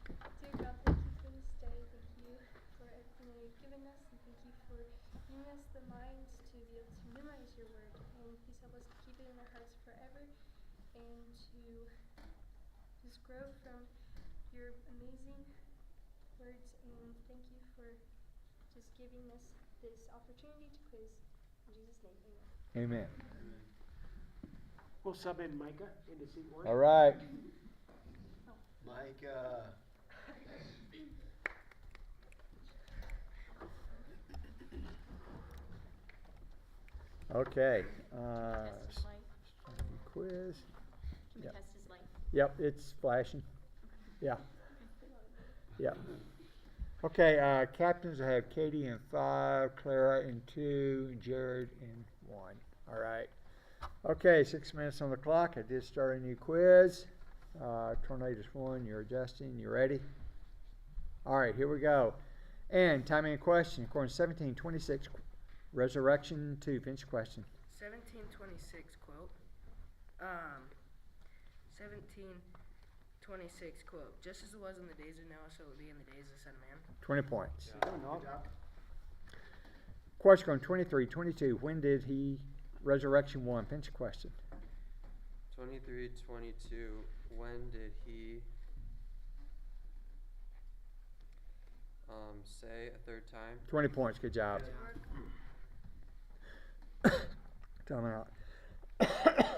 Dear God, thank you for this day. Thank you for everything that you've given us, and thank you for giving us the minds to be able to memorize your word. And please help us to keep it in our hearts forever, and to just grow from your amazing words. And thank you for just giving us this opportunity to quiz. In Jesus' name, amen. Amen. We'll sub in Micah into seat 1. All right. Micah. Okay. Test his light. Quiz. Can we Yep. test his light? Yep, it's flashing. Yeah. Yeah. Okay, captains, I have Katie in 5, Clara in 2, Jared in 1. All right. Okay, 6 minutes on the clock. I did start a new quiz. Tornadoes 1, you're adjusting. You ready? All right, here we go. And timing and question. According to 1726, Resurrection 2. Finish question. 1726 quote. 1726 quote. Just as it was in the days of Noah, so it will be in the days of the Son of Man. 20 points. Good job. Question on 2322. When did he, Resurrection 1, finish question. 2322. When did he say a third time? 20 points. Good job. Time out.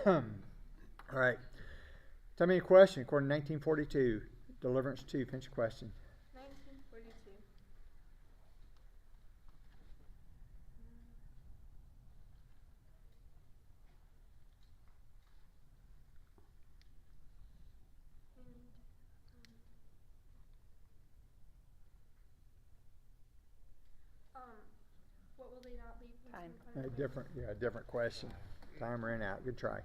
All right. Tell me a question. According to 1942, Deliverance 2, finish question. 1942. What will they not leave? Time. Different question. Time ran out. Good try.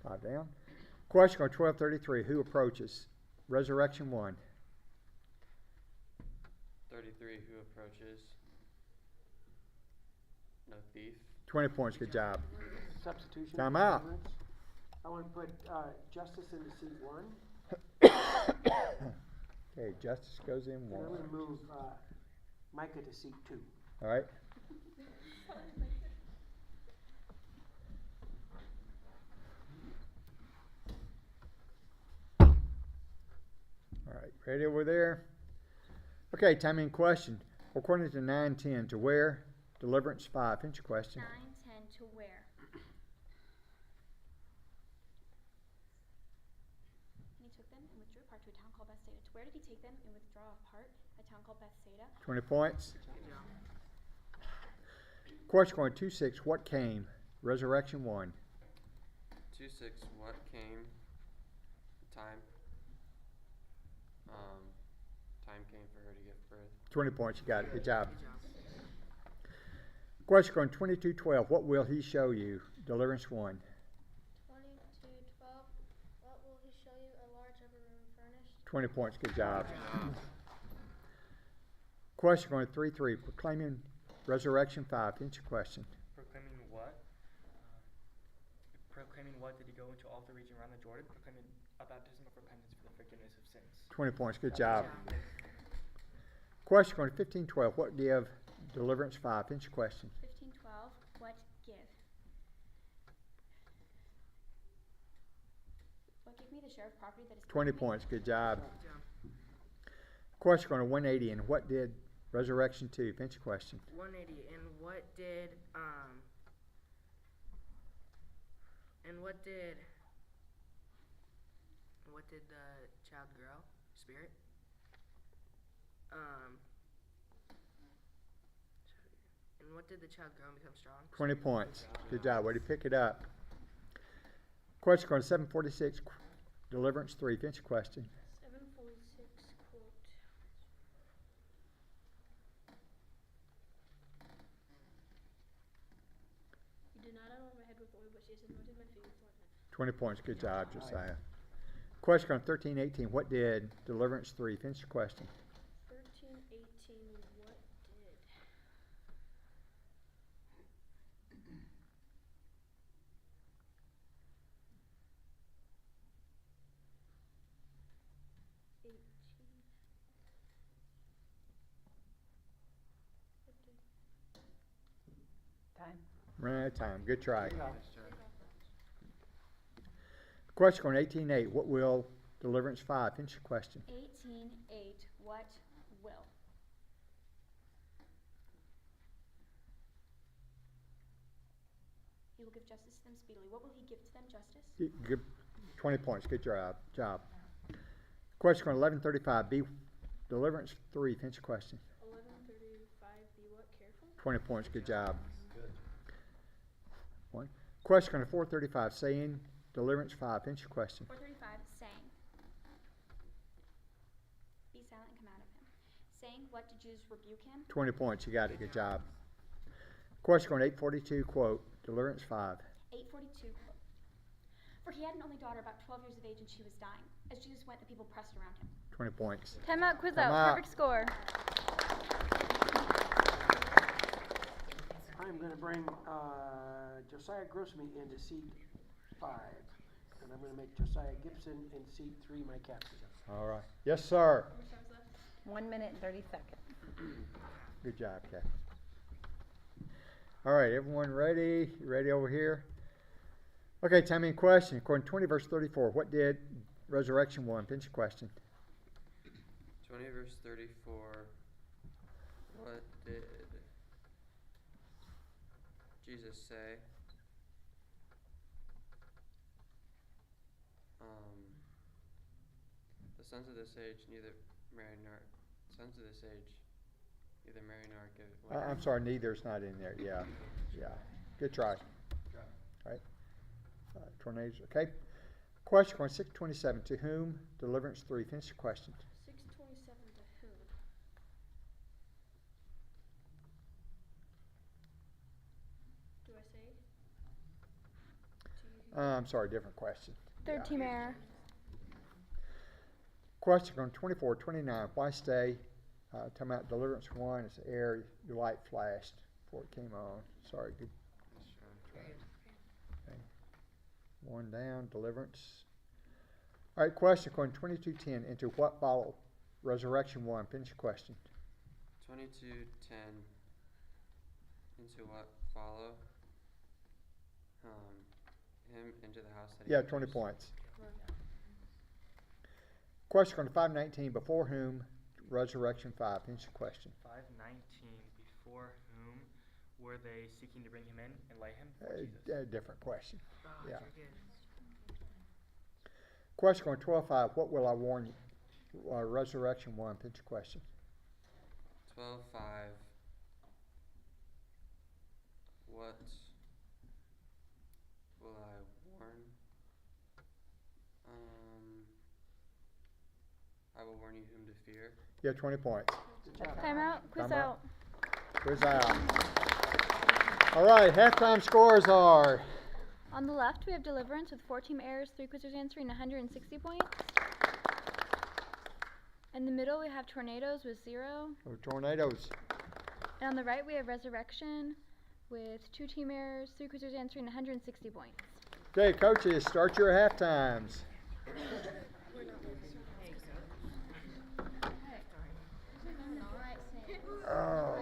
5 down. Question on 1233. Who approaches? Resurrection 1. 33. Who approaches? No thief. 20 points. Good job. Substitution. Time out. I want to put Justice into seat 1. Okay, Justice goes in And 1. I'm going to move Micah to seat 2. All right. All right, ready over there? Okay, timing question. According to 910, to where? Deliverance 5. Finish your question. 9:10 to where? And he took them and withdrew apart to a town called Bethsaida. To where did he take them and withdraw apart? A town called Bethsaida. 20 points. Question going 2-6. What came? Resurrection 1. 2-6. What came? Time. Time came for her to give birth. 20 points. You got it. Good job. Question going 22-12. What will he show you? Deliverance 1. 22:12. What will he show you? A large upper room furnished. 20 points. Good job. Question going 3-3. Proclaiming Resurrection 5. Finish your question. Proclaiming what? Proclaiming what? Did he go into all the region around the Jordan? Proclaiming a baptism of repentance for the forgiveness of sins. 20 points. Good job. Question going 15-12. What give? Deliverance 5. Finish your question. 15:12. What give? What give me the share of property that is 20 given me? points. Good job. Question going to 180. And what did Resurrection 2? Finish your question. 180. And what did the child grow? Spirit? And what did the child grow and become strong? 20 points. Good job. Way to pick it up. Question on 746. Deliverance 3. Finish your question. 746 quote. You did not anoint my head with oil, but she has anointed my feet with ointment. 20 points. Good job, Josiah. Question on 1318. What did Deliverance 3? Finish your question. 1318 what did? Time. Run out of time. Good try. Question on 18.8. What will Deliverance 5? Finish your question. 18:8. What will? He will give justice to them speedily. What will he give to them? Justice? Good. 20 points. Good job. Question on 1135. B. Deliverance 3. Finish your question. 1135 be what? Careful? 20 points. Good job. One. Question on 435. Saying Deliverance 5. Finish your question. 435. Saying. Be silent and come out of him. Saying, what did Jesus rebuke him? 20 points. You got it. Good job. Question on 842. Quote. Deliverance 5. 842. Quote. For he had an only daughter about 12 years of age, and she was dying. As Jesus went, the people pressed around him. 20 points. Time out, quiz Time out. out. Perfect score. I'm going to bring Josiah Grossme into seat 5. And I'm going to make Josiah Gibson in seat 3 my captain. All right. Yes, sir. 1 minute and 30 seconds. Good job, Kathy. All right, everyone ready? You ready over here? Okay, time in question. According to 20 verse 34, what did Resurrection 1? Finish your question. 20 verse 34. What did Jesus say? The sons of this age neither marry nor give. I'm sorry, neither's not in there. Yeah. Good try. Right. Tornadoes. Okay. Question on 627. To whom? Deliverance 3. Finish your question. 627 to whom? Do I say? I'm sorry, different question. Third team error. Question on 2429. Why stay? Talking about Deliverance 1. It's air. Your light flashed before it came on. Sorry. Good. Okay. One down. Deliverance. All right. Question on 2210. Into what follow? Resurrection 1. Finish your question. 22:10. Into what follow? Him into the house that he 20 points. Question on 519. Before whom? Resurrection 5. Finish your question. 519. Before whom were they seeking to bring him in and lay him? Jesus. Different question. Yeah. Question on 12:5. What will I warn you? Resurrection 1. Finish your question. 12:5. What will I warn? I will warn you whom to fear. 20 points. Time out. Quiz out. Quiz out. All right. Halftime scores are. On the left, we have Deliverance with 4 team errors, 3 quizzers answering 160 points. In the middle, we have Tornadoes with 0. Tornadoes. And on the right, we have Resurrection with 2 team errors, 3 quizzers answering 160 points. Okay, coaches, start your half times. Oh.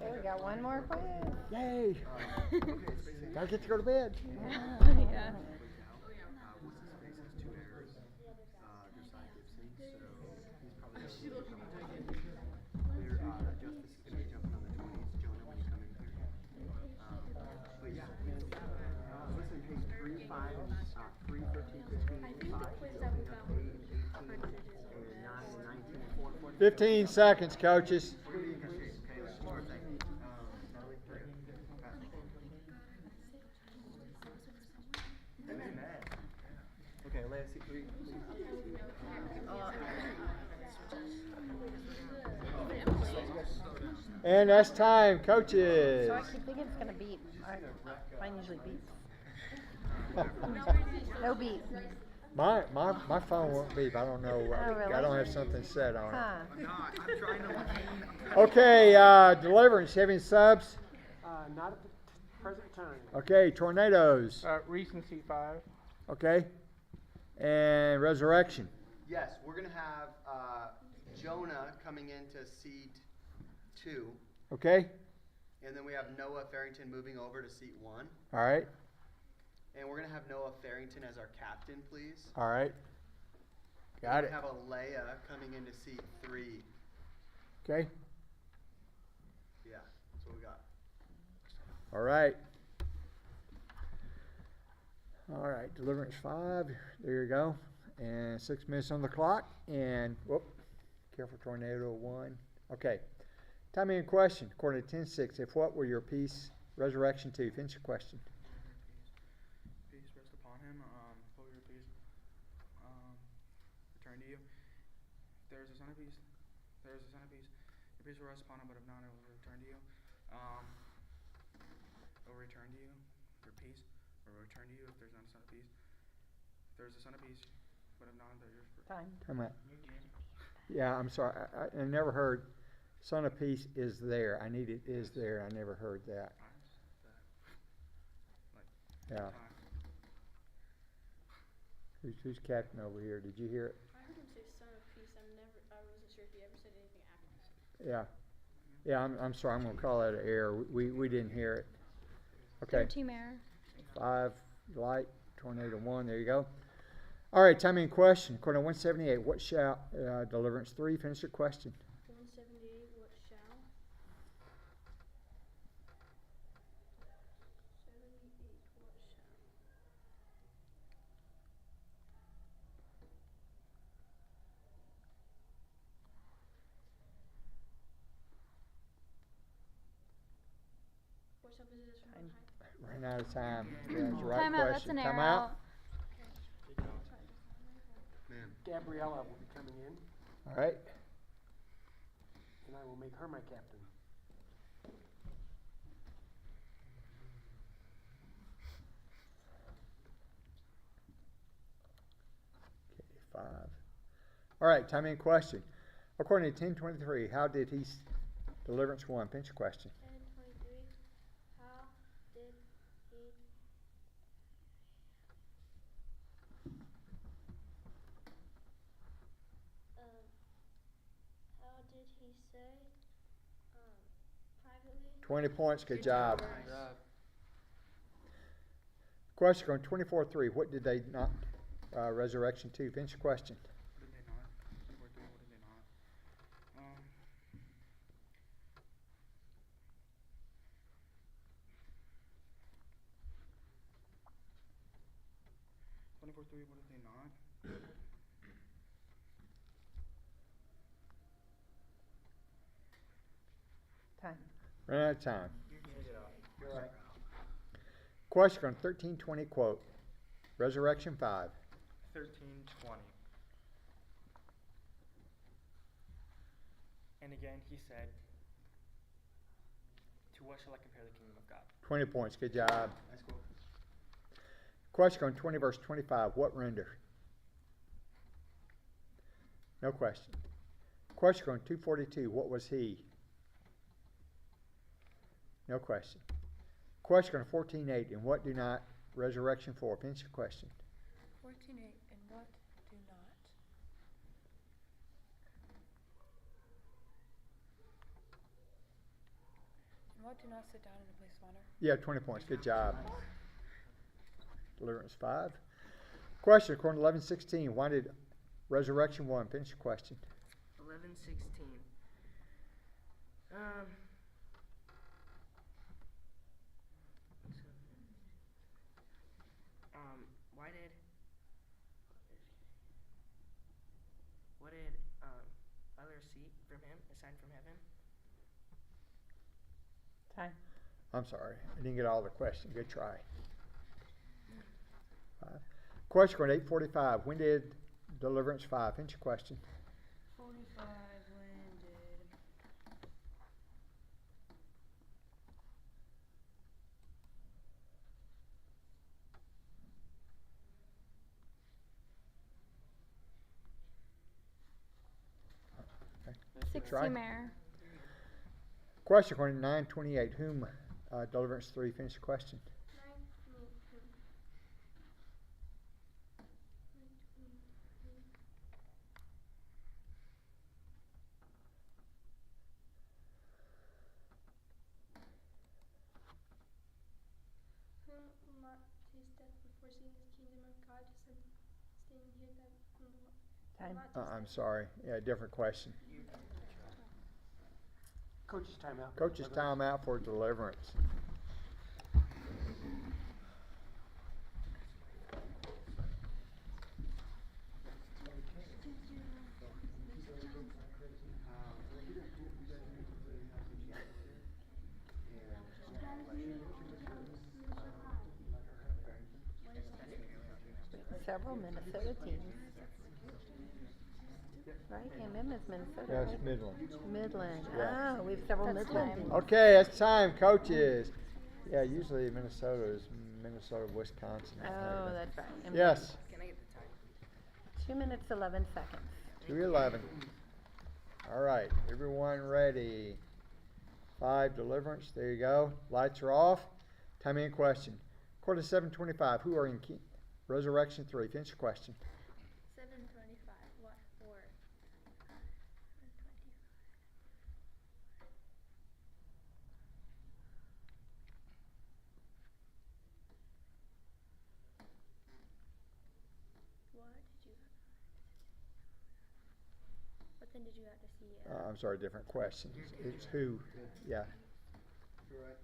Okay, we got one more quiz. Yay! Gotta get to go to bed. Yeah. Listen, hey, 3, 5, and 3, 13, 15, I think 5, the quiz you that open we up got 8 was and 18, 100 is and 9 and 19 and 4 and 14. 15 seconds, coaches. Okay, let's see. And that's time, coaches. So I keep thinking it's gonna beep. Mine usually beeps. No beep. My phone won't beep. I don't know. Oh, really? I don't have something set on it. Huh. Okay, Deliverance, having subs. Not at the present time. Okay, Tornadoes. Reese in seat 5. Okay. And Resurrection. Yes, we're going to have Jonah coming into seat 2. Okay. And then we have Noah Farrington moving over to seat 1. All right. And we're going to have Noah Farrington as our captain, please. All right. Got it. We have Alea coming into seat 3. Okay. Yeah, that's what we got. All right. All right, Deliverance 5. There you go. And 6 minutes on the clock. And, whoop, careful, Tornado 1. Okay. Time in question, according to 10-6. If what were your peace, Resurrection 2? Finish your question. Peace rest upon him. What will your peace return to you? If there is a centerpiece, your peace will rest upon him, but if not, it will return to you. It will return to you. Your peace will return to you if there's not a centerpiece. If there's a centerpiece, but if not, there's time. Come on. Yeah, I'm sorry. I never heard Son of Peace is there. I need it is there. I never heard that. Yeah. Who's captain over here? Did you hear it? I heard him say son of peace. I wasn't sure if he ever said anything after that. Yeah. Yeah, I'm sorry. I'm going to call that an error. We didn't hear it. Okay. Third team error. 5, light, Tornado 1. There you go. All right, time in question. According to 178, what shall, Deliverance 3, finish your question. 178, what shall? 78, what shall? What shall visit us from on high? Ran out of time. That's the right Time out, that's question. an Time error out. Gabriella will be coming in, All right. and I will make her my captain. Okay, 5. All right, time in question. According to 1023, how did he, Deliverance 1, finish your question. 10:23. How did he? How did he say? Privately. 20 points, good job. Question on 24:3, what did they not, Resurrection 2, finish your question. What did they not? What did they not? 24-3, what did they not? Time. Ran out of time. You're right. Question on 1320, quote, Resurrection 5. 13:20. And again he said, to what shall I compare the kingdom of God? 20 points, good job. That's cool. Question on 20 verse 25, what render? No question. Question on 242, what was he? No question. Question on 14:8, and what do not, Resurrection 4, finish your question. 14:8, and what do not? And what do not sit down in a place of honor? Yeah, 20 points, good job. Deliverance 5. Question according to 11:16, why did Resurrection 1, finish your question. 11:16. a seat from him, a sign from heaven? Time. I'm sorry, I didn't get all the question. Good try. Question on 8:45. When did Deliverance 5? Finish your question. 45, when did... Okay. Good 6 try. team error. Question on 9:28. Whom Deliverance 3? Finish your question. Whom will not taste death before seeing the kingdom of God, staying here that will Time. not taste I'm death. sorry. Yeah, different question. Coach's timeout. Coach's timeout for Deliverance. Several Minnesota teams. Right? MM is Minnesota, Yes, right? Midland. Midland. Yeah. Oh, we have several That's Midland time. teams. Okay, it's time, coaches. Yeah, usually Minnesota is Minnesota, Wisconsin. Oh, that's right. And Yes. Can I get the time? 2 minutes, 11 seconds. 2:11. All right, everyone ready? 5 Deliverance. There you go. Lights are off. Time in question. Quarter to 7:25. Who are in Resurrection 3? Finish your question. 7:25. What for? 7:25. What did you? What then did you have to see? I'm sorry, different question. It's who? Yeah. You're right.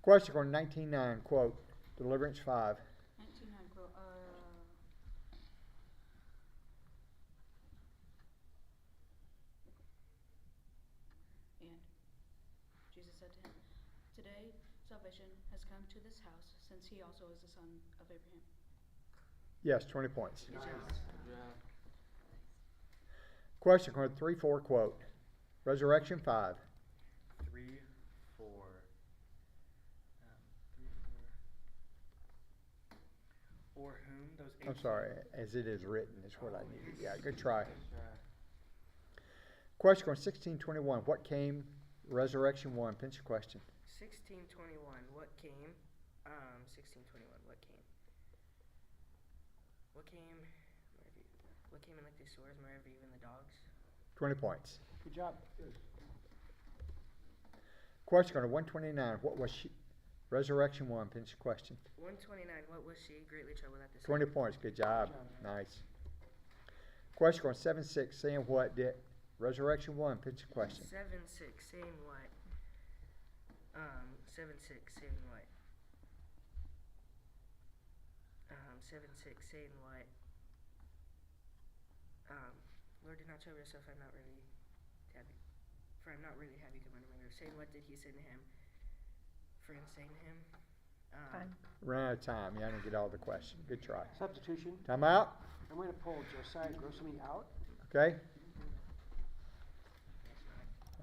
Question on 19:9. Quote, Deliverance 5. 19, quote, And Jesus said to him, "Today salvation has come to this house, since he also is the son of Abraham." Yes, 20 points. Nice. Question on 3-4. Quote, Resurrection 5. 3, 4. 3, 4. Or whom those 18... I'm sorry, as it is written is what I needed. Yeah, good try. Good try. Question on 16:21. What came? Resurrection 1. Finish your question. 16:21. What came? 16:21. What came? What came? What came in like the stores, wherever even the dogs? 20 points. Good job. Question on 129. What was she? Resurrection 1. Finish your question. 129. What was she? Greatly troubled at the 20 points. Good job. Nice. Question on 7:6. Saying what did? Resurrection 1. Finish your question. 7:6. Saying what? 7:6. Saying what? 7:6. Saying what? Lord, do not trouble yourself. I'm not really happy. For I'm not really happy. Come on, remember. Saying what did he say to him? Friends saying to him. Time. Ran out of time. Yeah, I didn't get all the question. Good try. Substitution. Time out. I'm going to pull Josiah Grossamy out. Okay.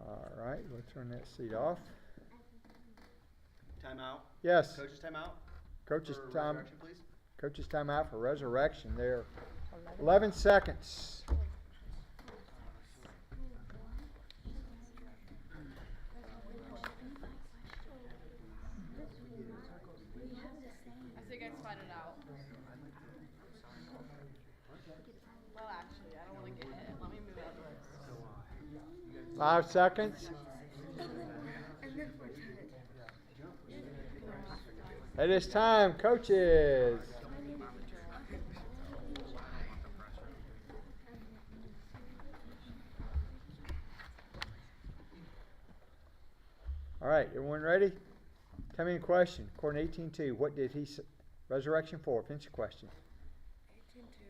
All right. We'll turn that seat off. Timeout. Yes. Coach's timeout. Coach's For time. Resurrection, please. Coach's timeout for Resurrection. There. 11 seconds. I think I spun it out. Well, actually, I don't want to get hit. Let me move out of the way. 5 seconds. It is time, coaches. All right, everyone ready? Come in question. According to 18:2, what did he say? Resurrection 4. Finish your question. 18:2.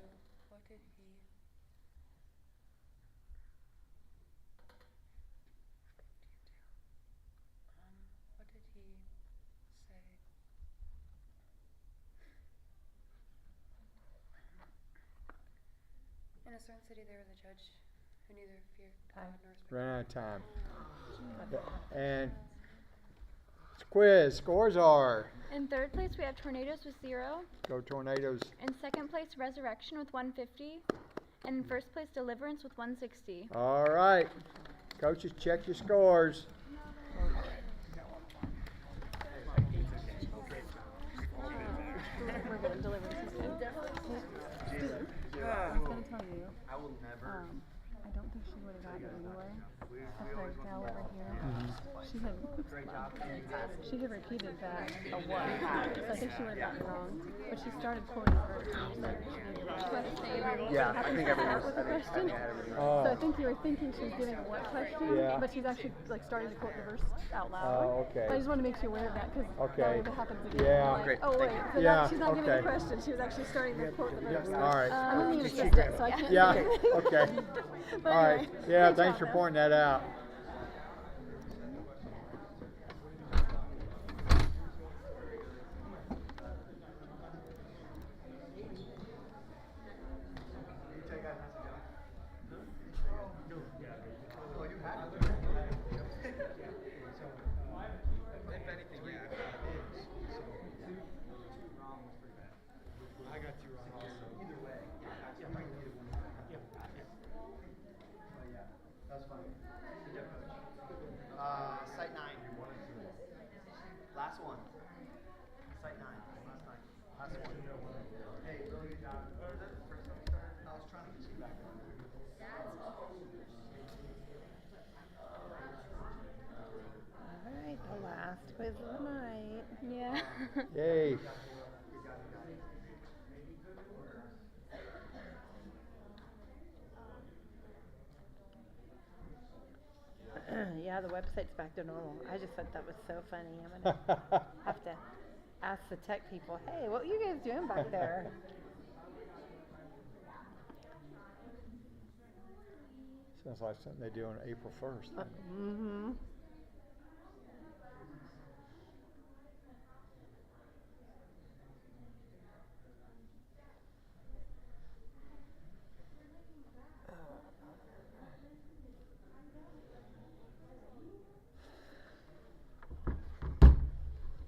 What did he? certain city there was a judge who neither feared Time. God nor respected. Ran out of time. And quiz scores are. In third place, we have Tornadoes with 0. Go Tornadoes. In second place, Resurrection with 150. And in first place, Deliverance with 160. All right. Coaches, check your scores. We're going to deliver something. I was going to tell you. I will never. I don't think she would have gotten it anyway. Her gal over here, she had repeated that a lot. So I think she would have gotten it wrong. But she started quoting verses. Yeah, I think Start with the question. So I think you were thinking she was giving a what question, Yeah. but she's actually like starting to quote the verse out loud. Oh, okay. So I just want to make you aware of that because Okay. if it happens again, Yeah. like, Great, oh thank wait, you. so Yeah, that, she's not giving okay. the question. She was actually starting to quote the verse. All right. I wasn't even She assist it, grabbed so I it. can't. Yeah, say it. okay. But All right. anyway, Yeah, great thanks job, for though. pointing that out. Site 9. Last one. Site 9. Last one. Hey, really good job. Or is that the first time we started? I was trying to get you back there. Alright, the last quiz of the night. Yeah. Yay. Yeah, the website's back to normal. I just thought that was so funny. I'm gonna have to ask the tech people, hey, what were you guys doing back there? Sounds like something they do on April 1st. Mm-hmm.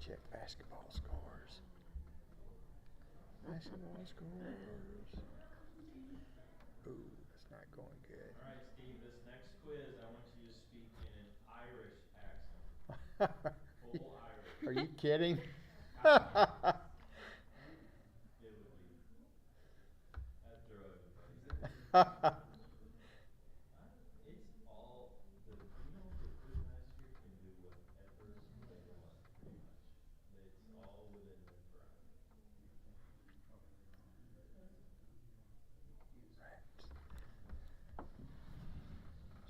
Check basketball scores. Basketball scores. Ooh, that's not going good. All right, Steve, this next quiz, I want you to speak in an Irish accent. Full Irish. Are you kidding? It would be. I'd throw everybody. It's all, the quizmaster can do whatever they want, pretty much. It's all within their parameters.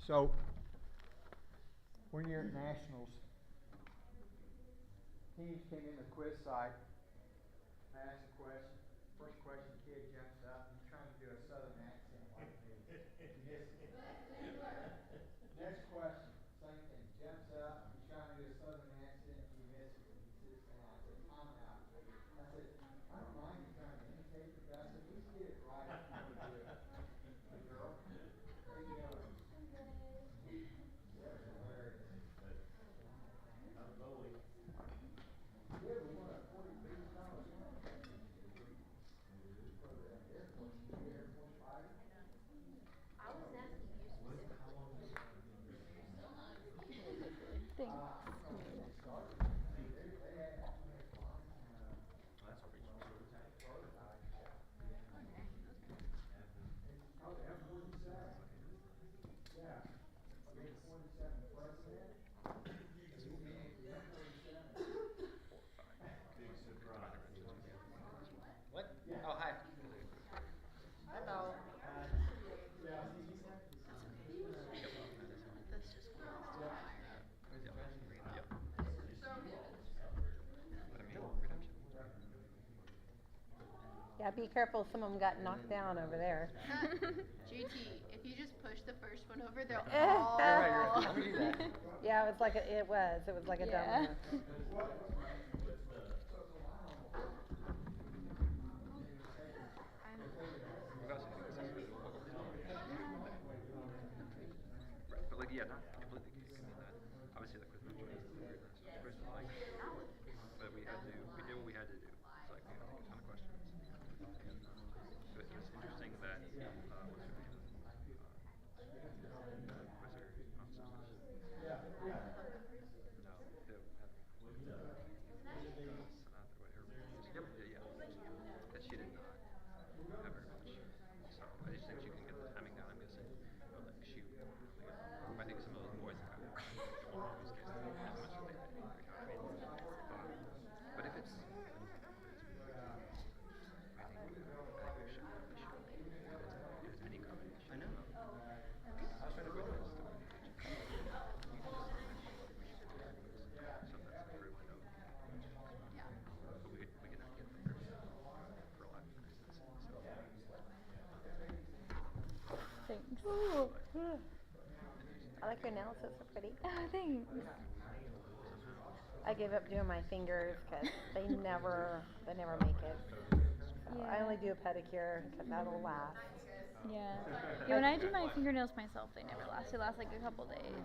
So, when you're at nationals, teams came in the quiz site, I asked a question. First question, kid jumps up, he's trying to do a southern accent like me. He misses it. Next question, same thing, jumps up, he's trying to do a southern accent, he misses it. He sits down. I said, time out. I said, I don't mind you trying to imitate me, but I said, please get it right if you want to do it. The girl, how you doing? That was hilarious. I'm goalie. Yeah, we won a $40 billion contract. For the Air Force, the Air Force fighter. I was asking you specifically. How long has it been? Thanks. They started. They had atomic bombs and That's pretty prototype. Oh, the F-47. Yeah. The F-47 president. He named the F-47. Big surprise. What? Oh, hi. Hello. Yeah, be careful, some of them got knocked down over there. JT, if you just push the first one over, they'll all. Let me do that. Yeah, it was like a Yeah. domino. She did not have very much. So I just think she can get the timing down, I'm guessing. But like she I think some of those boys have got it won't use case as much as they but if it's I think we should if it's any combination. I know. I was trying to go with this. Thanks. Ooh. I like your nails, those are pretty. Oh, thanks. I gave up doing my fingers because they never make it. So I only do a pedicure because that'll last. Yeah. Yeah, when I do my fingernails myself, they never last. They last like a couple days.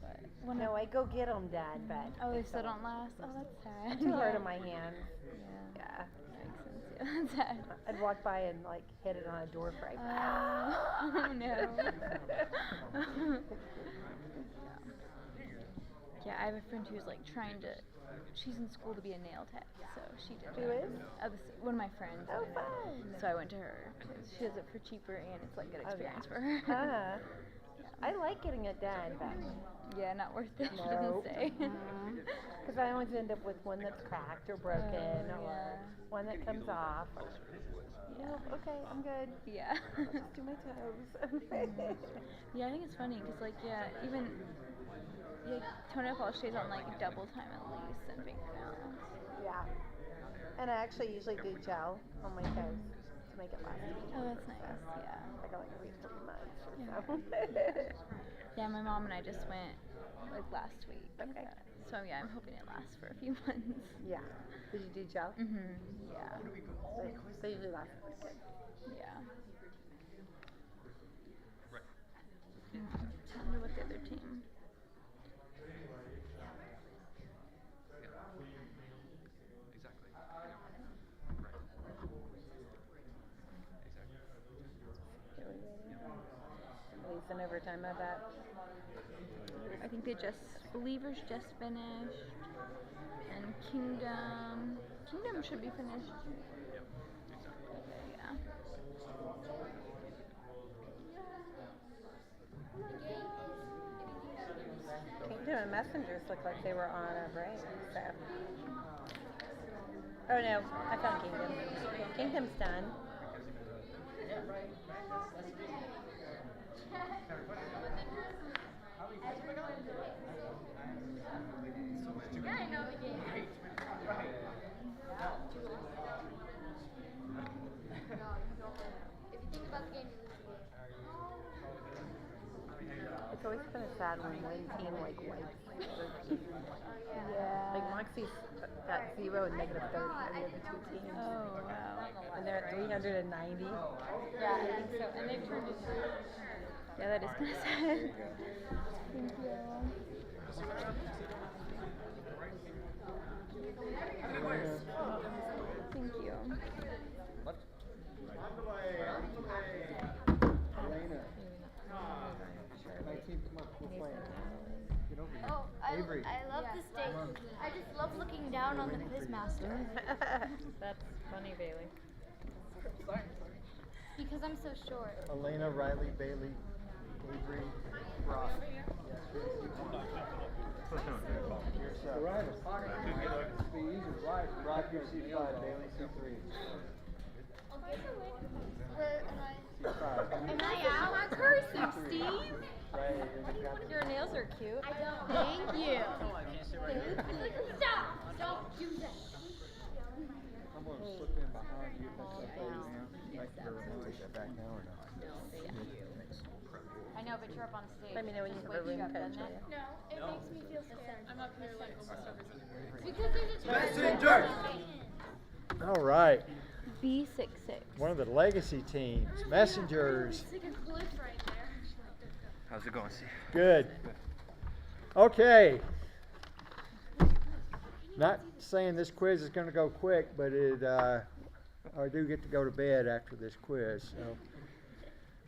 But when No, I go get them, Dad, but oh, they still don't last? Oh, that's sad. it's too hard on my hands. Yeah. Yeah. Makes sense. Yeah, that's sad. I'd walk by and like hit it on a door frame. Oh, no. Yeah, I have a friend who's like trying to. She's in school to be a nail tech, so she did. Who is? One of my friends. Oh, fun. So I went to her. 'Cause she does it for cheaper, and it's like good experience for her. Yeah. I like getting it done, but yeah, not worth it. She no. doesn't say. Because I always end up with one that's cracked or broken, or one that comes off. Or, okay, I'm good. Yeah. I'll just do my toes. Yeah, I think it's funny because like even toenail polish stays on like double time at least than fingernails. Yeah. And I actually usually do gel on my toes to make it last. Oh, that's nice. Yeah. I go like every 3 months or Yeah. so. Yeah, my mom and I just went like last week. Okay. So yeah, I'm hoping it lasts for a few months. Yeah. Did you do gel? Mhm. Yeah. They usually last. Yeah. I wonder what the other team. At least in overtime, I bet. I think Believers just finished, and Kingdom should be finished. Yeah. Kingdom and Messengers look like they were on a break, so. Oh no, I found Kingdom. Kingdom's done. Yeah, I know the game. If you think about the game, you lose the game. It's always kind of sad when one team like wipes the other team. Yeah. Like Moxie's got 0 and -30 on the other 2 teams. Oh wow. And they're at 390. Yeah, I think so. And they've turned it. Yeah, that is kind of sad. Thank you. Thank you. Elena. 19, come on, we're playing. Get over here. Oh, Avery. I love the stage. I just love looking down on the quizmaster. That's funny, Bailey. Because I'm so short. Elena, Riley, Bailey, Avery, Ross. Yourself. Right. Be easy. Right. Rock, you're C5, Bailey, C3. Where am I? C5. Am I out? I'm not cursing, Steve. Right. Your nails are cute. I don't. Thank you. Stop! Don't do that. I'm going to slip in behind you if that's okay. Thank you very much. Take that back now or not? I know, but you're up on stage. Let me know when you Just have a wait room till you're up, coach. doesn't it? No, it makes me feel scared. I'm up here like almost every single Because there's a Messenger! All right. B66. One of the legacy teams, Messengers. It's like a cliff right there. How's it going, Steve? Good. Okay. Not saying this quiz is going to go quick, but I do get to go to bed after this quiz. So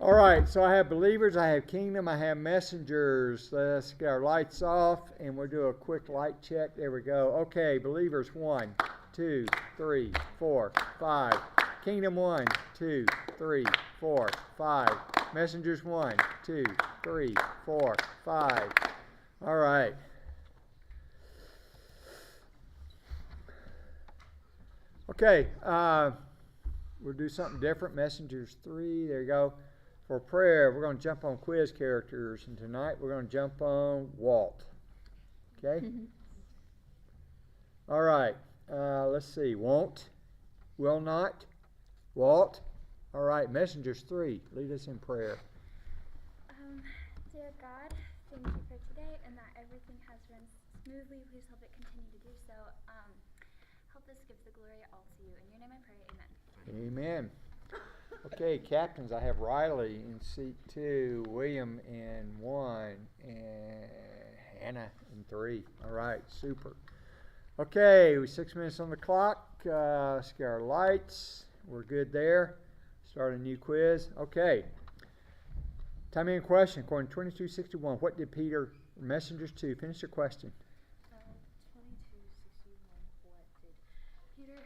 All right, so I have believers, I have kingdom, I have messengers. Let's get our lights off and we'll do a quick light check. There we go. Okay, believers 1, 2, 3, 4, 5. Kingdom 1, 2, 3, 4, 5. Messengers 1, 2, 3, 4, 5. All right. Okay, we'll do something different. Messengers 3, there you go. For prayer, we're going to jump on quiz characters, and tonight we're going to jump on Walt. Okay? All right, let's see. Won't, will not, Walt. All right, Messengers 3, lead us in prayer. Dear God, thank you for today and that everything has run smoothly. Please help it continue to do so. Help us give the glory all to you. In your name I pray, amen. Amen. Okay, captains, I have Riley in seat 2, William in 1, and Hannah in 3. All right, super. Okay, 6 minutes on the clock. Let's get our lights. We're good there. Start a new quiz. Okay. Time in question, according to 2261. What did Peter, Messengers 2, finish your question? 2261. What did Peter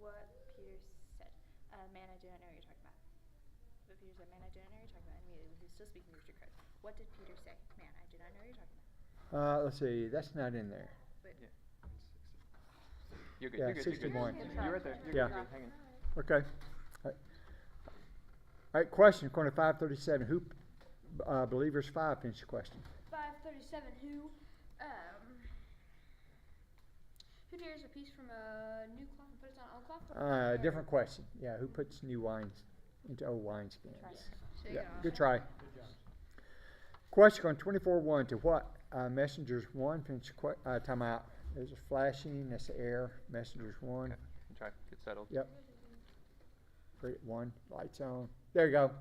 what Peter said? Man, I do not know what you're talking about. But Peter said, man, I do not know what you're talking about. And immediately he was still speaking the street cred. What did Peter say? Man, I do not know what you're talking about. Let's see, that's not in there. Wait. Yeah. You're good. Yeah, You're good. 61. You're right there. You're Yeah. good. Hang on. Okay. All right, question, according to 537. Who, Believers 5, finish your question. 537. Who tears a piece from a new cloth and puts it on old cloth? Different question. Yeah, who puts new wines into old wineskins? Try. Yeah, good try. Question on 24:1 to what? Messengers 1, finish time out. There's a flashing, that's the air. Messengers 1. Okay. Try. Get settled. Yep. 1, lights on. There you go.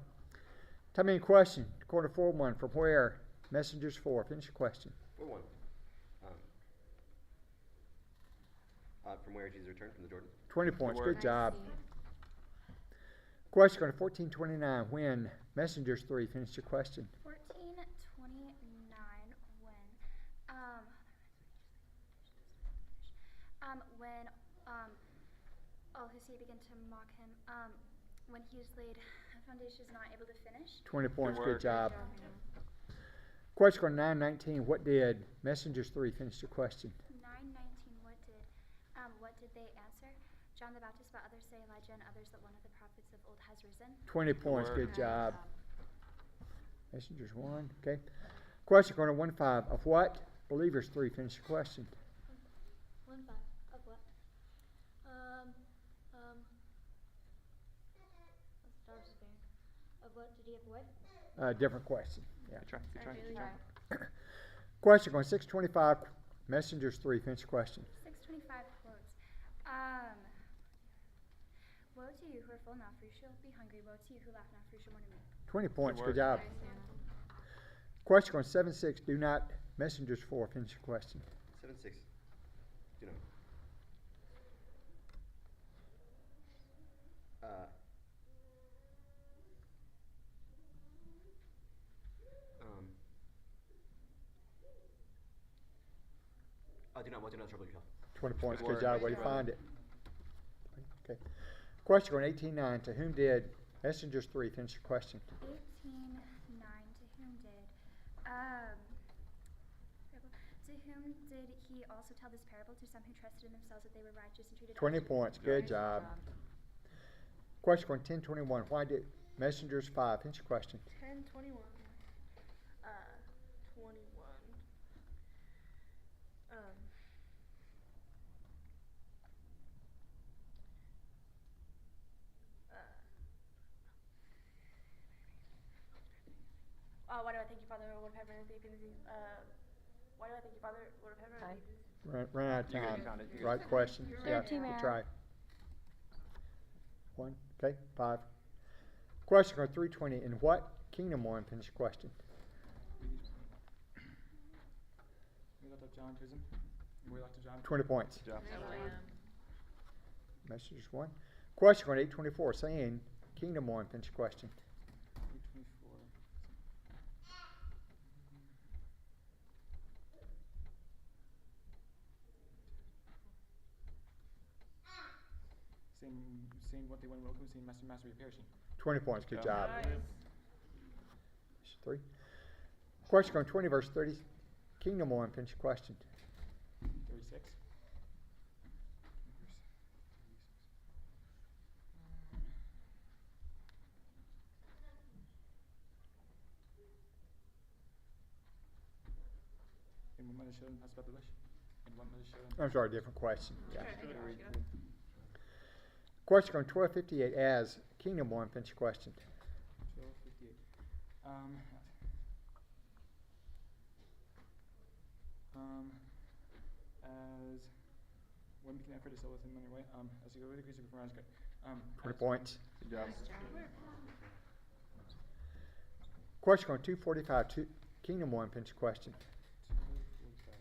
Time in question, according to 4:1, from where? Messengers 4, finish your question. 4-1. From where Jesus returned from the Jordan. 20 points, Good good job. Question on 14:29, when? Messengers 3, finish your question. 14:29 when all who see it begin to mock him. When he is laid, foundation is not able to finish. 20 points, Good good work. job. Question on 9:19, what did Messengers 3 finish your question? 9:19 what did they answer? John the Baptist, but others say Elijah, and others that one of the prophets of old has risen. 20 points, work. good job. Messengers 1, okay. Question on 1:5, of what? Believers 3, finish your question. 1:5 of what? Of what did he have what? Different question. Yeah. Good try. Good try. Good try. Question on 6:25, Messengers 3, finish your question. 6:25 quotes. Woe to you who are full now, for you shall be hungry. Woe to you who laugh now, for you shall mourn and weep. 20 points, Good good work. job. Question on 7:6, do not. Messengers 4, finish your question. 7-6. Do not. Do not trouble yourself. 20 points, Good good work. job. Where do you find it? Okay. Question on 18:9, to whom did Messengers 3 finish your question? 18:9 to whom did he also tell this parable to some who trusted in themselves that they were righteous and treated 20 others? points, good job. Question on 10:21, why did Messengers 5 finish your question? 10:21. 21. Why do I thank you, Father, Lord of heaven, and why do I thank you, Father, Lord of heaven, and Ran out of You time. found it. You Right question. Yeah, Team good error. try. 1, okay, 5. Question on 3:20, in what kingdom 1 finish your question? We left up John Chisholm. We left to John. 20 points. Good job. Messengers 1. Question on 824, saying Kingdom 1, finish your question. 824. Saying what they want to welcome, saying master be perishing. 20 points, good job. Nice. 3. Question on 20, verse 30, Kingdom 1, finish your question. 36. In one minute, Sheldon, pass about the wish. In one minute, Sheldon. I'm sorry, different question. Yeah. Okay, Read, gotcha. read. Question on 1258, as Kingdom 1, finish your question. 1258. As one making an effort to sell within money way, as you go with the creature before eyes good. 20 points. Good job. Question on 245, Kingdom 1, finish your question. 245.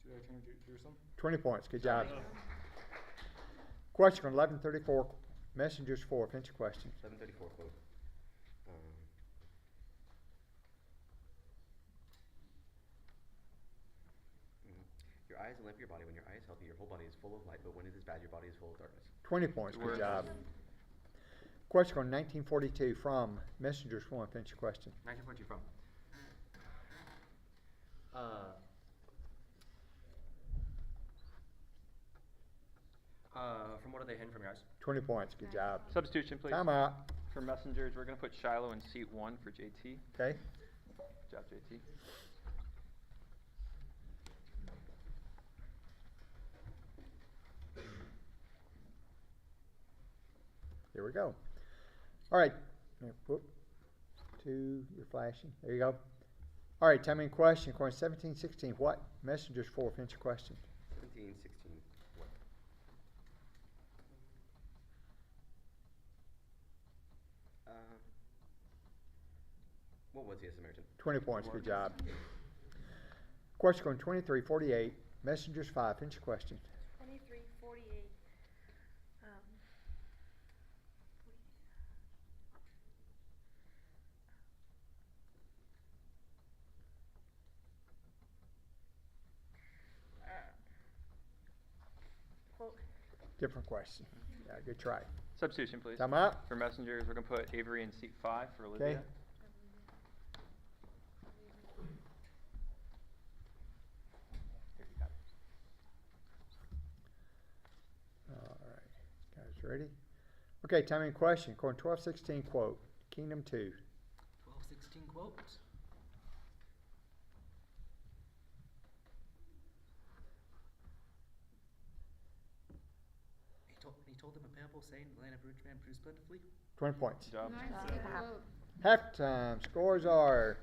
To the return of Jerusalem. 20 points, good job. Question on 1134, Messengers 4, finish your question. 734 quote. Your eye is the lamp of your body. When your eye is healthy, your whole body is full of light, but when it is bad, your body is full of darkness. 20 points, Good good work. job. Question on 1942 from Messengers 1, finish your question. 1942 from. From what are they hidden from your eyes? 20 points, good job. Substitution, please. Time out. For messengers, we're going to put Shiloh in seat 1 for JT. Okay. Good job, JT. Here we go. All right. Whoop. 2, you're flashing. There you go. All right, time in question. Question 1716. What? Messengers 4, finish your question. 1716. What? What was he a Samaritan? 20 points, good job. Question going 2348. Messengers 5, finish your question. 2348. Quote. Different question. Yeah, good try. Substitution, please. Time out. For messengers, we're going to put Avery in seat 5 for Olivia. Okay. All right. Guys ready? Okay, time in question. According 1216 quote. Kingdom 2. 1216 quote. He told them a parable saying, the land of rich man produced plentifully. 20 points. Good job. Halftime. Scores are.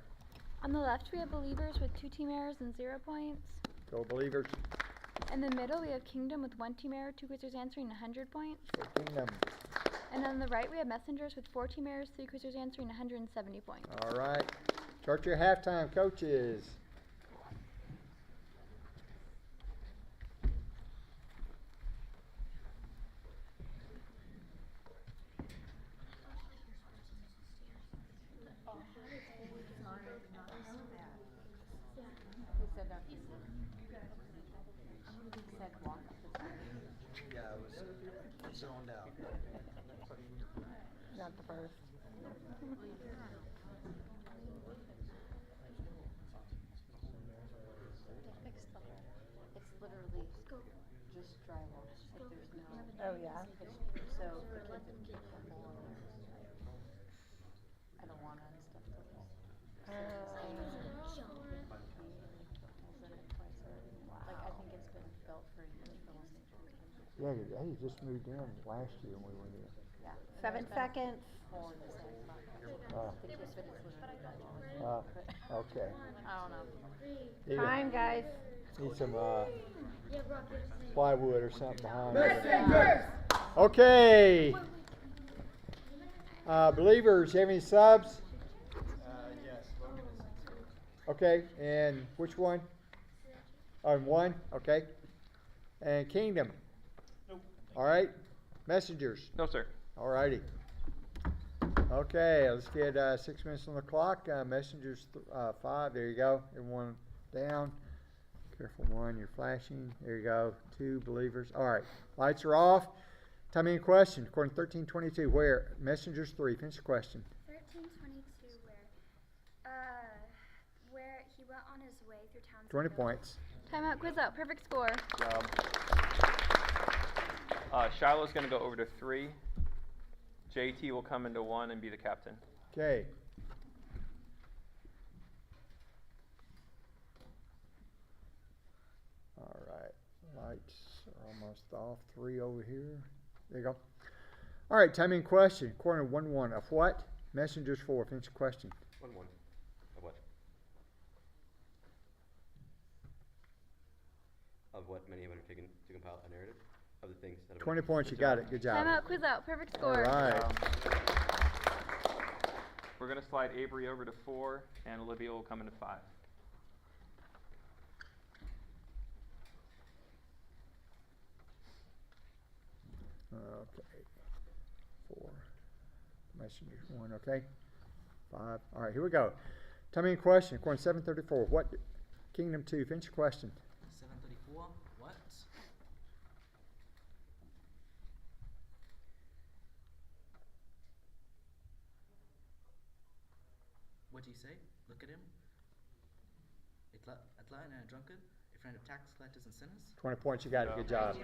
On the left, we have Believers with 2 team errors and 0 points. Go Believers. In the middle, we have Kingdom with 1 team error, 2 quizzers answering, 100 points. Go Kingdom. And on the right, we have Messengers with 4 team errors, 3 quizzers answering, 170 points. All right. Start your halftime, coaches. Yeah, I was zoned out. Not the first. It's literally just drywall. Like there's no. Oh, yeah. So the kids can keep the whole. I don't want to stuff to this. Like I think it's been built for years for one nature. Yeah, he just moved in last year when we went in. Yeah. 7 seconds. Hole in the side. The kids said it's literally Okay. I don't know. Need a- Time, guys. Need some plywood or something behind it. Okay. Believers, you have any subs? Yes, Logan is. Okay, and which one? On 1, okay. And Kingdom? Nope. All right. Messengers? No, sir. All righty. Okay, let's get 6 minutes on the clock. Messengers 5. There you go. Everyone down. Careful, 1. You're flashing. There you go. 2 believers. All right. Lights are off. Time in question. According to 1322, where? Messengers 3. Finish the question. 1322, where he went on his way through town. 20 points. Timeout, quiz out. Perfect score. Shiloh's going to go over to 3. JT will come into 1 and be the captain. Okay. All right. Lights are almost off. 3 over here. There you go. All right. Time in question. According to 1-1 of what? Messengers 4. Finish the question. 1-1. Of what? Of what many have undertaken to compile a narrative of the things that have 20 points. You got it. Good job. Timeout, quiz out. Perfect score. All right. We're going to slide Avery over to 4, and Olivia will come into 5. Okay. 4. Messengers 1. Okay. 5. All right. Here we go. Time in question. According to 734. What? Kingdom 2. Finish the question. 734. What? What'd he say? Look at him. A glutton and a drunkard, a friend of tax collectors and sinners. 20 points. You got it. Good job.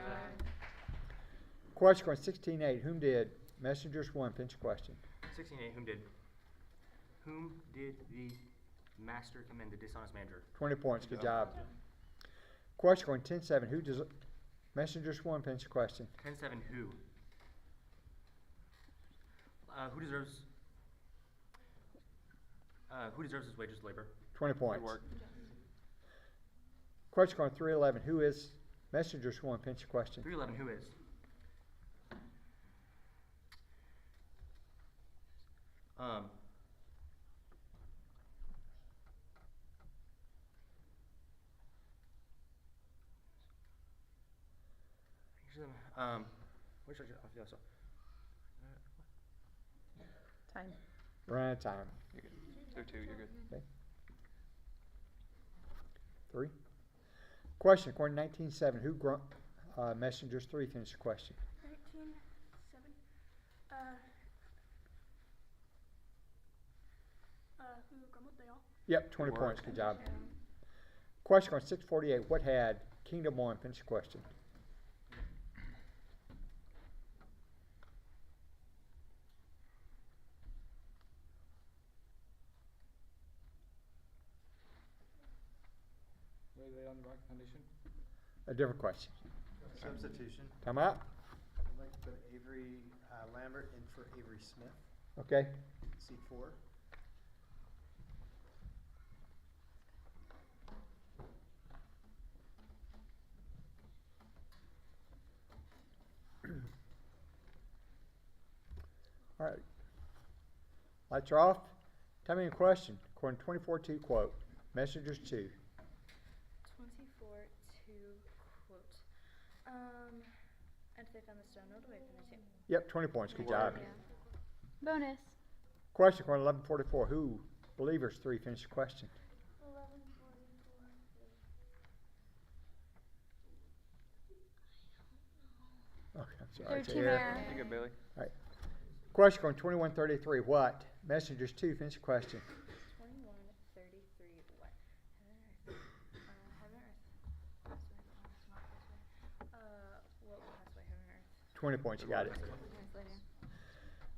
Question 16:8. Whom did? Messengers 1. Finish the question. 16:8. Whom did the master commend the dishonest manager? 20 points. Good job. Question 10:7. Who does? Messengers 1. Finish the question. 10:7. Who? Who deserves? Who deserves his wages of labor? 20 points. Good work. Question 3:11. Who is? Messengers 1. Finish the question. 3:11. Who is? Where's your Time. We're out of time. You're good. 2-2. You're good. Okay. 3. Question. According to 19:7. Who? Messengers 3. Finish the question. 19:7. Who grumbled they all? Yep. 20 points. Good job. Question 6:48. What had? Kingdom 1. Finish the question. Were they on the right condition? A different question. Substitution. Time out. I'd like to put Avery Lambert in for Avery Smith. Okay. Seat 4. All right. Lights are off. Time in question. According to 24:2 quote. Messengers 2. 24:2 quote. And they found the stone all the way from the tomb. Yep. 20 points. Good job. Yeah. Bonus. Question according to 11:44. Who? Believers 3. Finish the question. 11:44. Okay. I'm sorry. Third It's team here. error. You're good, Bailey. All right. Question going 21:33. What? Messengers 2. Finish the question. 21:33 what? Heaven and earth. What will pass away, heaven and earth? 20 points. You got it. Translating.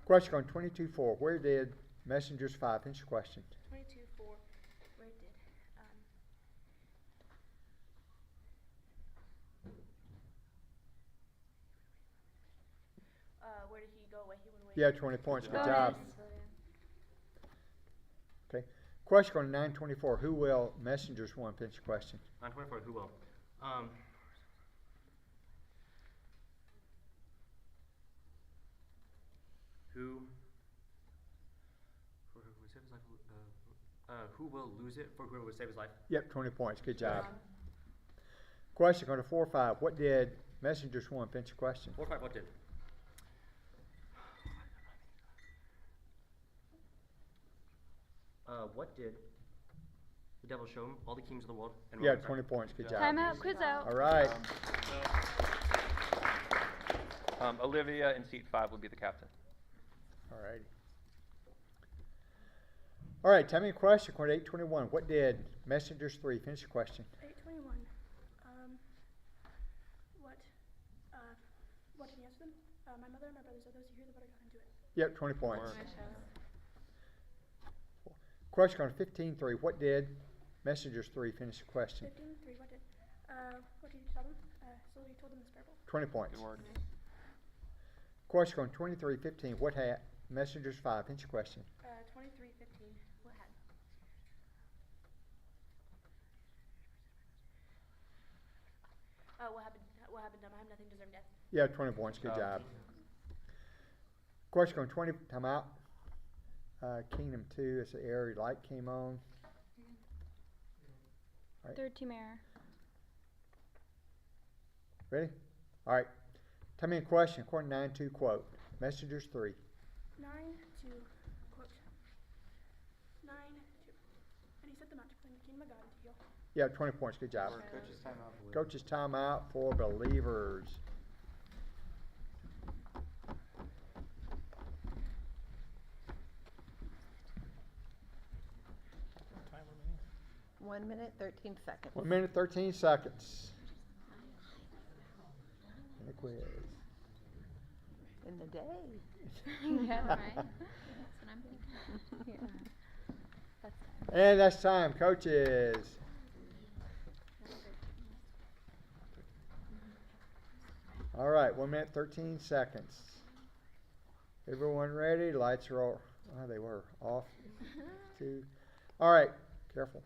Question going 22:4. Where did? Messengers 5. Finish the question. 22:4. Where did? Where did he go away? He went away. Yeah, 20 points. Good Bonus. job. Okay. Question going 9:24. Who will? Messengers 1. Finish the question. 9:24. Who will? Who will lose it for whoever would save his life? Yep, 20 points. Good job. Question going to 4-5. What did messengers 1 finish your question? 4-5, what did? What did the devil show him? All the kings of the world? And Yeah, Roman 20 Empire? points. Good job. Time out, quiz out. All right. Olivia in seat 5 will be the captain. All righty. All right, tell me a question. According to 821, what did messengers 3 finish your question? 821. What did he answer them? My mother and my brothers are those who hear the word of God and do it. Yep, 20 points. Question on 15.3. What did messengers 3 finish your question? 15:3. What did he tell them? So he told them this parable. 20 points. Good word. Question on 23.15. What had messengers 5 finish your question? 23:15. What had? What happened? What happened to him? I have nothing deserving death. Yeah, 20 points. Good job. Question on 20. Time out. Kingdom 2. It's the area light came on. Right. Third team error. Ready? All right. Tell me a question. According to 9-2 quote. Messengers 3. 9:2 quote. 9:2. And he set them out to proclaim the kingdom of God and to heal. Yeah, 20 points. Good job. Coach's timeout. Coach's timeout for believers. Time remaining. 1 minute, 13 seconds. 1 minute, 13 seconds. And the quiz. In the day. Yeah, right. That's what I'm thinking. Yeah. That's time. And that's time, coaches. All right, 1 minute, 13 seconds. Everyone ready? Lights are all, oh, they were off. 2. All right, careful.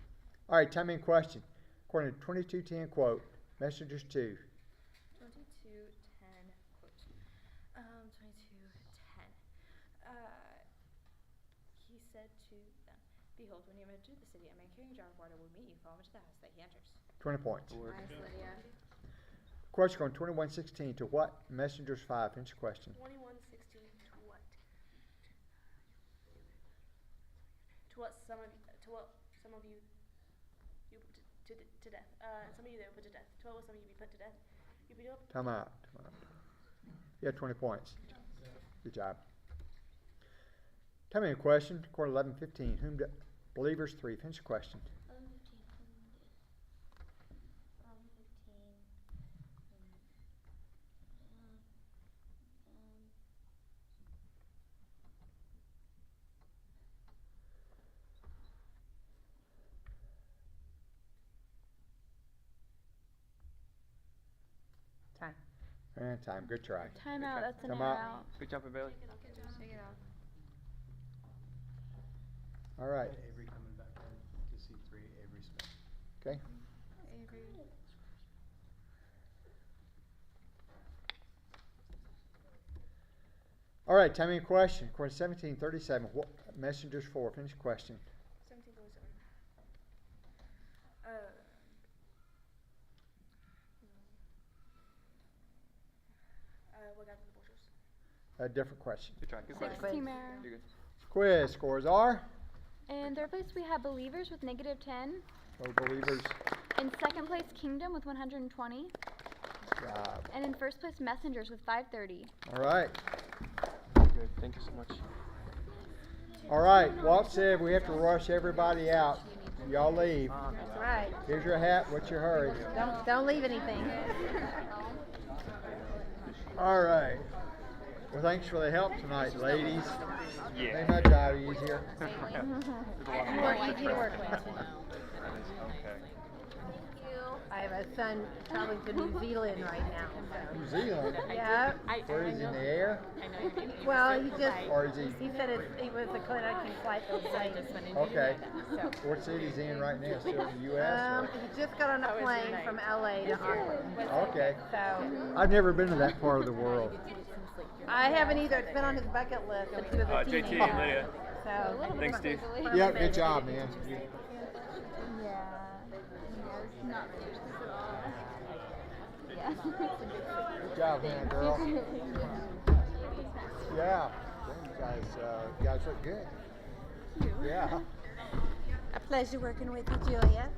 All right, time in question. According to 22:10 quote, messengers 2. 22:10 quote. 22:10. He said to them, "Behold, when you enter the city, a man carrying a jar of water will meet you. Follow him to the house that he enters." 20 points. Nice, Lydia. Question on 21:16 to what messengers 5? Finish your question. 21:16 to what? To what some of you put to death. Some of you they will put to death. To what will some of you be put to death? You be up. Time out. Yeah, 20 points. Good job. Tell me a question. According to 11:15, whom do believers 3? Finish your question. 11:15. Time. And time. Good try. Time out. That's an Time error out. out. Good job, Bailey. Shake it off. All right. Avery coming back in to seat 3. Avery Smith. Okay. Avery. All right. Tell me a question. According to 17:37, what messengers 4? Finish your question. 17:37. What got from the bushels? A different question. Good try. Good Sixth question. team error. You're good. Quiz scores are. In third place, we have believers with -10. Oh, believers. In second place, Kingdom with 120. Good job. And in first place, Messengers with 530. All right. Good. Thank you so much. All right. Walt said we have to rush everybody out. Y'all leave. That's right. Here's your hat. What's your hurry? Don't leave anything. All right. Well, thanks for the help tonight, ladies. Yeah. Made my job easier. More easy to work with. Okay. I have a son traveling to New Zealand right now. So. New Zealand? Yeah. Where is he, in the air? Well, he just, Or is he? he said it was a connecting flight that was late. Okay. So. What city is he in right now? Still in the U.S.? He just got on a plane from LA to Auckland. Okay. So. I've never been to that part of the world. I haven't either. It's been on his bucket list since he was a JT teenager. and Lydia. So. Thanks, Steve. Yeah, good job, man. Yeah. Not at all. Good job, Hannah girl. Yeah. You guys look good. Yeah. A pleasure working with you, Julia.